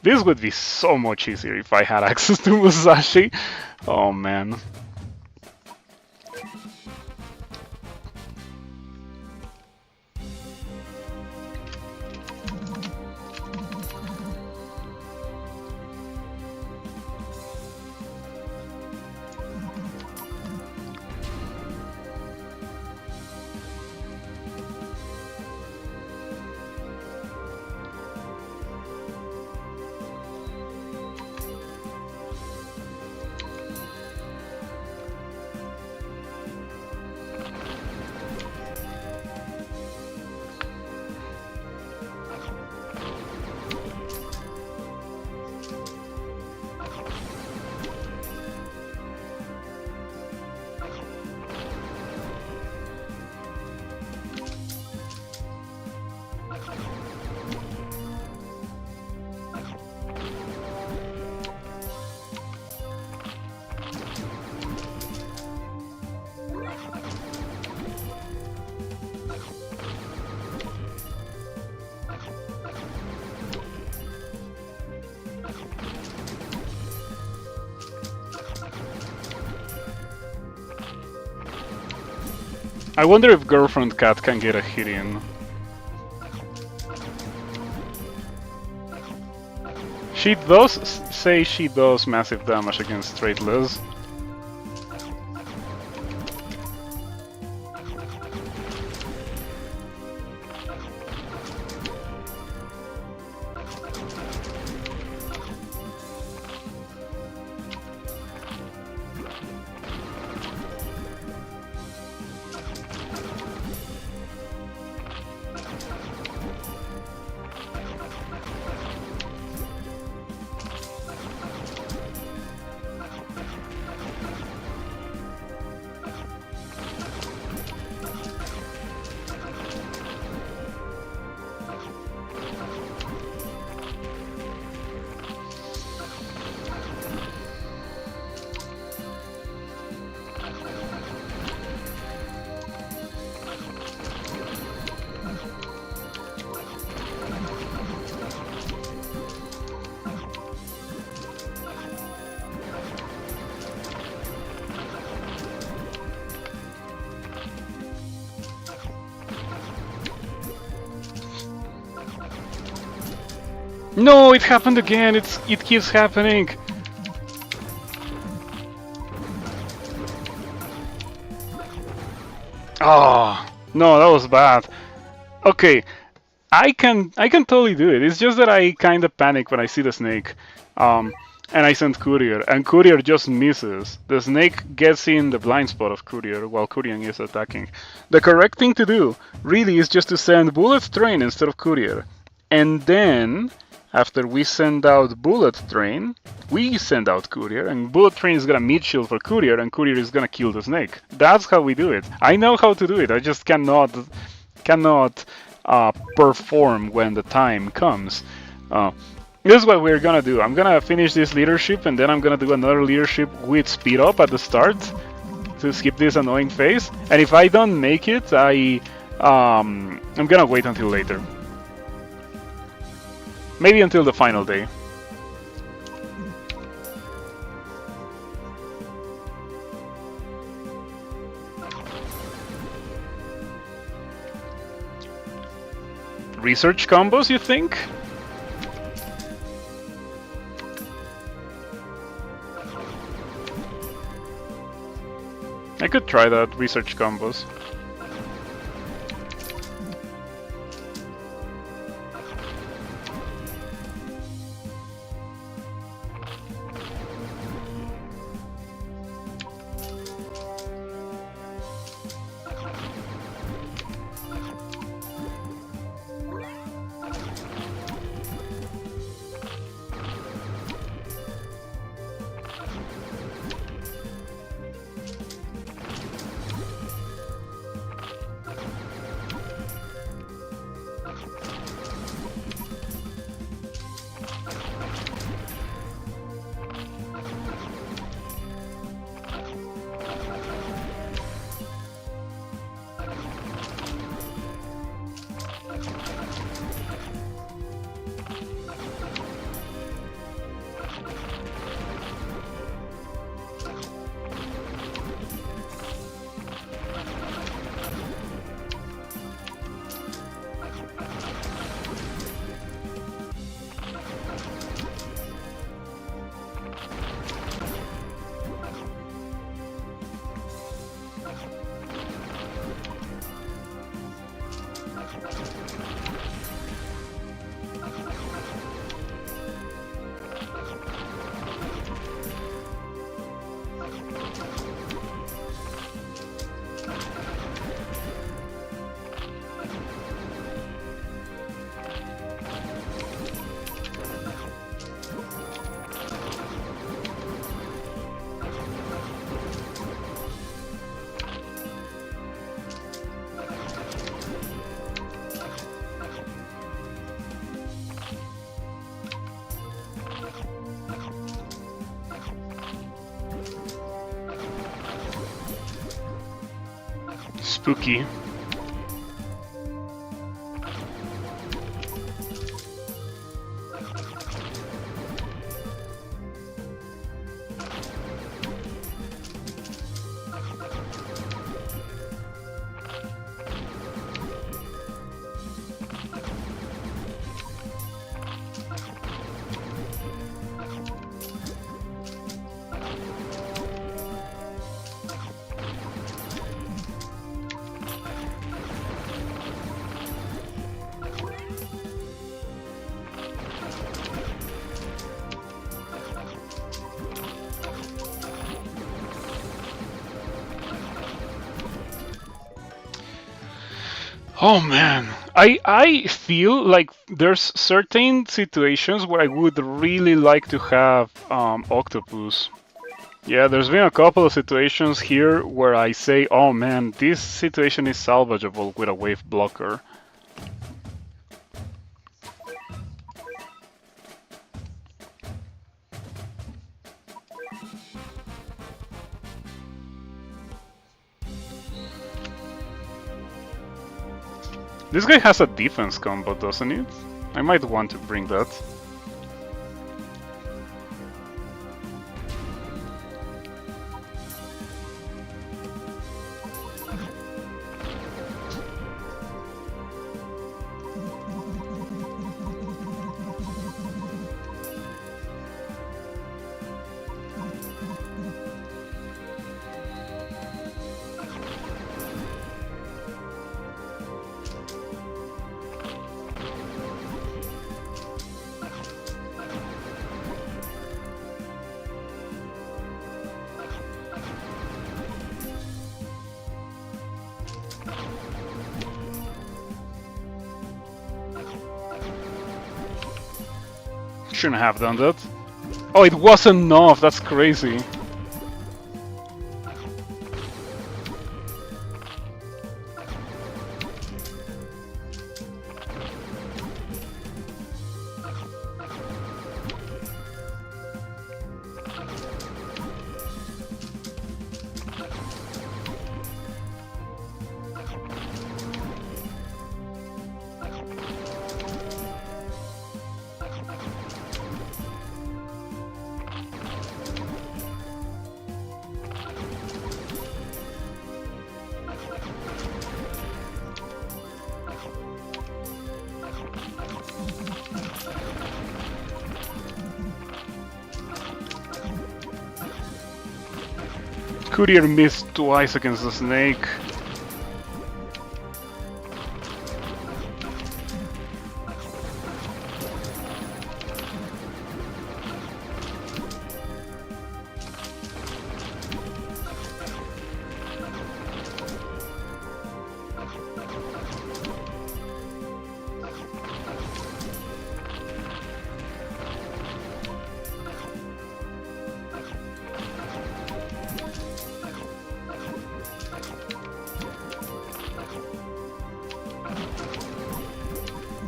This would be so much easier if I had access to Musashi. Oh man. I wonder if Girlfriend Cat can get a hit in. She does say she does massive damage against straight Liz. No, it happened again. It keeps happening. Oh, no, that was bad. Okay, I can totally do it. It's just that I kind of panic when I see the snake. And I send Courier, and Courier just misses. The snake gets in the blind spot of Courier while Courier is attacking. The correct thing to do, really, is just to send Bullet Train instead of Courier. And then, after we send out Bullet Train, we send out Courier, and Bullet Train is gonna meat shield for Courier, and Courier is gonna kill the snake. That's how we do it. I know how to do it, I just cannot perform when the time comes. This is what we're gonna do. I'm gonna finish this leadership, and then I'm gonna do another leadership with speed up at the start to skip this annoying phase. And if I don't make it, I'm gonna wait until later. Maybe until the final day. Research combos, you think? I could try that, research combos. Spooky. Oh man, I feel like there's certain situations where I would really like to have octopus. Yeah, there's been a couple of situations here where I say, oh man, this situation is salvageable with a wave blocker. This guy has a defense combo, doesn't it? I might want to bring that. Shouldn't have done that. Oh, it wasn't enough, that's crazy. Courier missed twice against the snake.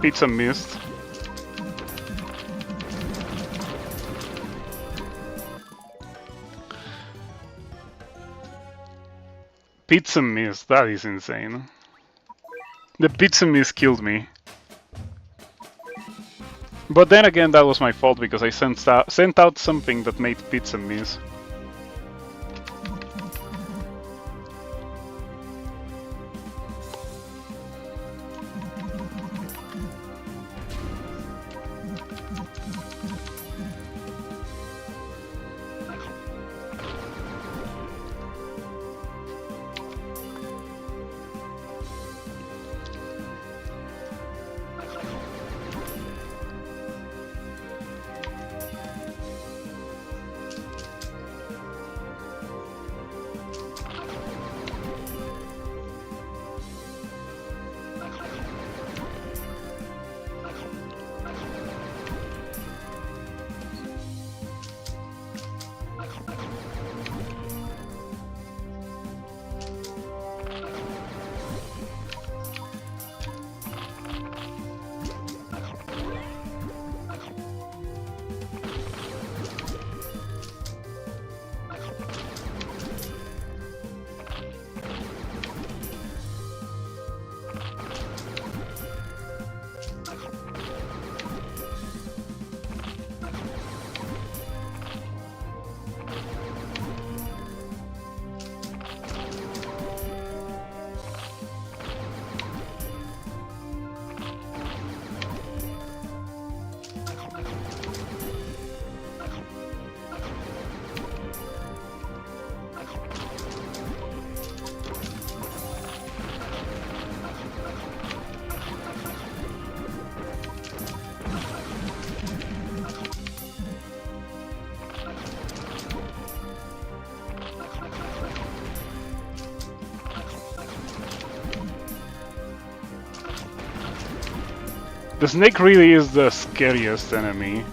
Pizza missed. Pizza miss, that is insane. The pizza miss killed me. But then again, that was my fault because I sent out something that made pizza miss. The snake really is the scariest enemy.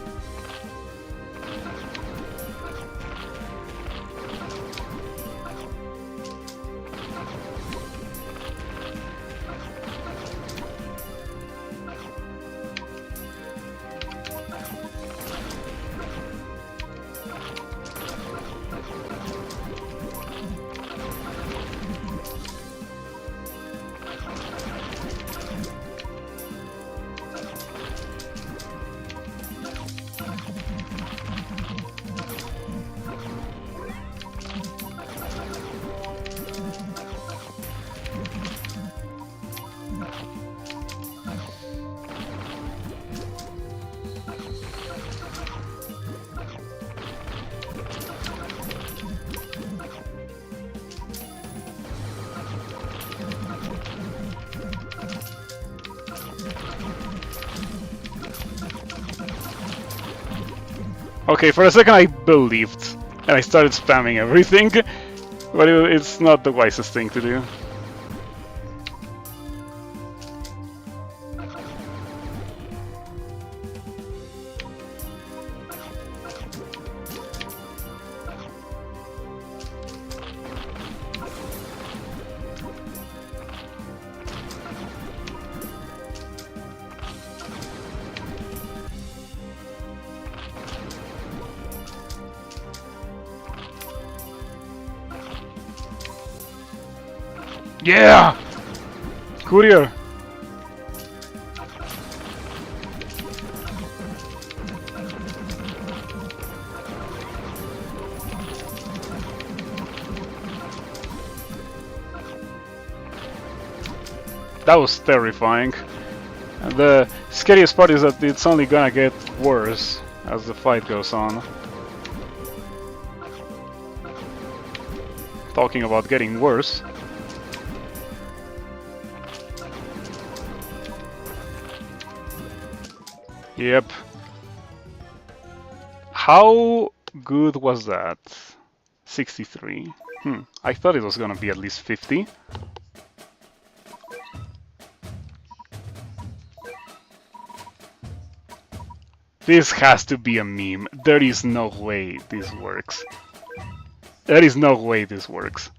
Okay, for a second I believed, and I started spamming everything, but it's not the wisest thing to do. Yeah! Courier! That was terrifying. And the scariest part is that it's only gonna get worse as the fight goes on. Talking about getting worse. Yep. How good was that? 63. I thought it was gonna be at least 50. This has to be a meme. There is no way this works. There is no way this works.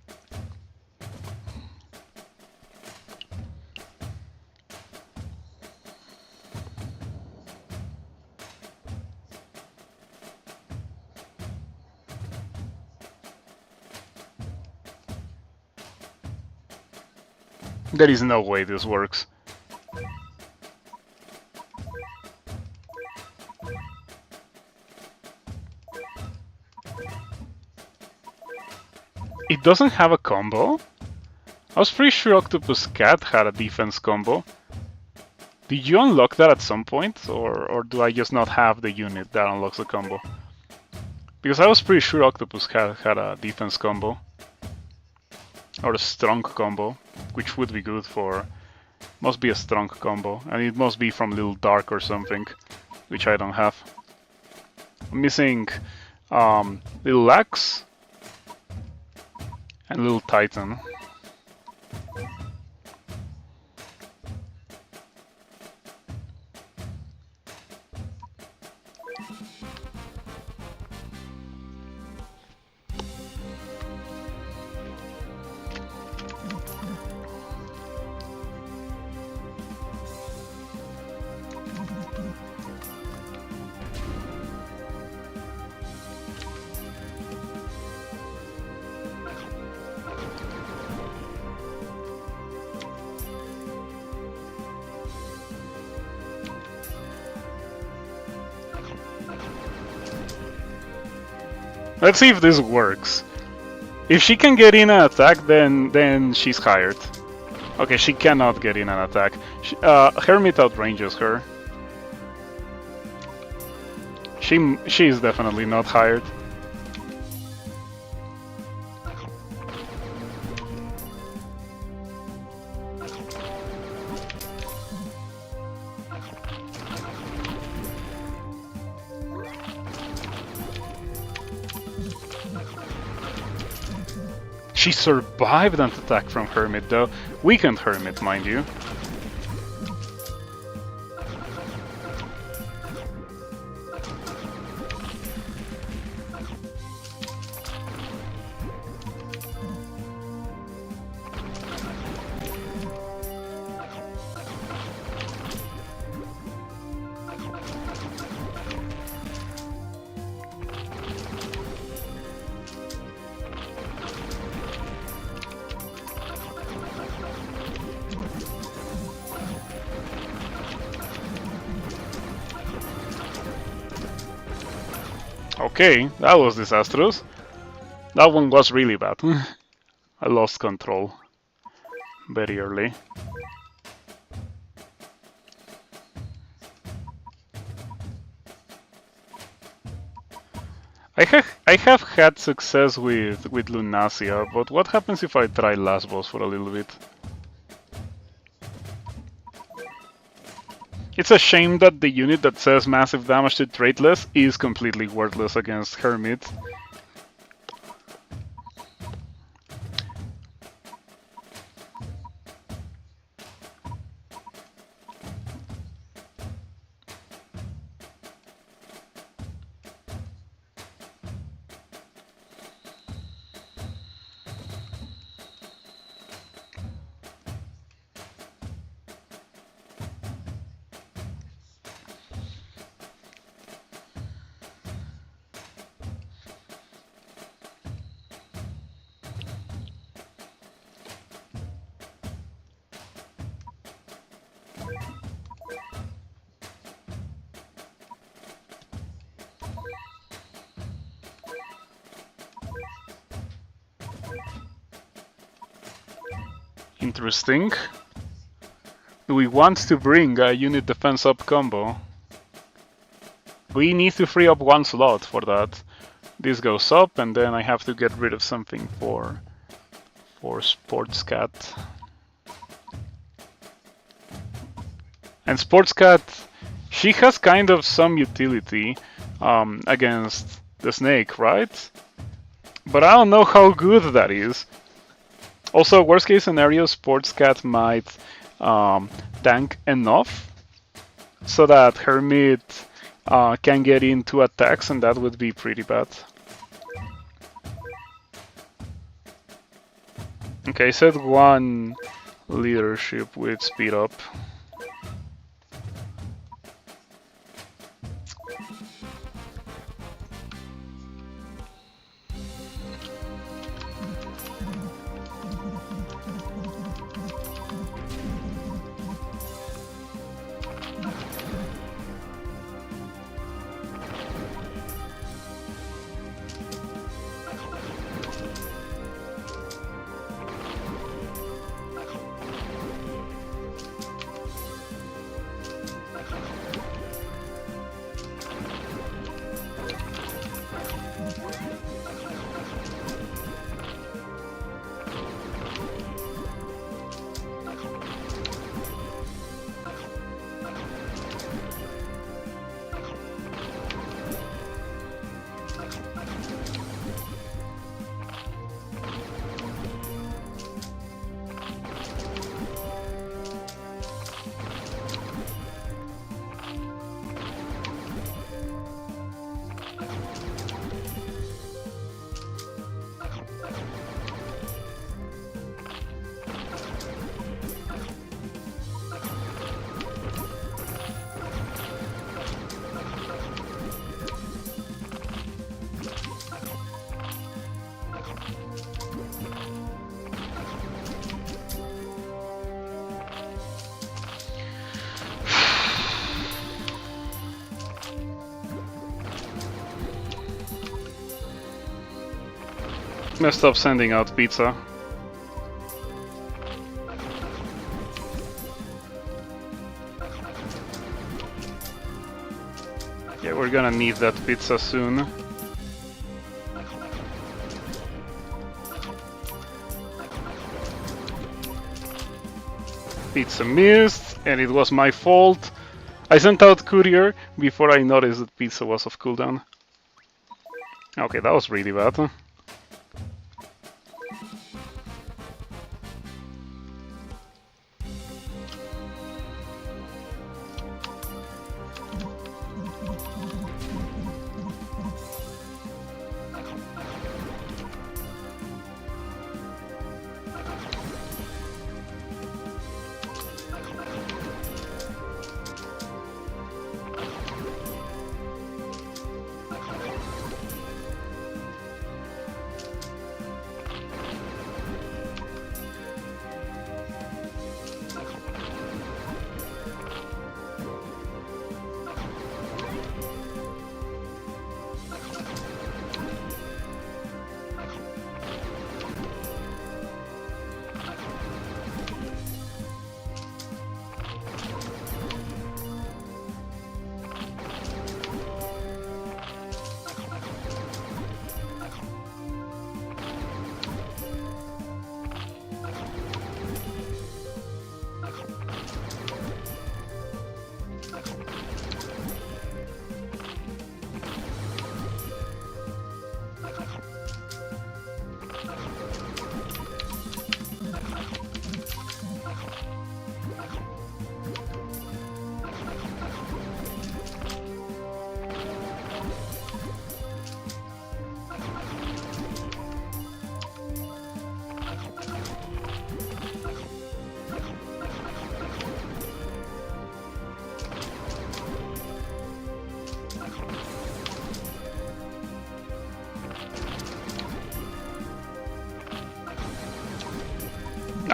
There is no way this works. It doesn't have a combo? I was pretty sure Octopus Cat had a defense combo. Did you unlock that at some point? Or do I just not have the unit that unlocks the combo? Because I was pretty sure Octopus Cat had a defense combo. Or a strong combo, which would be good for... Must be a strong combo, and it must be from Little Dark or something, which I don't have. I'm missing Little Axe and Little Titan. Let's see if this works. If she can get in an attack, then she's hired. Okay, she cannot get in an attack. Hermit outranges her. She is definitely not hired. She survived an attack from Hermit though. Weakened Hermit, mind you. Okay, that was disastrous. That one was really bad. I lost control very early. I have had success with Lunasia, but what happens if I try last boss for a little bit? It's a shame that the unit that says massive damage to traitless is completely worthless against Hermit. Interesting. Do we want to bring a unit defense up combo? We need to free up one slot for that. This goes up, and then I have to get rid of something for Sports Cat. And Sports Cat, she has kind of some utility against the snake, right? But I don't know how good that is. Also, worst case scenario, Sports Cat might tank enough so that Hermit can get in 2 attacks, and that would be pretty bad. Okay, set 1 leadership with speed up. Messed up sending out pizza. Yeah, we're gonna need that pizza soon. Pizza missed, and it was my fault. I sent out courier before I noticed that pizza was off cooldown. Okay, that was really bad.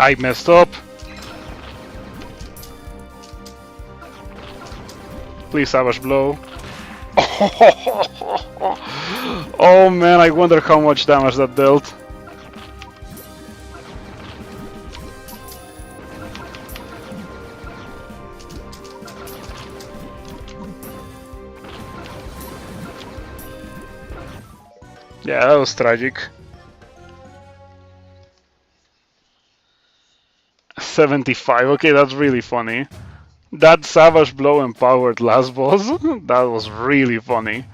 I messed up. Please, Savage Blow. Oh man, I wonder how much damage that dealt. Yeah, that was tragic. 75, okay, that's really funny. That Savage Blow empowered last boss, that was really funny.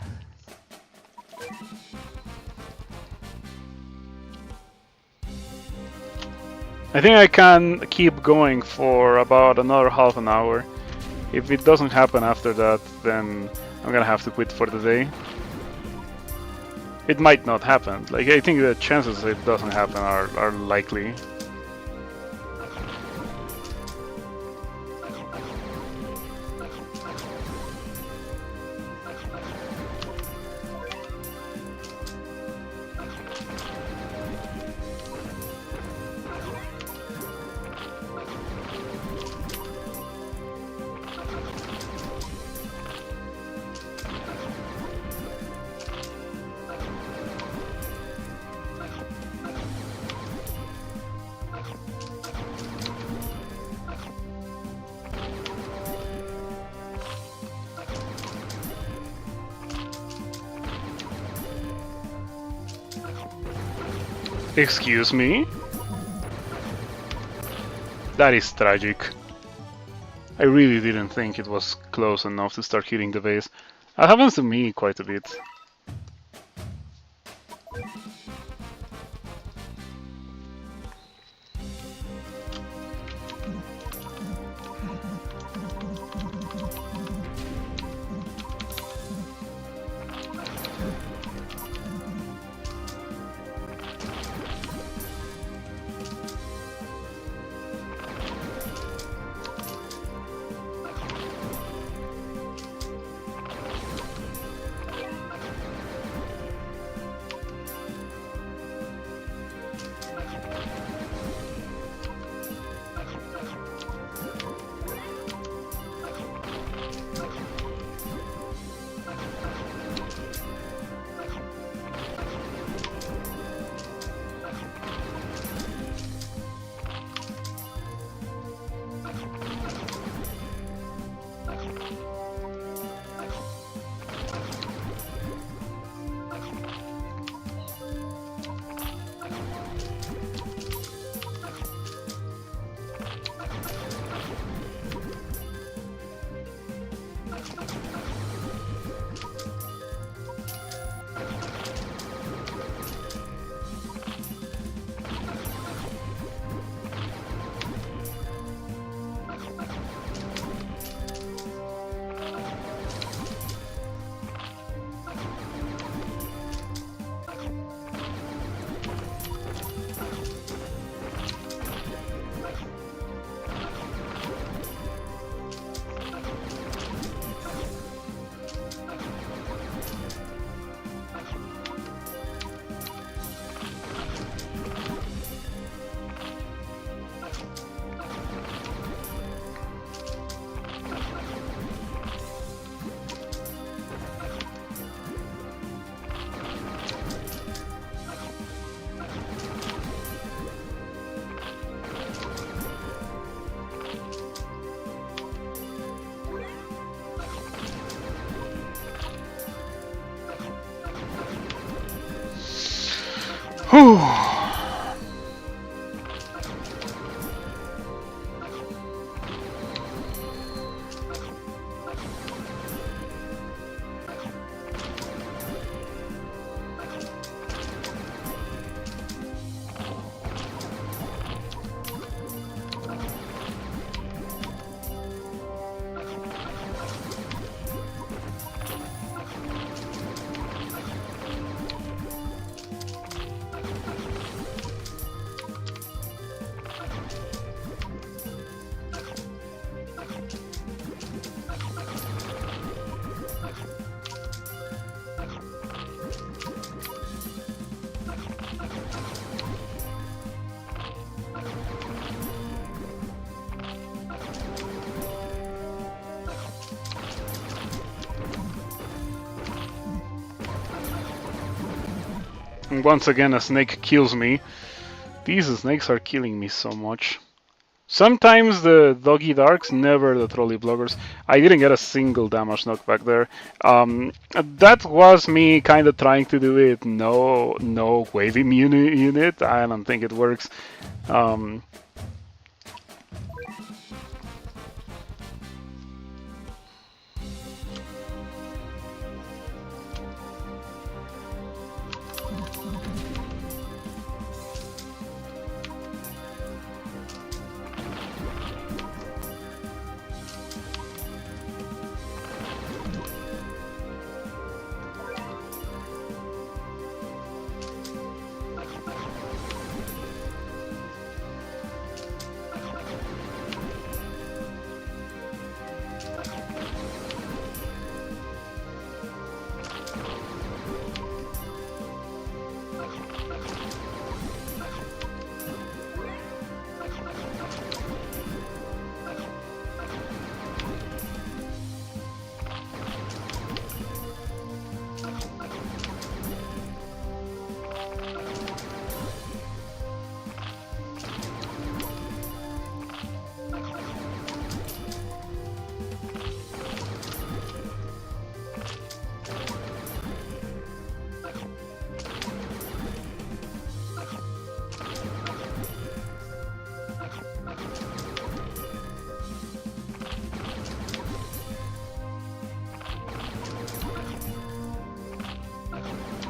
I think I can keep going for about another half an hour. If it doesn't happen after that, then I'm gonna have to quit for the day. It might not happen. Like, I think the chances it doesn't happen are likely. Excuse me? That is tragic. I really didn't think it was close enough to start hitting the base. That happens to me quite a bit. Whew. And once again, a snake kills me. These snakes are killing me so much. Sometimes the doggy darks, never the trolley bloggers. I didn't get a single damage knockback there. That was me kind of trying to do it. No wave immune unit. I don't think it works.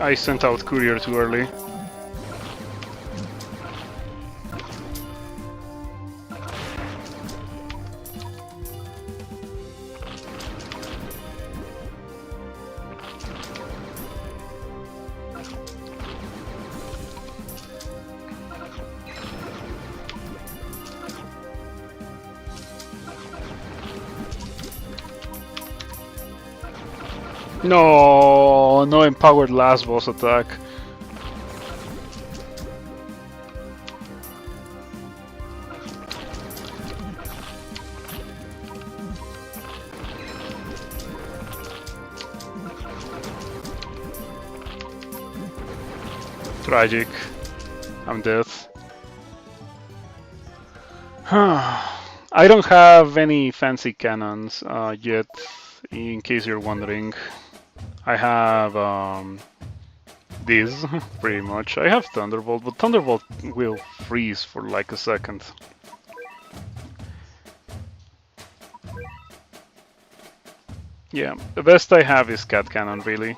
I sent out courier too early. No empowered last boss attack. Tragic. I'm dead. I don't have any fancy cannons yet, in case you're wondering. I have this, pretty much. I have Thunderbolt, but Thunderbolt will freeze for like a second. Yeah, the best I have is Cat Cannon, really.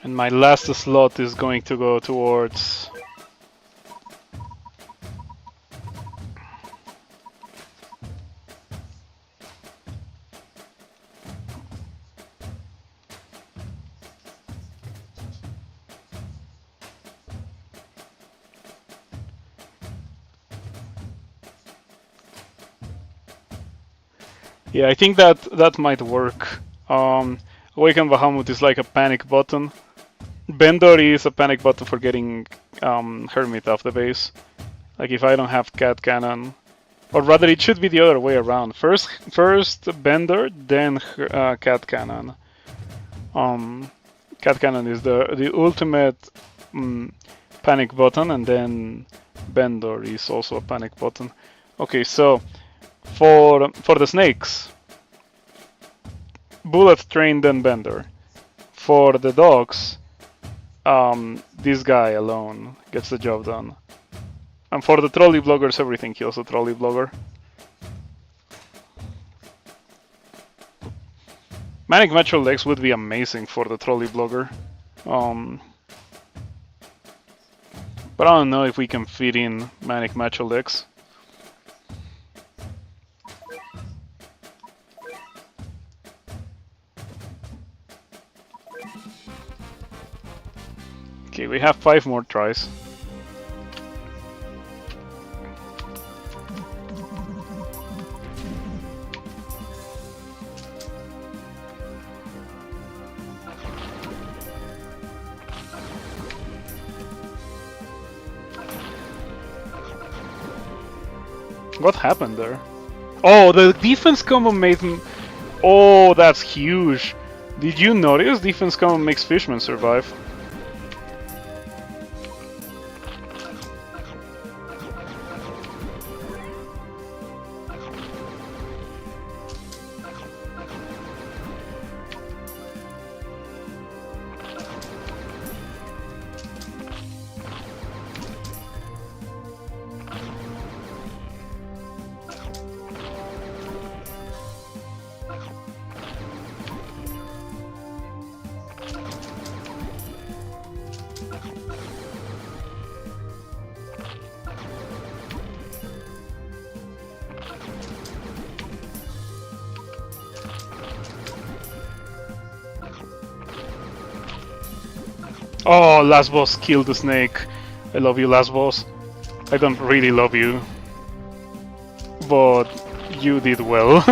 And my last slot is going to go towards... Yeah, I think that might work. Awaken Bahamut is like a panic button. Bendor is a panic button for getting Hermit off the base. Like if I don't have Cat Cannon, or rather it should be the other way around. First Bender, then Cat Cannon. Cat Cannon is the ultimate panic button, and then Bender is also a panic button. Okay, so for the snakes, Bullet Train then Bender. for the dogs, this guy alone gets the job done. And for the trolley bloggers, everything kills the trolley blogger. Manic Metro Legs would be amazing for the trolley blogger. But I don't know if we can fit in Manic Metro Legs. Okay, we have 5 more tries. What happened there? Oh, the defense combo made him... Oh, that's huge. Did you notice defense combo makes Fishman survive? Oh, last boss killed the snake. I love you, last boss. I don't really love you, but you did well.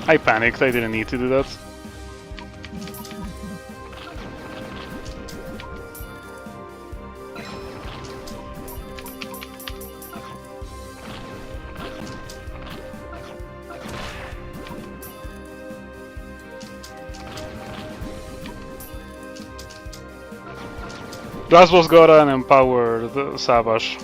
I panicked, I didn't need to do that. Last boss got an empowered Savage.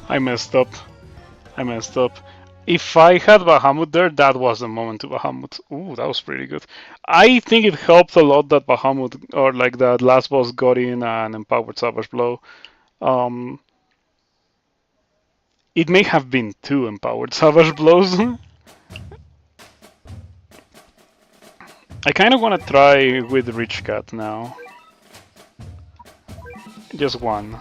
I messed up. I messed up. If I had Bahamut there, that was the moment to Bahamut. Ooh, that was pretty good. I think it helped a lot that Bahamut, or like that last boss, got in an empowered Savage Blow. It may have been 2 empowered Savage Blows. I kind of want to try with Rich Cat now. Just one.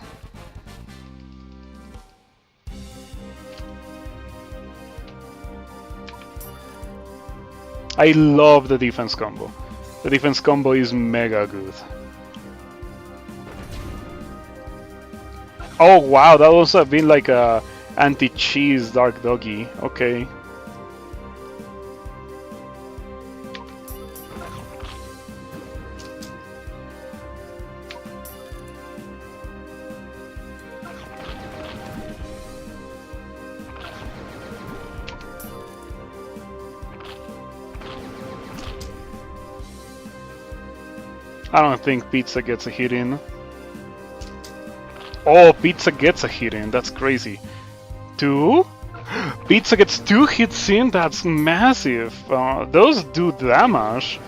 I love the defense combo. The defense combo is mega good. Oh wow, that was a bit like a anti-cheese Dark Doggy. Okay. I don't think Pizza gets a hit in. Oh, Pizza gets a hit in. That's crazy. 2? Pizza gets 2 hits in? That's massive. Those do damage.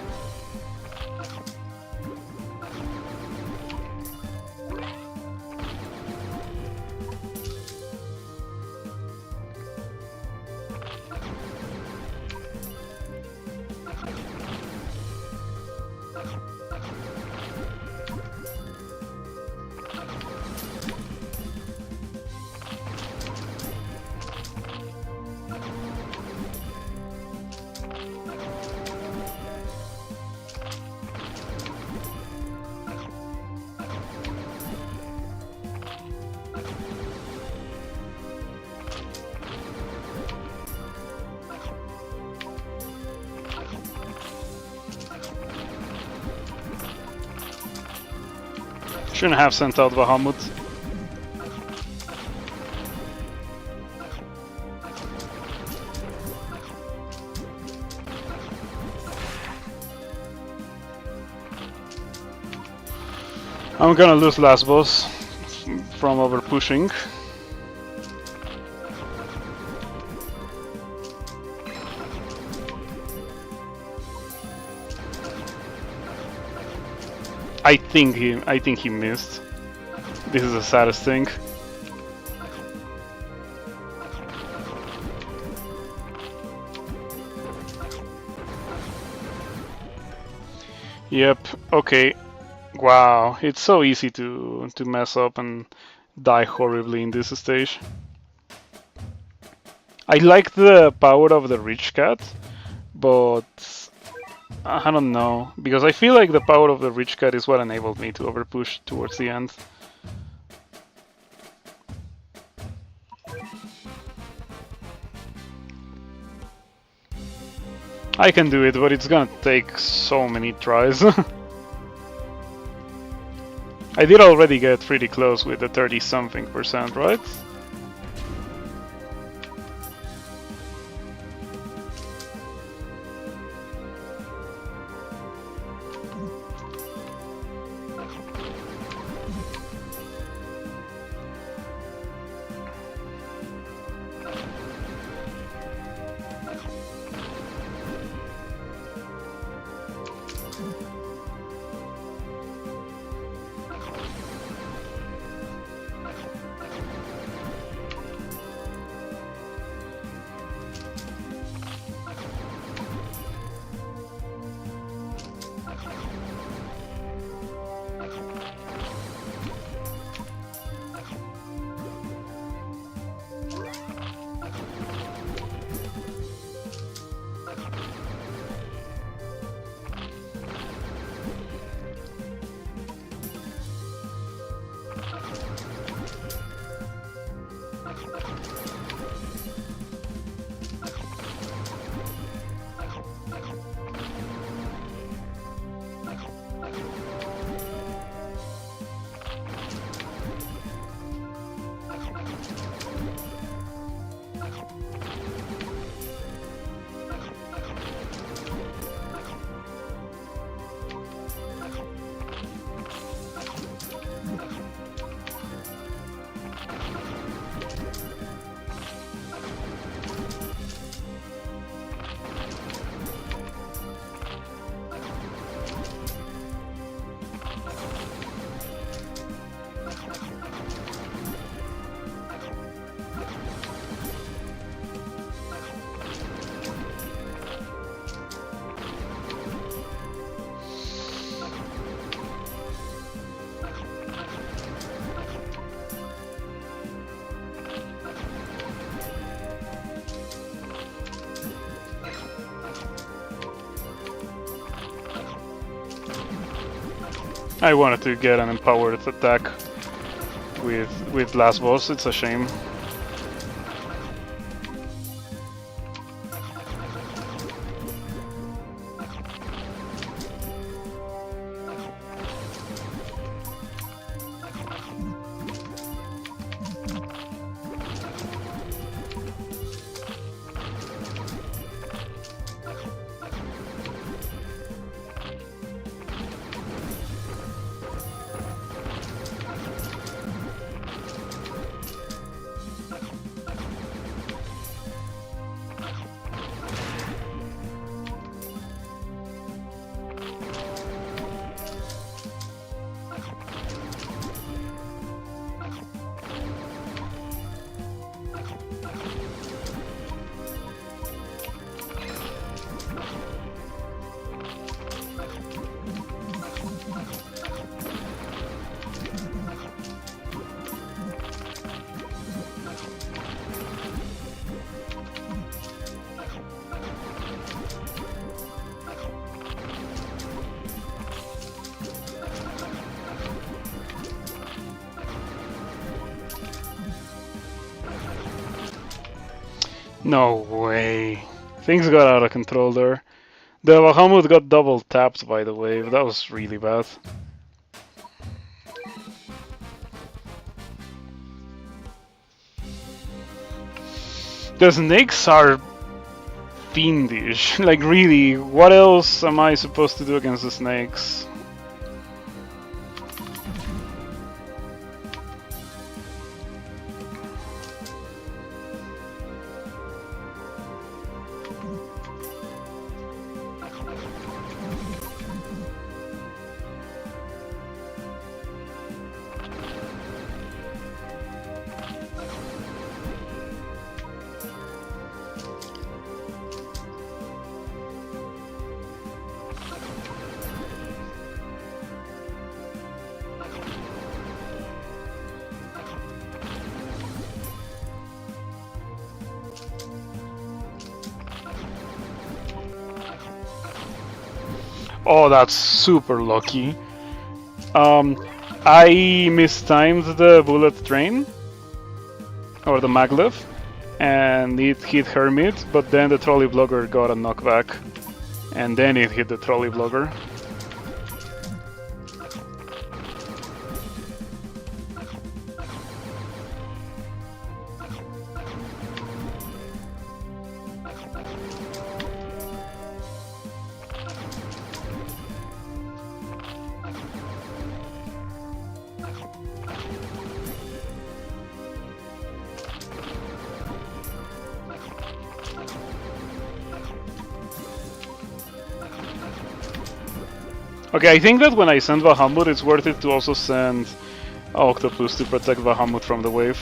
Shouldn't have sent out Bahamut. I'm gonna lose last boss from over pushing. I think he missed. This is the saddest thing. Yep, okay. Wow, it's so easy to mess up and die horribly in this stage. I like the power of the Rich Cat, but I don't know, because I feel like the power of the Rich Cat is what enabled me to overpush towards the end. I can do it, but it's gonna take so many tries. I did already get pretty close with the 30-something%, right? I wanted to get an empowered attack with last boss. It's a shame. No way. Things got out of control there. The Bahamut got double tapped by the wave. That was really bad. The snakes are fiendish. Like really, what else am I supposed to do against the snakes? Oh, that's super lucky. I mistimed the bullet train, or the maglev, and it hit Hermit, but then the trolley blogger got a knockback, and then it hit the trolley blogger. Okay, I think that when I send Bahamut, it's worth it to also send Octopus to protect Bahamut from the wave.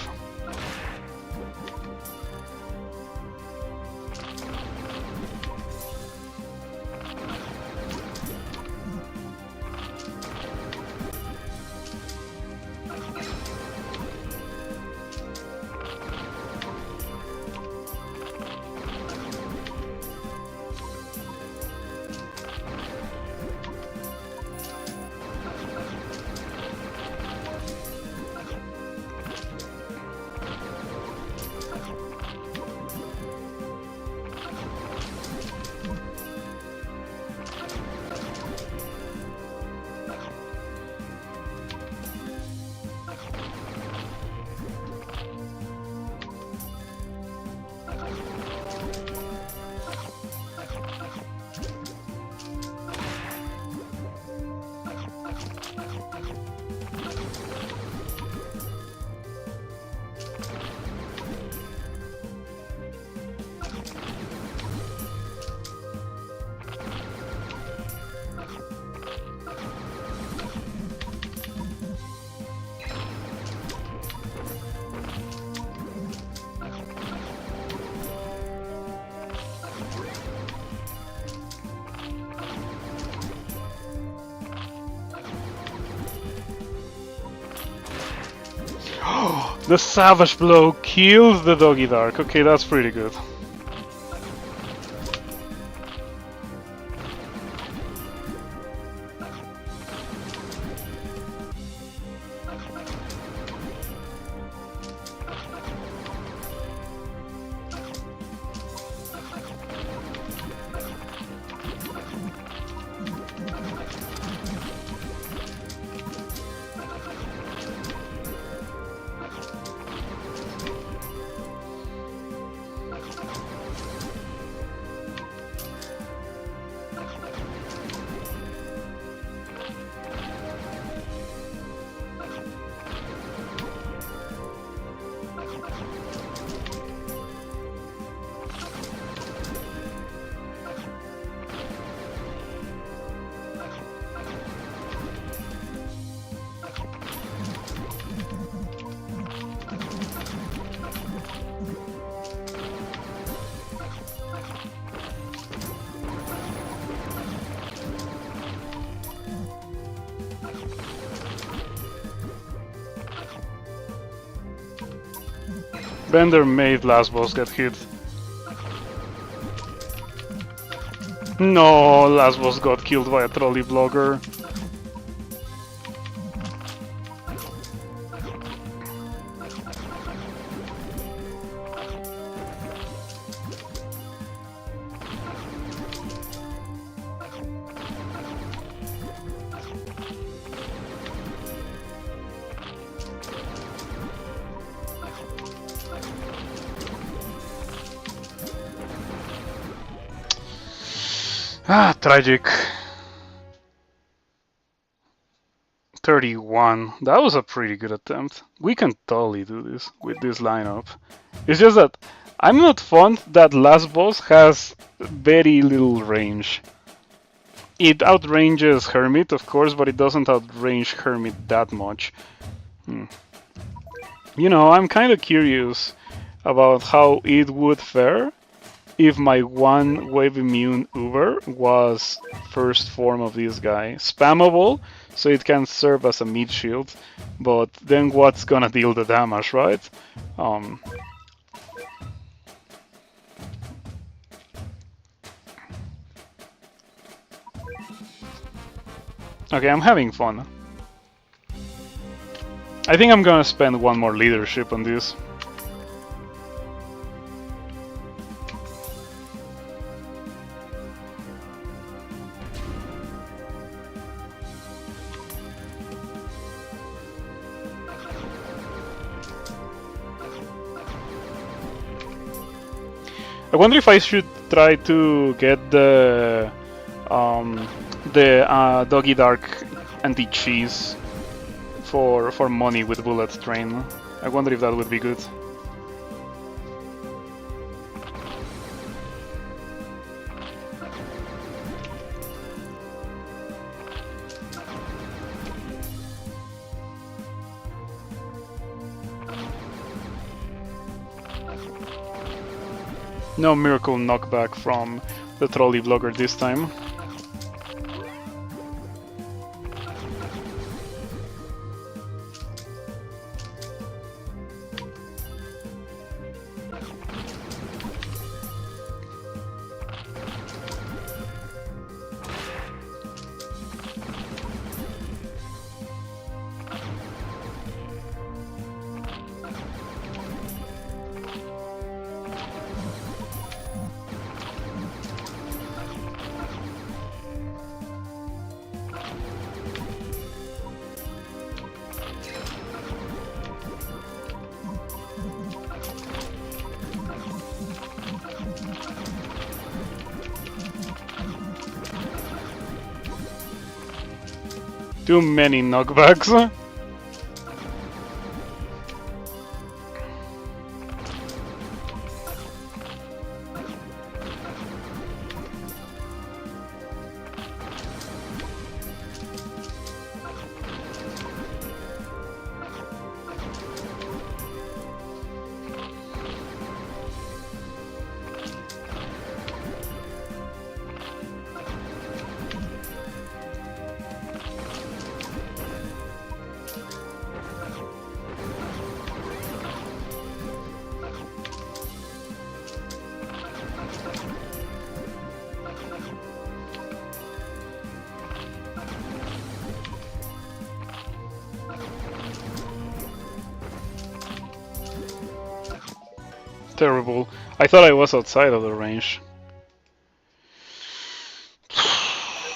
The Savage Blow kills the Doggy Dark. Okay, that's pretty good. Bender made last boss get hit. No, last boss got killed by a trolley blogger. Ah, tragic. 31. That was a pretty good attempt. We can totally do this with this lineup. It's just that I'm not fond that last boss has very little range. It outranges Hermit, of course, but it doesn't outrange Hermit that much. You know, I'm kind of curious about how it would fare if my one wave immune Uber was first form of this guy. Spammable, so it can serve as a mid shield, but then what's gonna deal the damage, right? Okay, I'm having fun. I think I'm gonna spend one more leadership on this. I wonder if I should try to get the Doggy Dark anti-cheese for money with Bullet Train. I wonder if that would be good. No miracle knockback from the trolley vlogger this time. Too many knockbacks. Terrible. I thought I was outside of the range.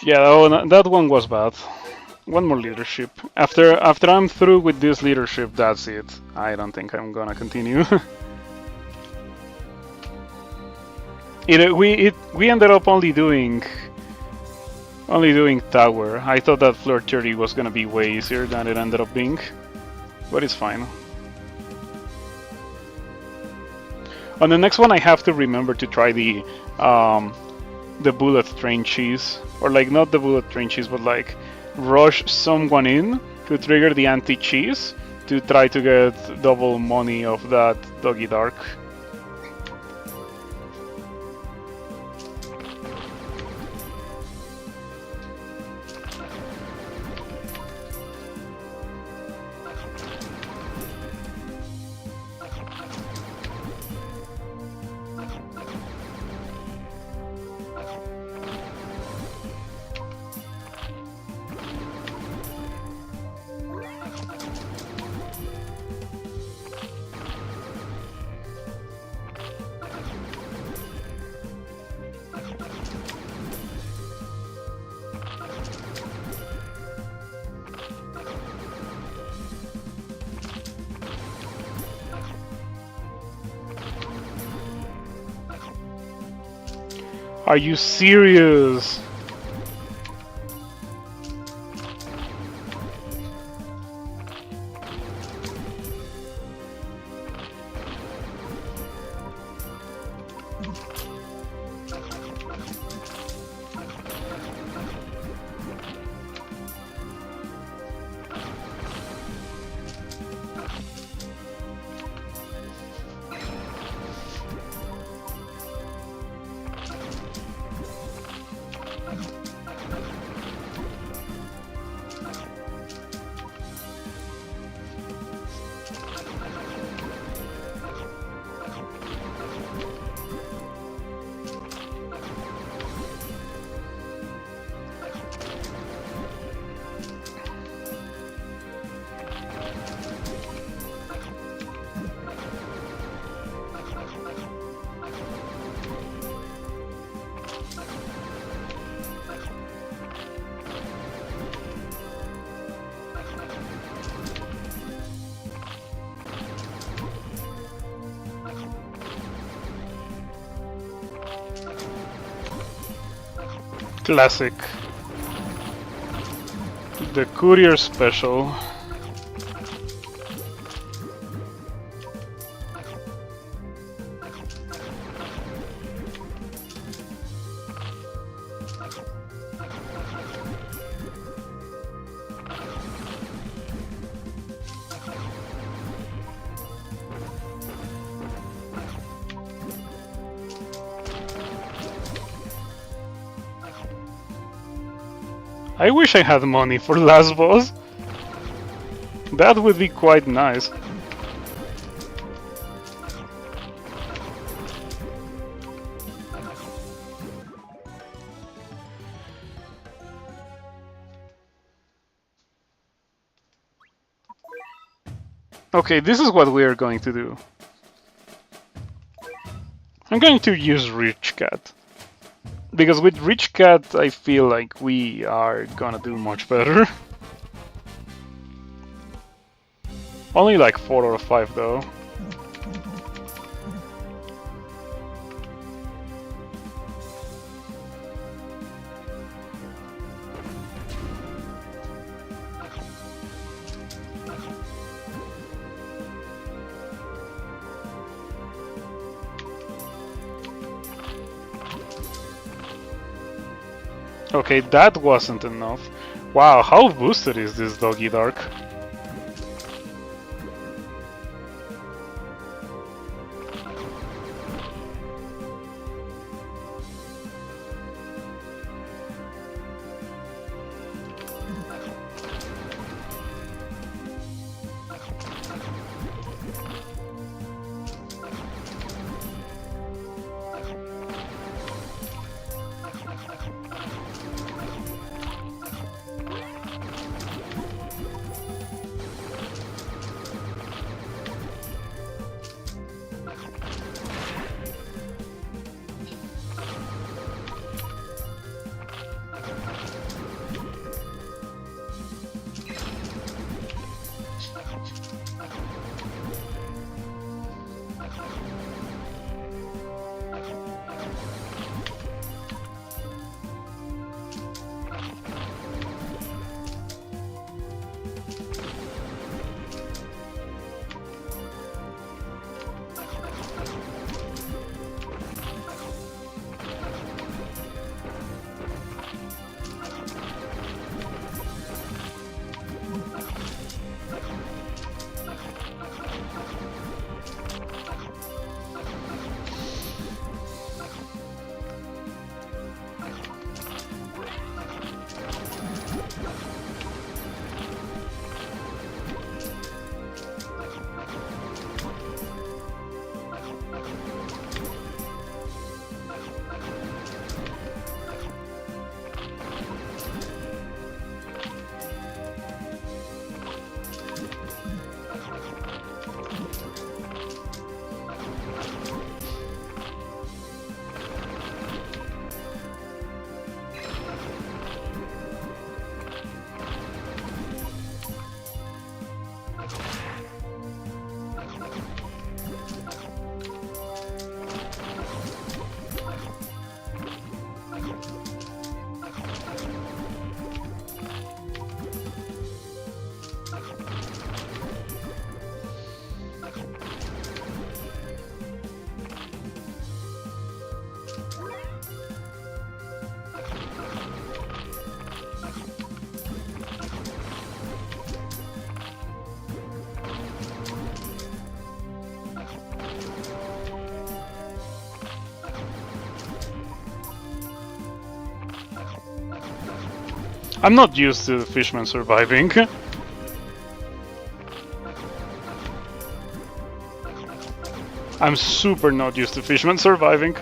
Yeah, that one was bad. One more leadership. After I'm through with this leadership, that's it. I don't think I'm gonna continue. We ended up only doing tower. I thought that floor 30 was gonna be way easier than it ended up being, but it's fine. On the next one, I have to remember to try the bullet train cheese, or like not the bullet train cheese, but like rush someone in to trigger the anti-cheese to try to get double money of that Doggy Dark. Are you serious? Classic. The courier special. I wish I had money for last boss. That would be quite nice. Okay, this is what we are going to do. I'm going to use Rich Cat. Because with Rich Cat, I feel like we are gonna do much better. Only like 4 or 5 though. Okay, that wasn't enough. Wow, how boosted is this Doggy Dark? I'm not used to Fishman surviving. I'm super not used to Fishman surviving.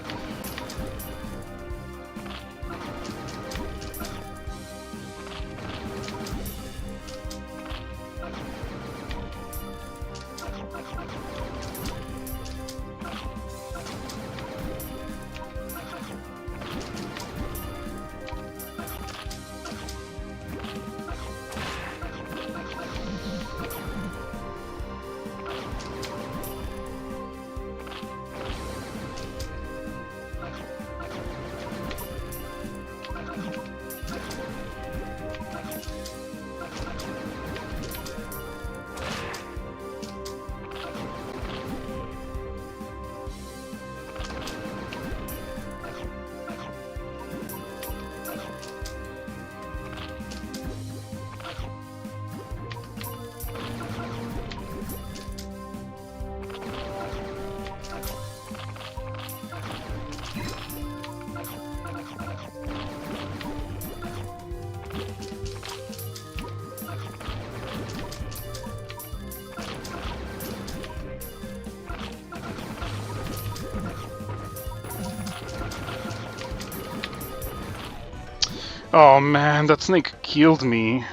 Oh man, that snake killed me.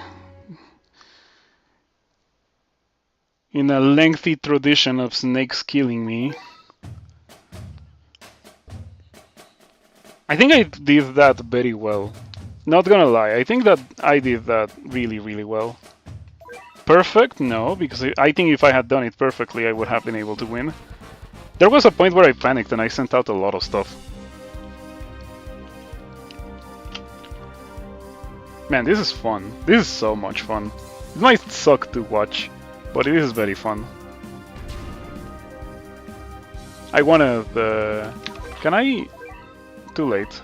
In a lengthy tradition of snakes killing me. I think I did that very well. Not gonna lie, I think that I did that really, really well. Perfect? No, because I think if I had done it perfectly, I would have been able to win. There was a point where I panicked and I sent out a lot of stuff. Man, this is fun. This is so much fun. It might suck to watch, but it is very fun. I wanna... Can I... Too late.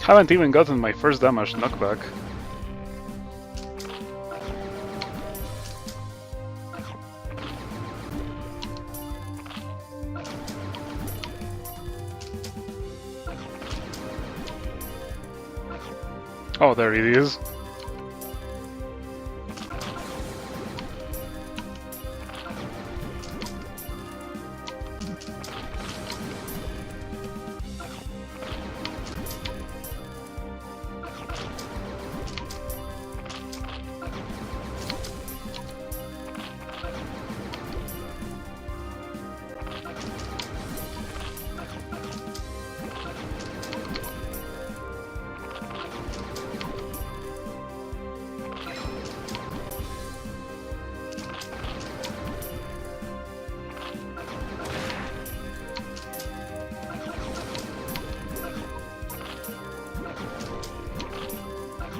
Haven't even gotten my first damage knockback. Oh, there it is.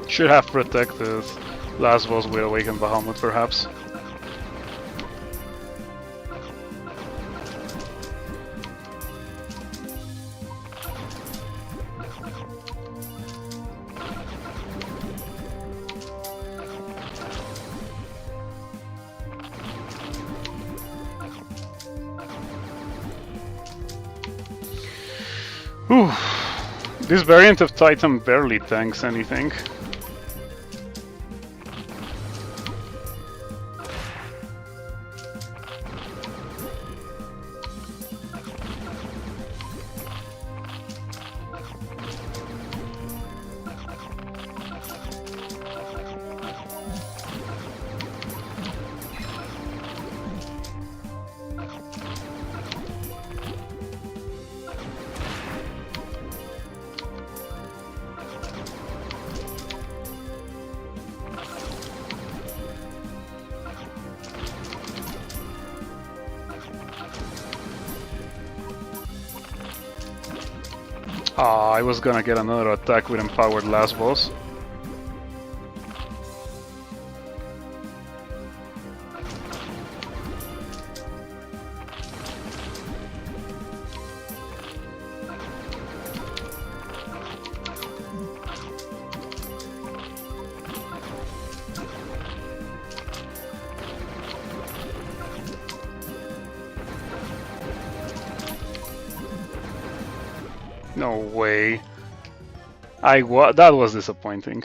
Should have protected last boss with Awakened Bahamut, perhaps. Whew. This variant of Titan barely tanks anything. Ah, I was gonna get another attack with empowered last boss. No way. That was disappointing.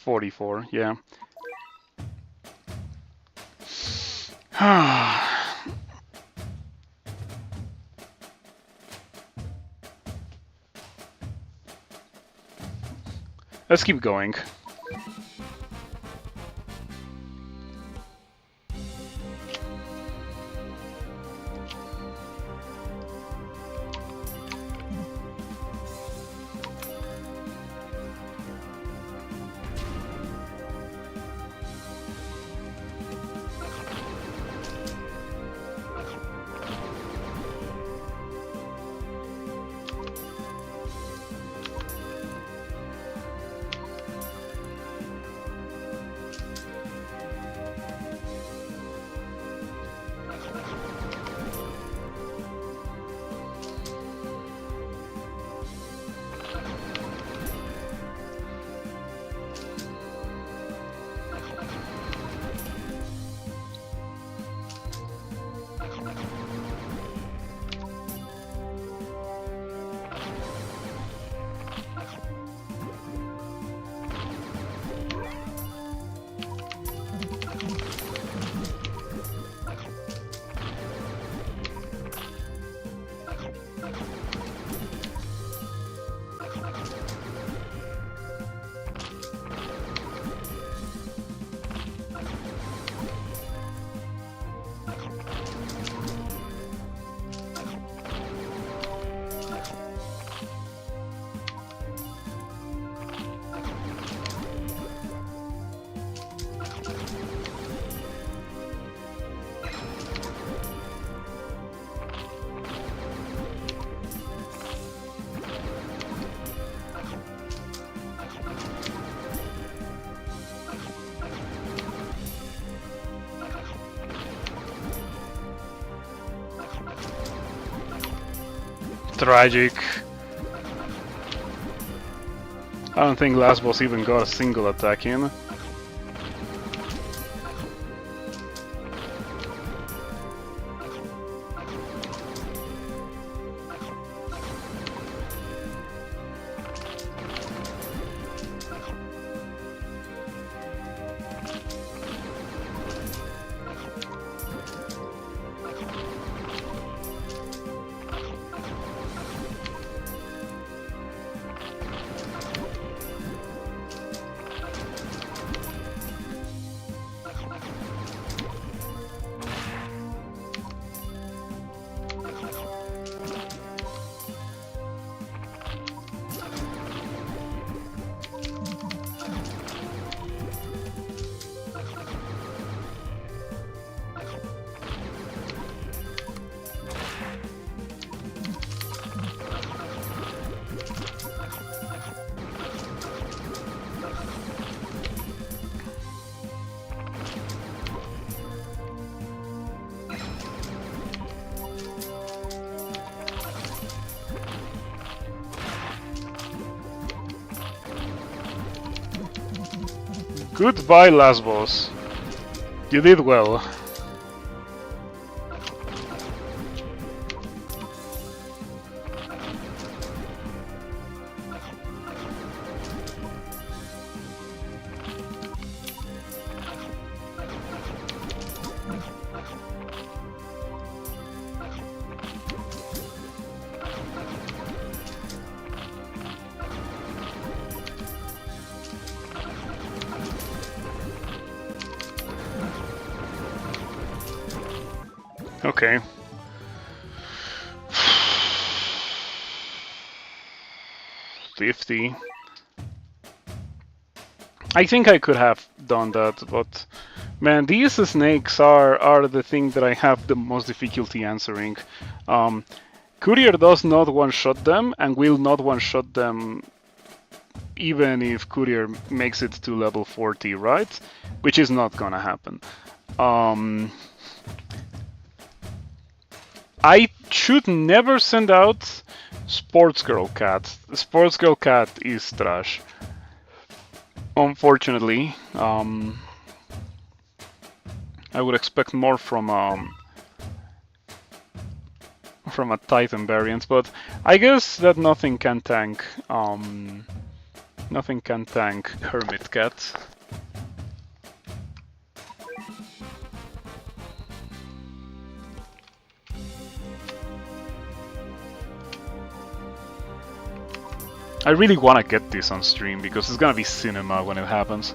44, yeah. Let's keep going. Tragic. I don't think last boss even got a single attack in. Goodbye, last boss. You did well. Okay. $50. I think I could have done that, but man, these snakes are the thing that I have the most difficulty answering. Courier does not one-shot them and will not one-shot them even if Courier makes it to level 40, right? Which is not gonna happen. I should never send out Sports Girl Cat. Sports Girl Cat is trash. Unfortunately, I would expect more from a Titan variant, but I guess that nothing can tank Hermit Cat. I really want to get this on stream because it's gonna be cinema when it happens.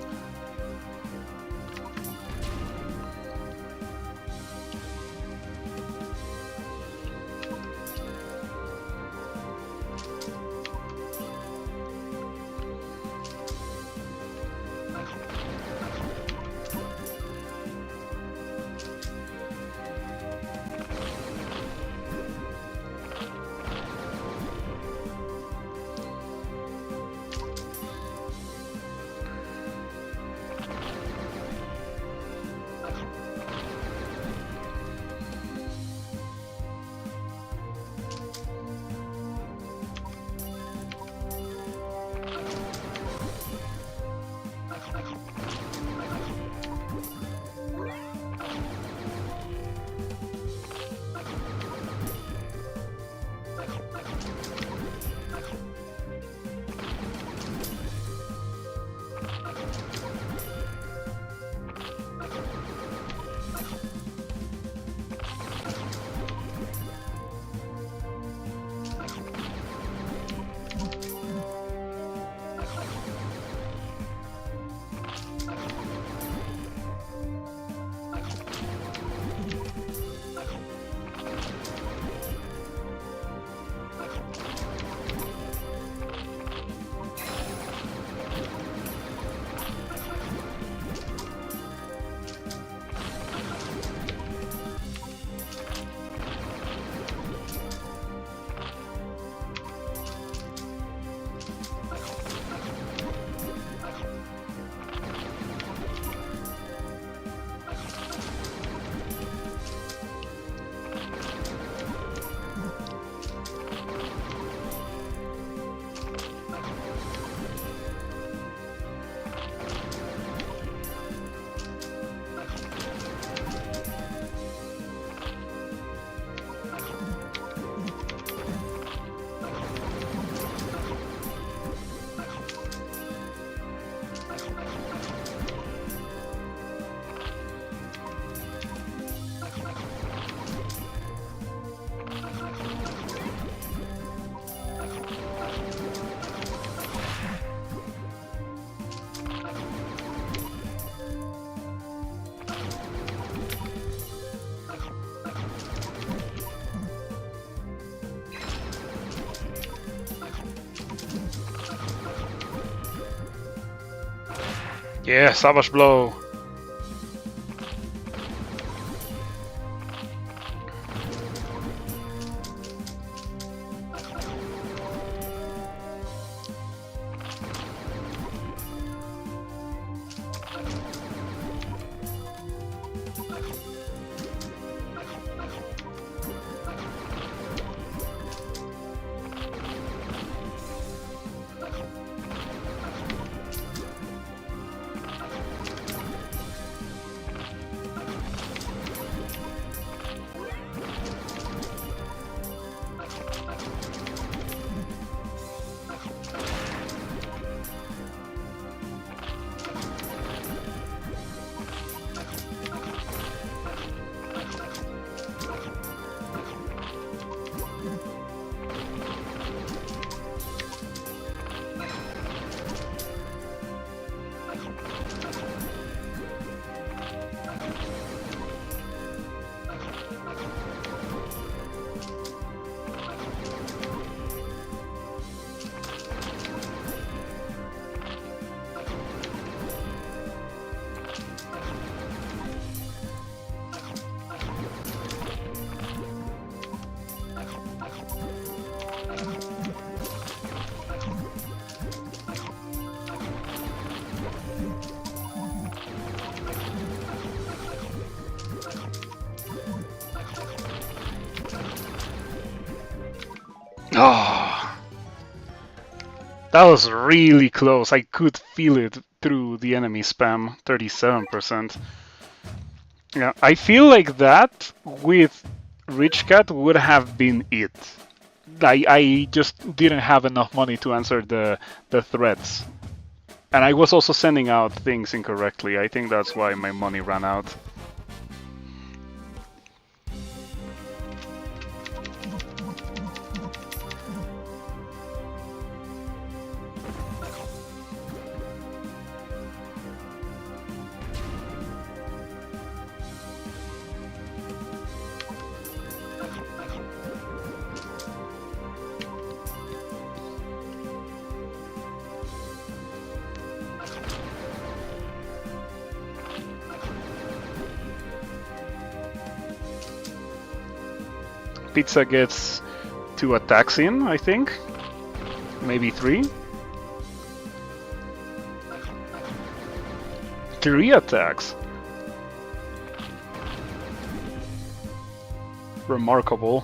Yeah, Savage Blow. Oh, that was really close. I could feel it through the enemy spam, 37%. Yeah, I feel like that with Rich Cat would have been it. I just didn't have enough money to answer the threats. And I was also sending out things incorrectly. I think that's why my money ran out. Pizza gets 2 attacks in, I think. Maybe 3. 3 attacks. Remarkable.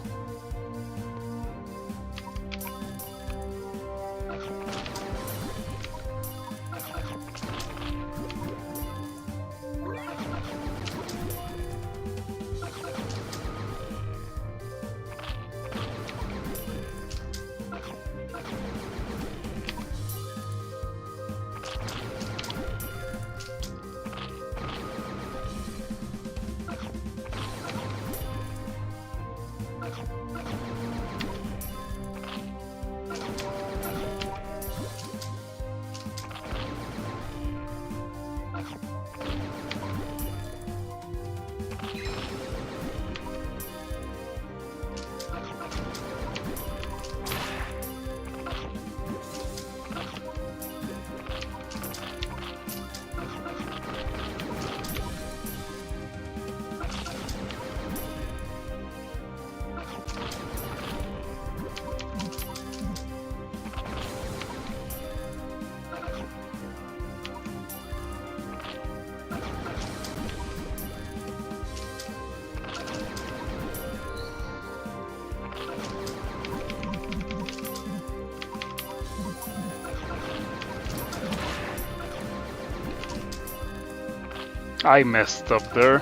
I messed up there.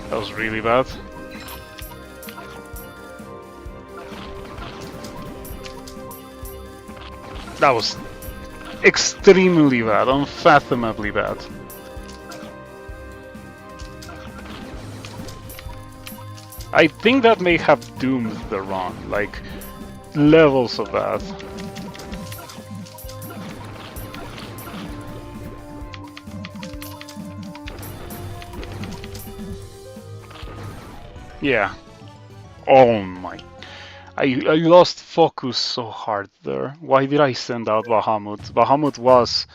That was really bad. That was extremely bad, unfathomably bad. I think that may have doomed the run, like levels of bad. Yeah. Oh my. I lost focus so hard there. Why did I send out Bahamut? Bahamut was...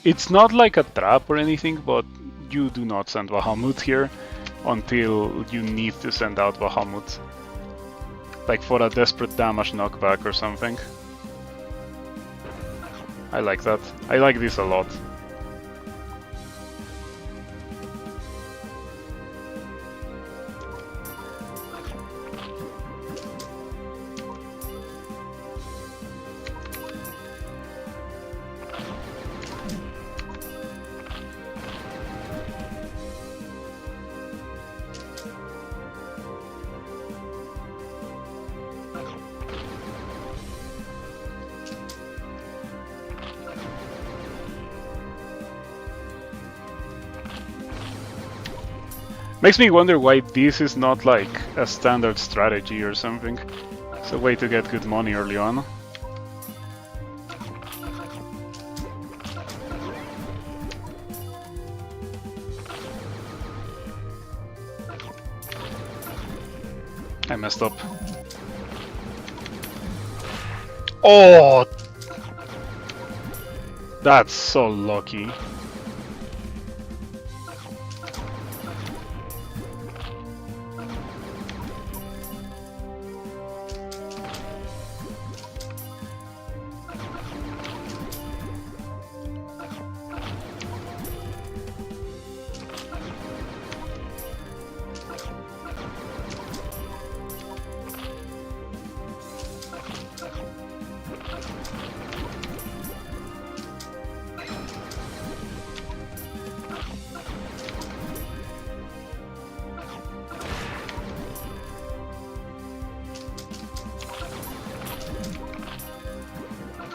it's not like a trap or anything, but you do not send Bahamut here until you need to send out Bahamut. Like for a desperate damage knockback or something. I like that. I like this a lot. Makes me wonder why this is not like a standard strategy or something. It's a way to get good money early on. I messed up. Oh! That's so lucky.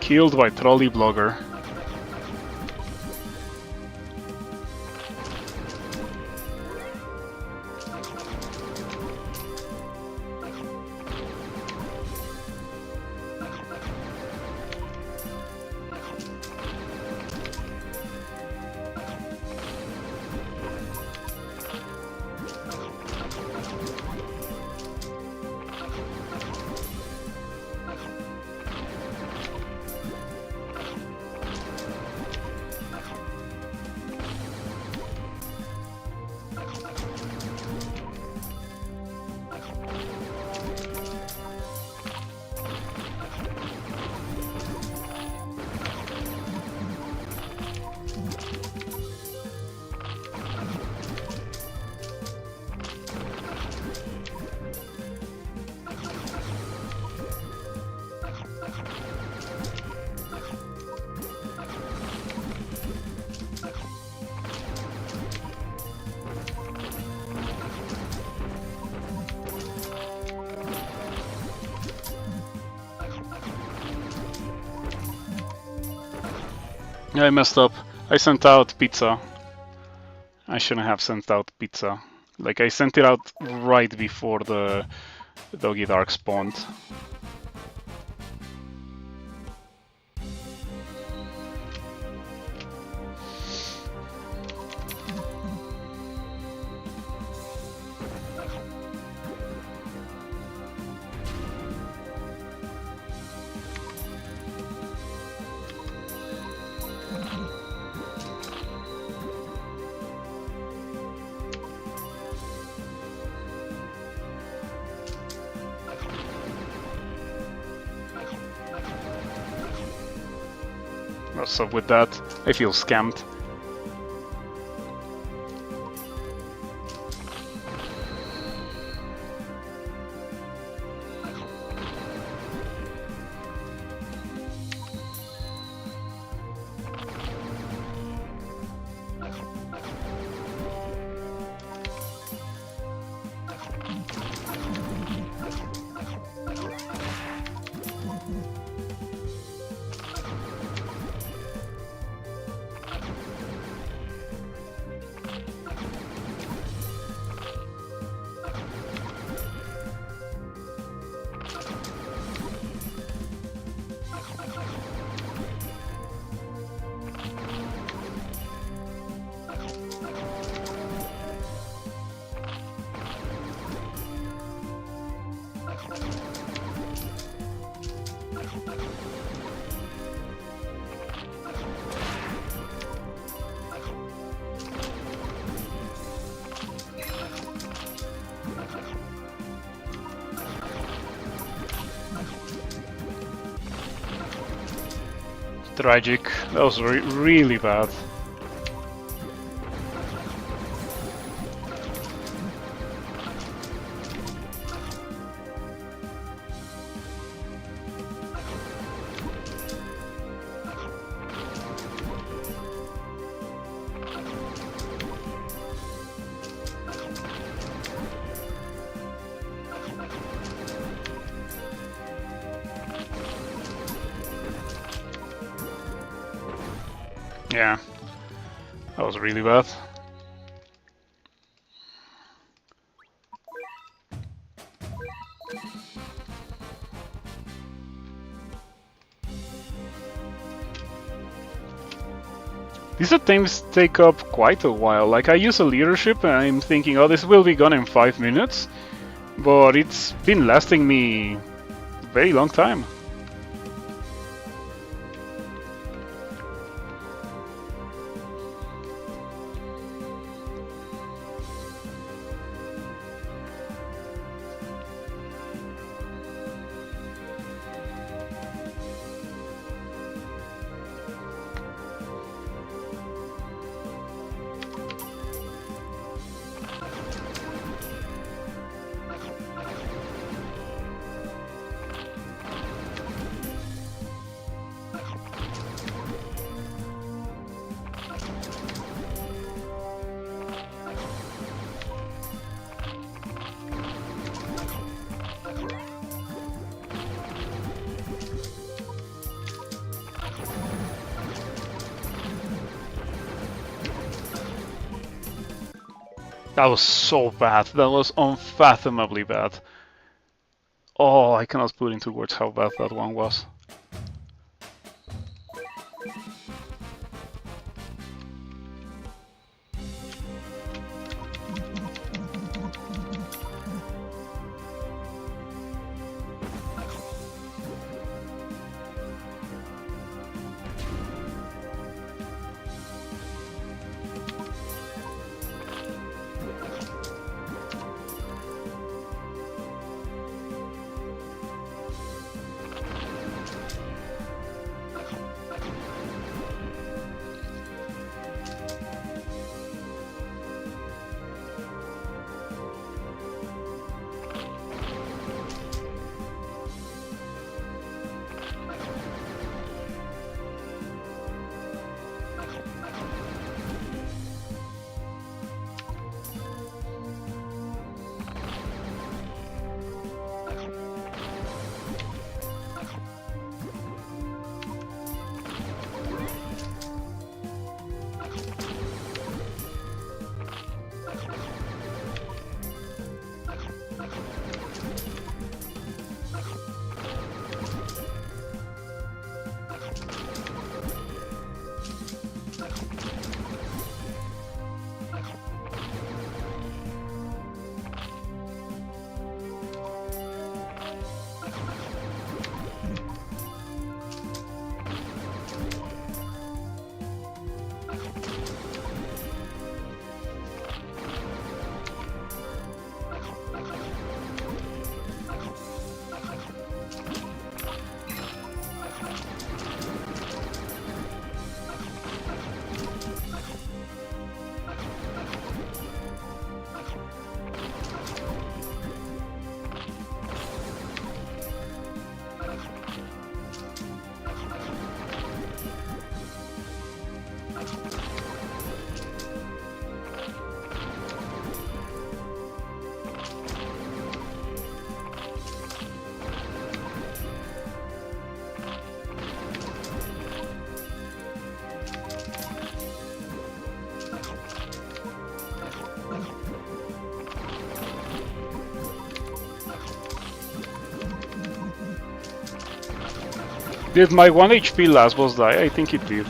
Killed by trolley blogger. Yeah, I messed up. I sent out pizza. I shouldn't have sent out pizza. Like, I sent it out right before the Doggy Dark spawned. What's up with that? I feel scammed. Tragic. That was really bad. Yeah, that was really bad. These attempts take up quite a while. Like, I use a leadership and I'm thinking, oh, this will be gone in 5 minutes, but it's been lasting me a very long time. That was so bad. That was unfathomably bad. Oh, I cannot put into words how bad that one was. Did my 1 HP last boss die? I think it did.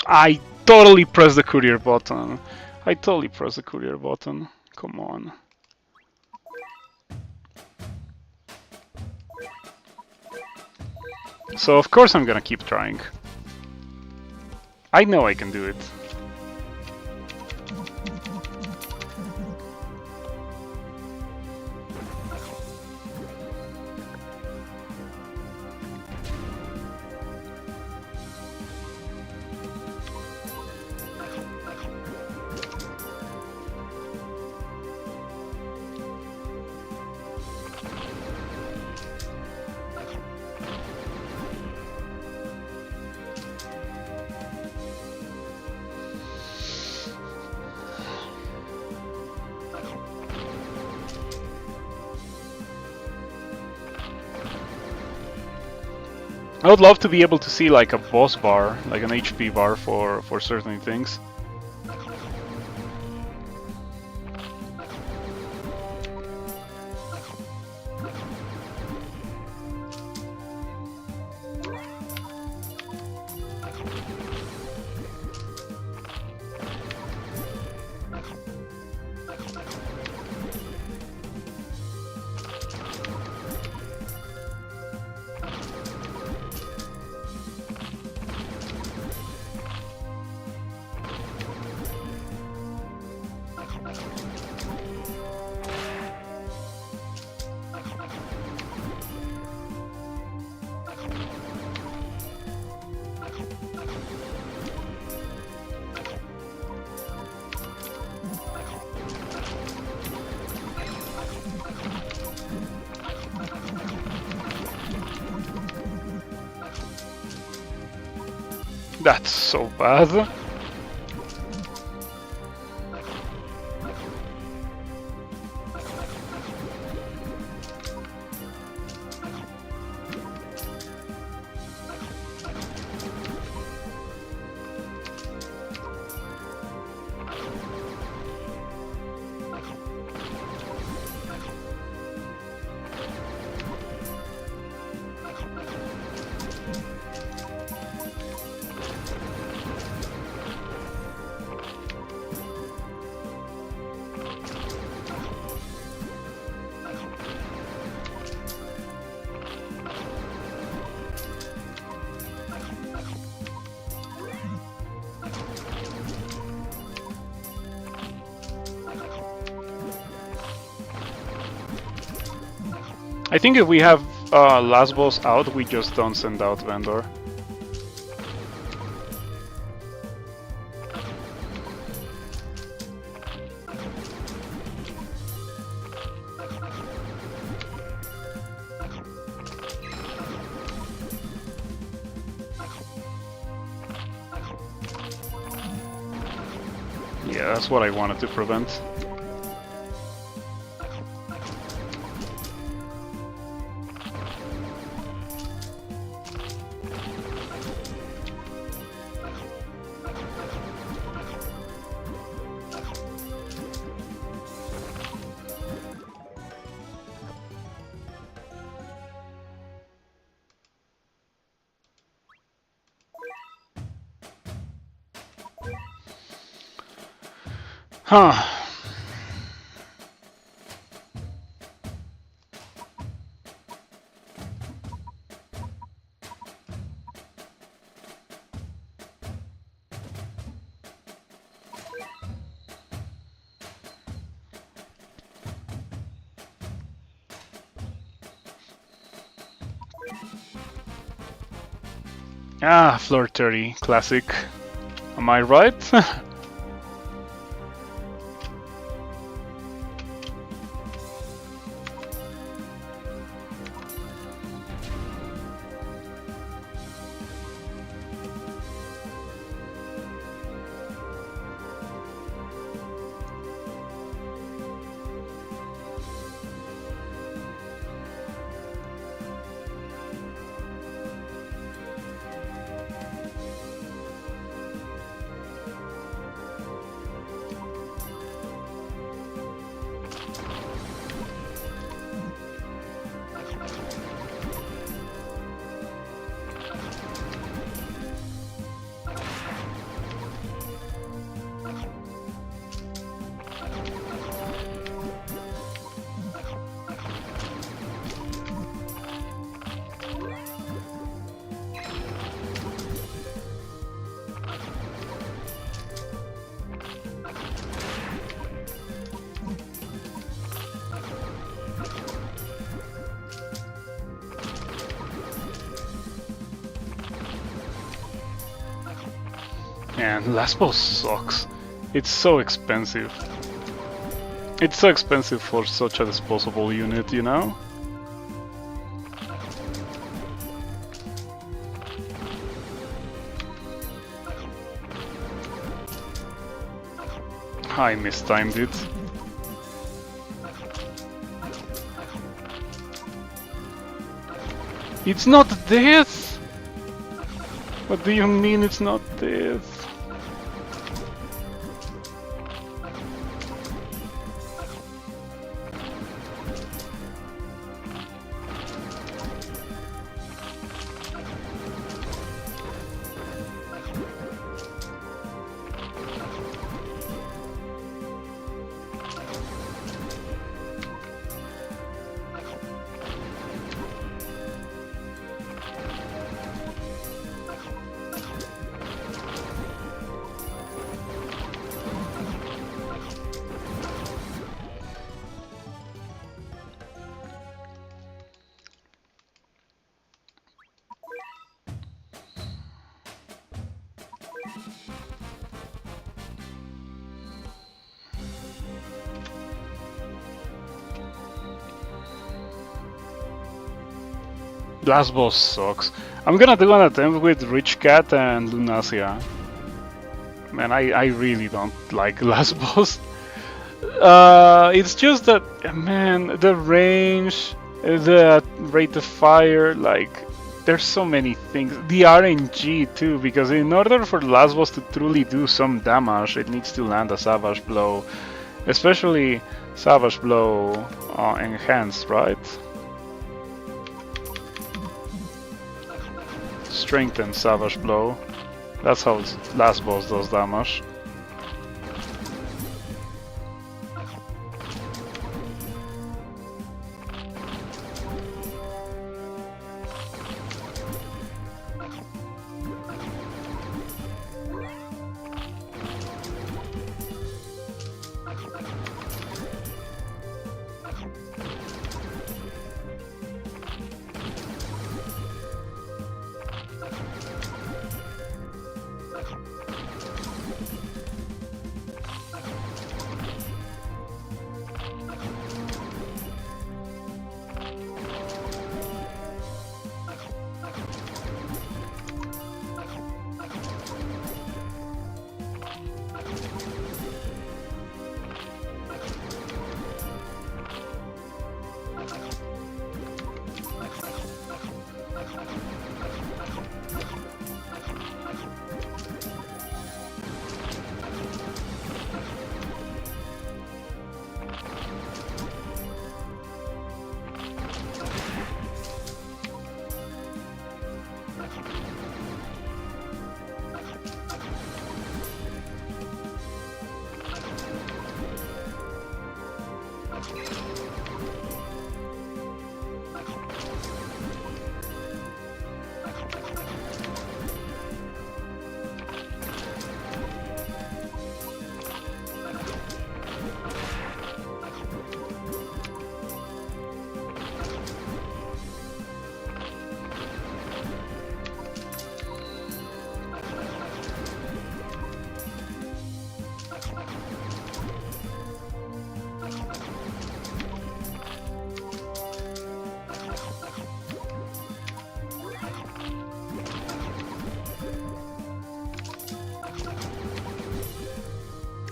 I totally pressed the courier button. I totally pressed the courier button. Come on. So of course I'm gonna keep trying. I know I can do it. I would love to be able to see like a boss bar, like an HP bar for certain things. That's so bad. I think if we have last boss out, we just don't send out vendor. Yeah, that's what I wanted to prevent. Huh. Ah, floor 30, classic. Am I right? Man, last boss sucks. It's so expensive. It's so expensive for such a disposable unit, you know? I mistimed it. It's not death! What do you mean it's not death? Last boss sucks. I'm gonna do an attempt with Rich Cat and Lunacia. Man, I really don't like last boss. It's just that, man, the range, the rate of fire, like, there's so many things. The RNG too, because in order for last boss to truly do some damage, it needs to land a Savage Blow. Especially Savage Blow enhanced, right? Strengthened Savage Blow. That's how last boss does damage.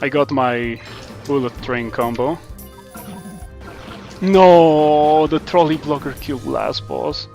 I got my bullet train combo. No, the trolley blocker killed last boss.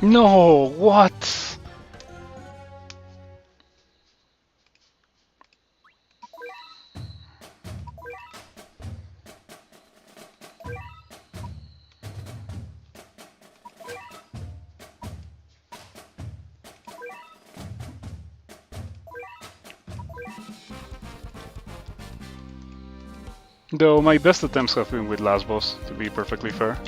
No, what? Though my best attempts have been with last boss, to be perfectly fair.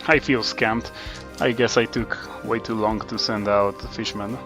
I feel scammed. I guess I took way too long to send out the Fishman.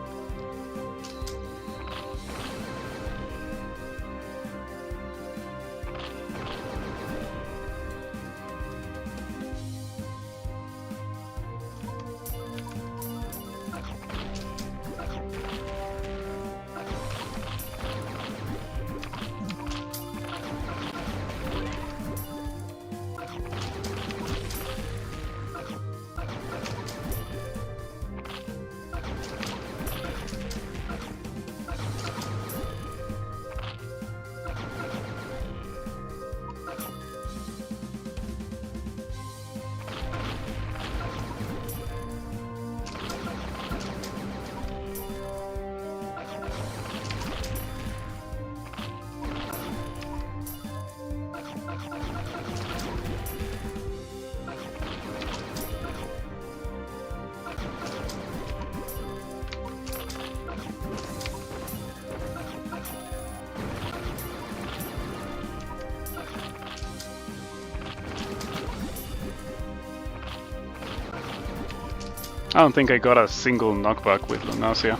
I don't think I got a single knockback with Lunasia.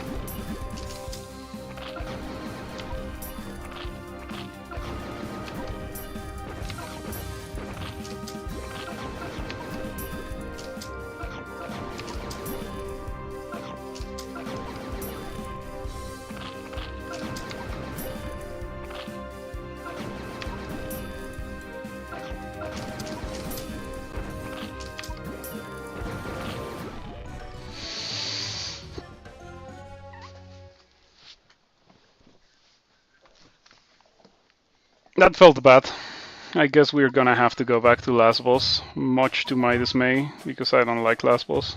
That felt bad. I guess we're gonna have to go back to last boss, much to my dismay, because I don't like last boss.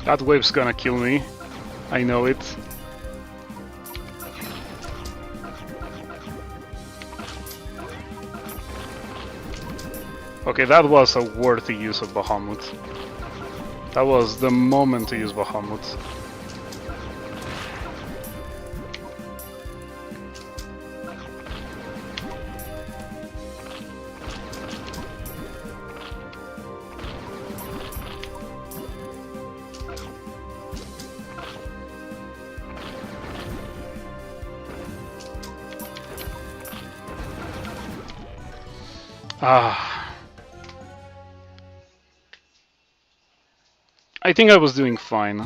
That wave's gonna kill me. I know it. Okay, that was a worthy use of Bahamut. That was the moment to use Bahamut. I think I was doing fine.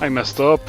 I messed up.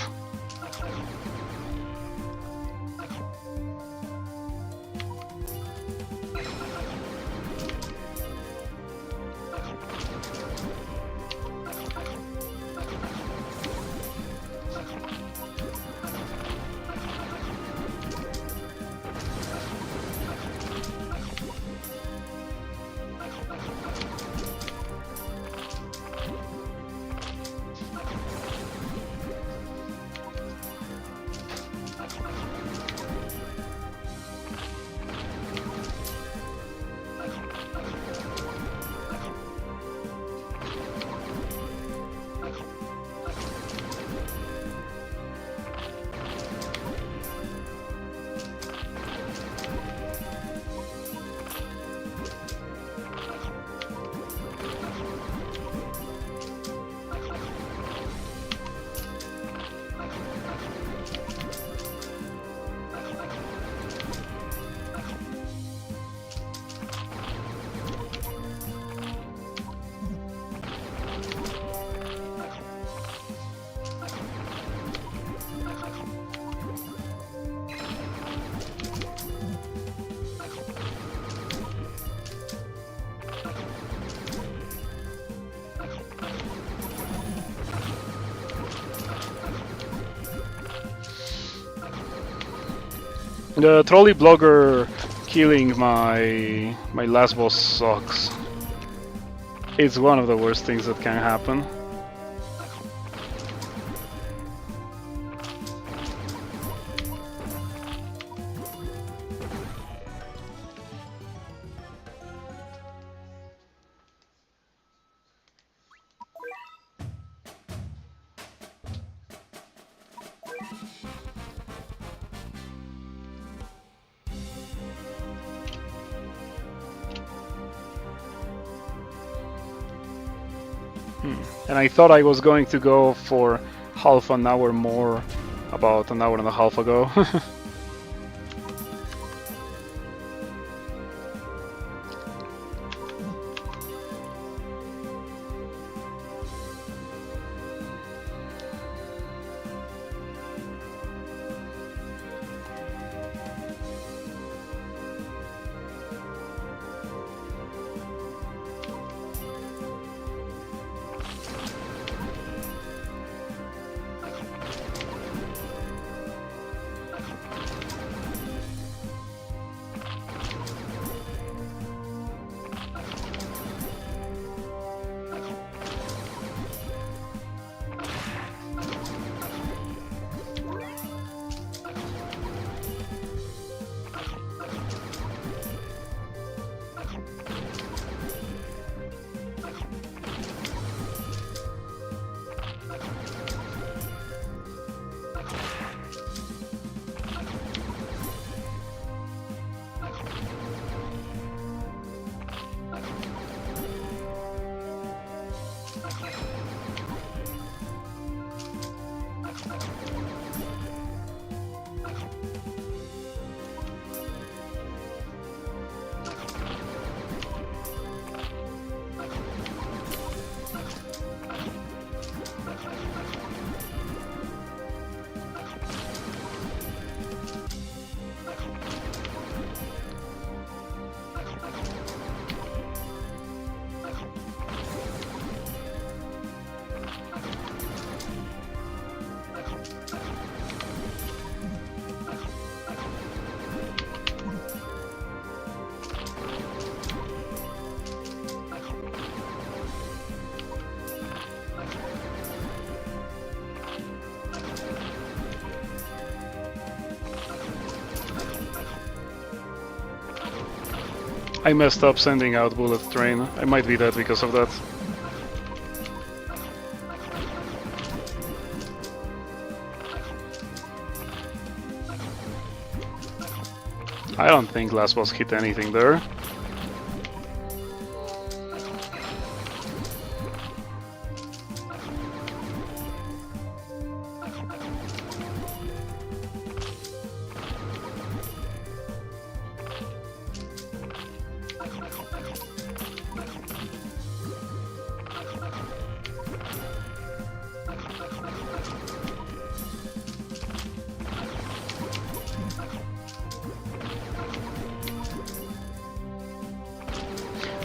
The trolley blogger killing my last boss sucks. It's one of the worst things that can happen. And I thought I was going to go for half an hour more about an hour and a half ago. I messed up sending out Bullet Train. I might be dead because of that. I don't think last boss hit anything there.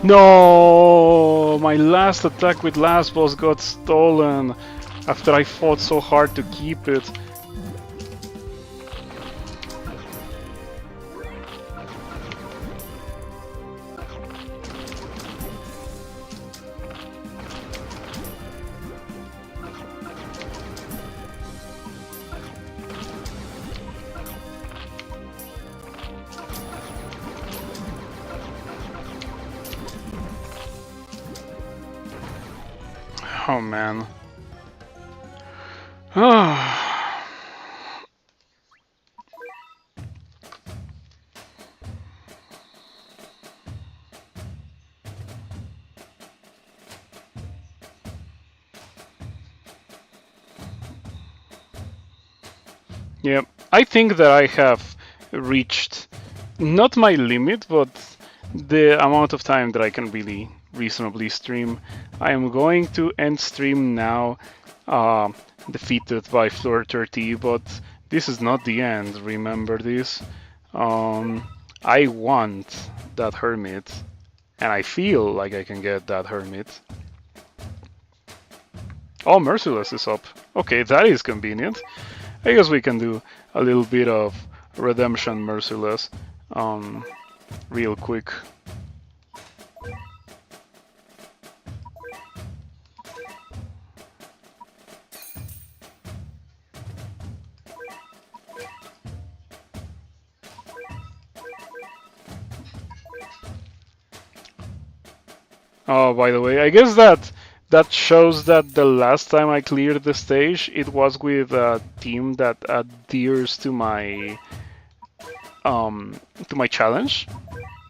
No, my last attack with last boss got stolen after I fought so hard to keep it. Oh man. Yeah, I think that I have reached not my limit, but the amount of time that I can really reasonably stream. I am going to end stream now, defeated by Floor 30, but this is not the end, remember this. I want that Hermit, and I feel like I can get that Hermit. Oh, Merciless is up. Okay, that is convenient. I guess we can do a little bit of Redemption Merciless real quick. Oh, by the way, I guess that shows that the last time I cleared the stage, it was with a team that adheres to my challenge.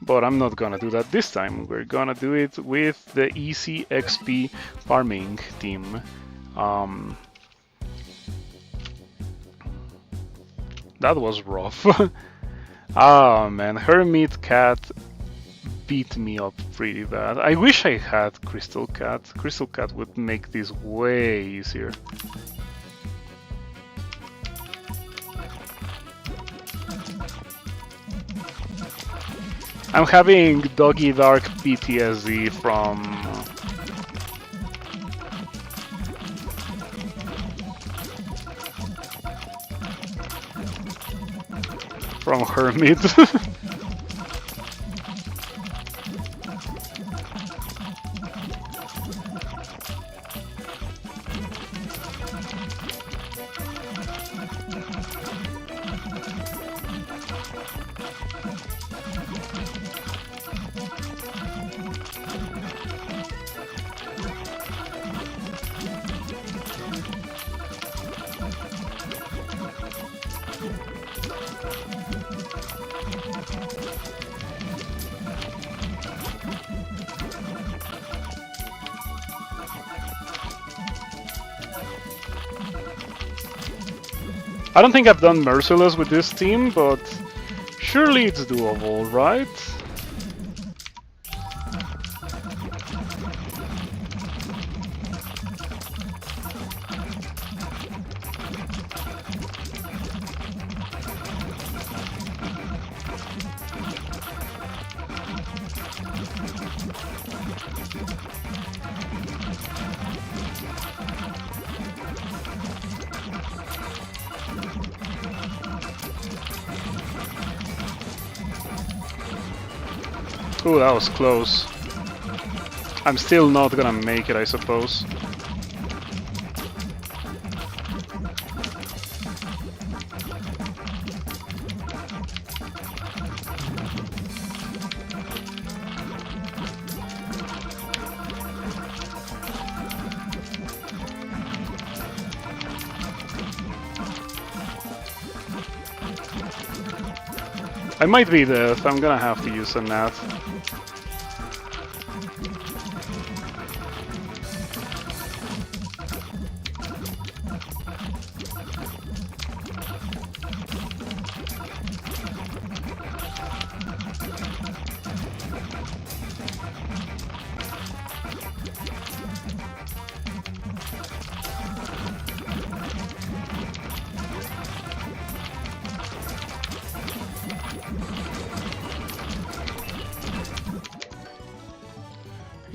But I'm not gonna do that this time. We're gonna do it with the easy XP farming team. That was rough. Ah man, Hermit Cat beat me up pretty bad. I wish I had Crystal Cat. Crystal Cat would make this way easier. I'm having Doggy Dark PTSD from Hermit. I don't think I've done Merciless with this team, but surely it's doable, right? Ooh, that was close. I'm still not gonna make it, I suppose. I might be dead. I'm gonna have to use a nat.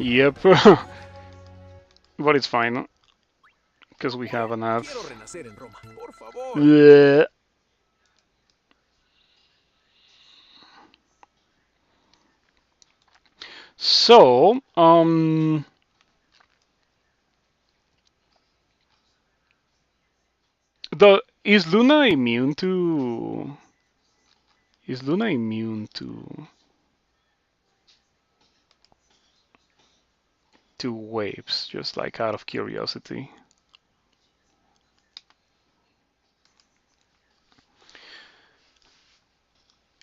Yep. But it's fine. Because we have an ad. Bleh. So, is Luna immune to? Is Luna immune to waves? Just like out of curiosity.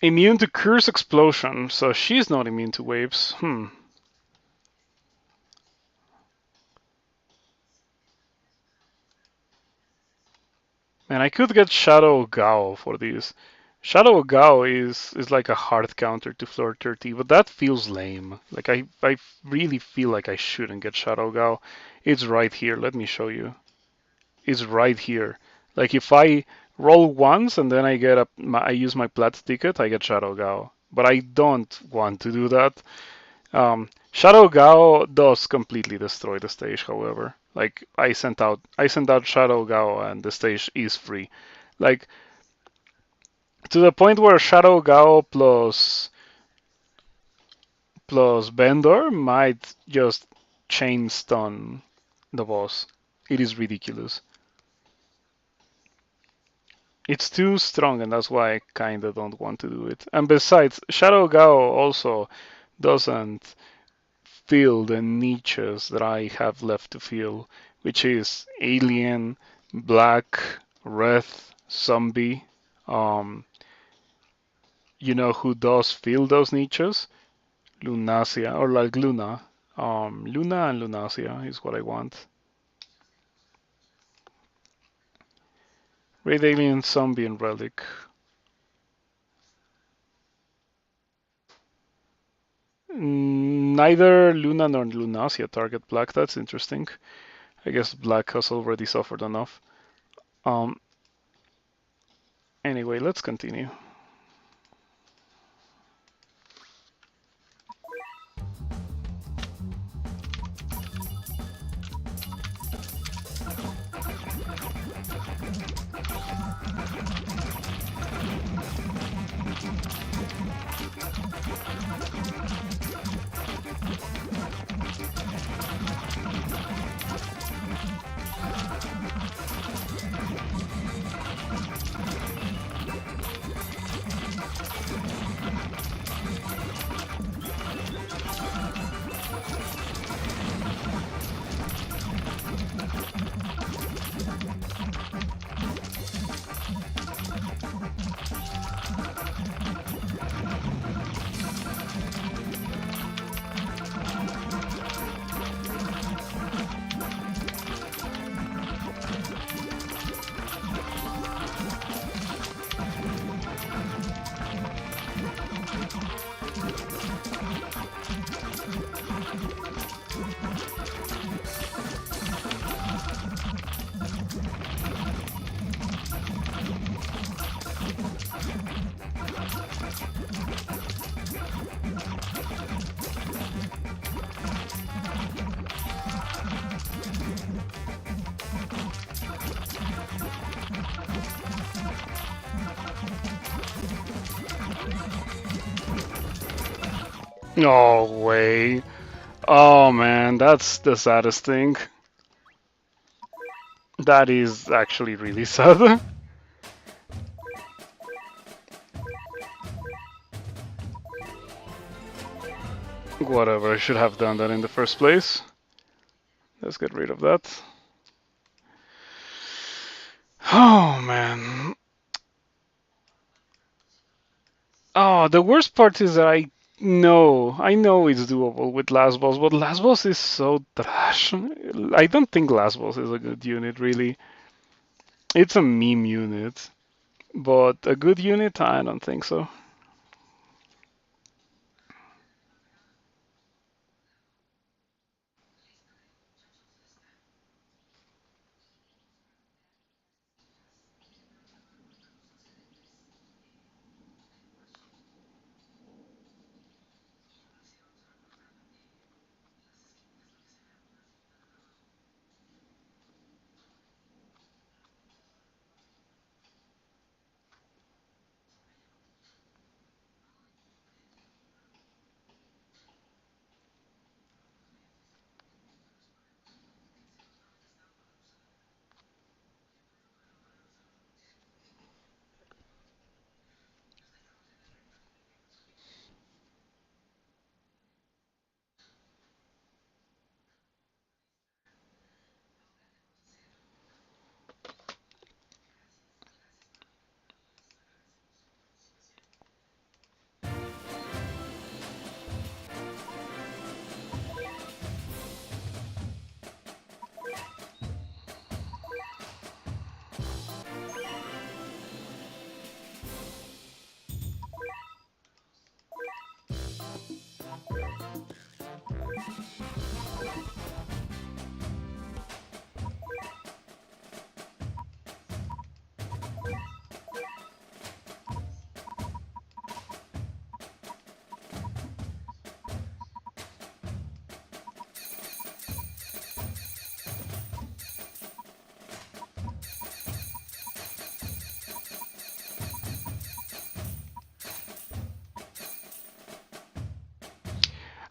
Immune to curse explosion, so she's not immune to waves. And I could get Shadow Gao for these. Shadow Gao is like a hard counter to Floor 30, but that feels lame. Like I really feel like I shouldn't get Shadow Gao. It's right here. Let me show you. It's right here. Like if I roll once and then I use my plat ticket, I get Shadow Gao. But I don't want to do that. Shadow Gao does completely destroy the stage, however. Like I sent out Shadow Gao and the stage is free. Like to the point where Shadow Gao plus Bendor might just chain stun the boss. It is ridiculous. It's too strong, and that's why I kinda don't want to do it. And besides, Shadow Gao also doesn't fill the niches that I have left to fill, which is Alien, Black, Red, Zombie. You know who does fill those niches? Lunasia, or like Luna. Luna and Lunasia is what I want. Red Alien, Zombie, and Relic. Neither Luna nor Lunasia target Black. That's interesting. I guess Black has already suffered enough. Anyway, let's continue. No way. Oh man, that's the saddest thing. That is actually really sad. Whatever, I should have done that in the first place. Let's get rid of that. Oh man. Oh, the worst part is that I know it's doable with last boss, but last boss is so trash. I don't think last boss is a good unit, really. It's a meme unit, but a good unit, I don't think so.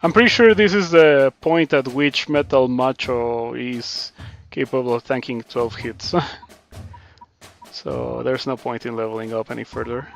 I'm pretty sure this is the point at which Metal Macho is capable of tanking 12 hits. So there's no point in leveling up any further.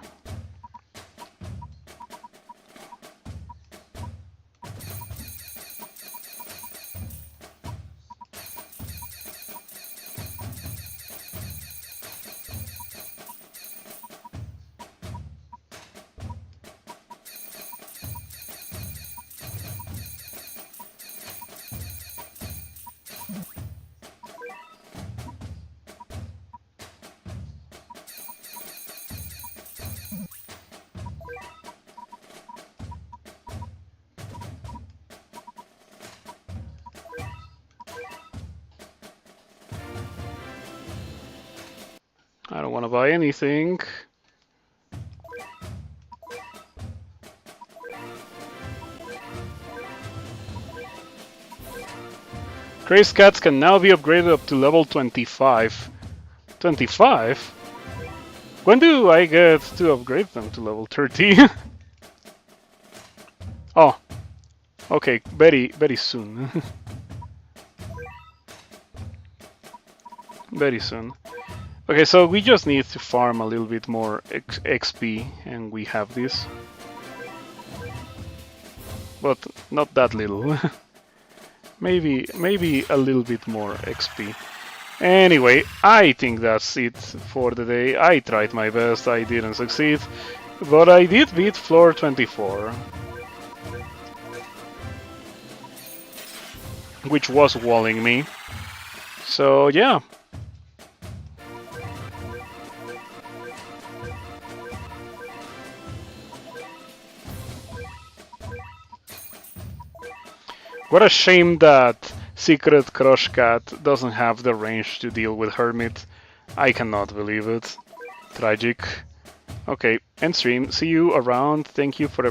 I don't want to buy anything. Crazy Cats can now be upgraded up to level 25. 25? When do I get to upgrade them to level 30? Oh, okay, very soon. Very soon. Okay, so we just need to farm a little bit more XP, and we have this. But not that little. maybe a little bit more XP. Anyway, I think that's it for the day. I tried my best, I didn't succeed, but I did beat floor 24. Which was walling me. So yeah. What a shame that Secret Crush Cat doesn't have the range to deal with Hermit. I cannot believe it. Tragic. Okay, end stream. See you around. Thank you for everything.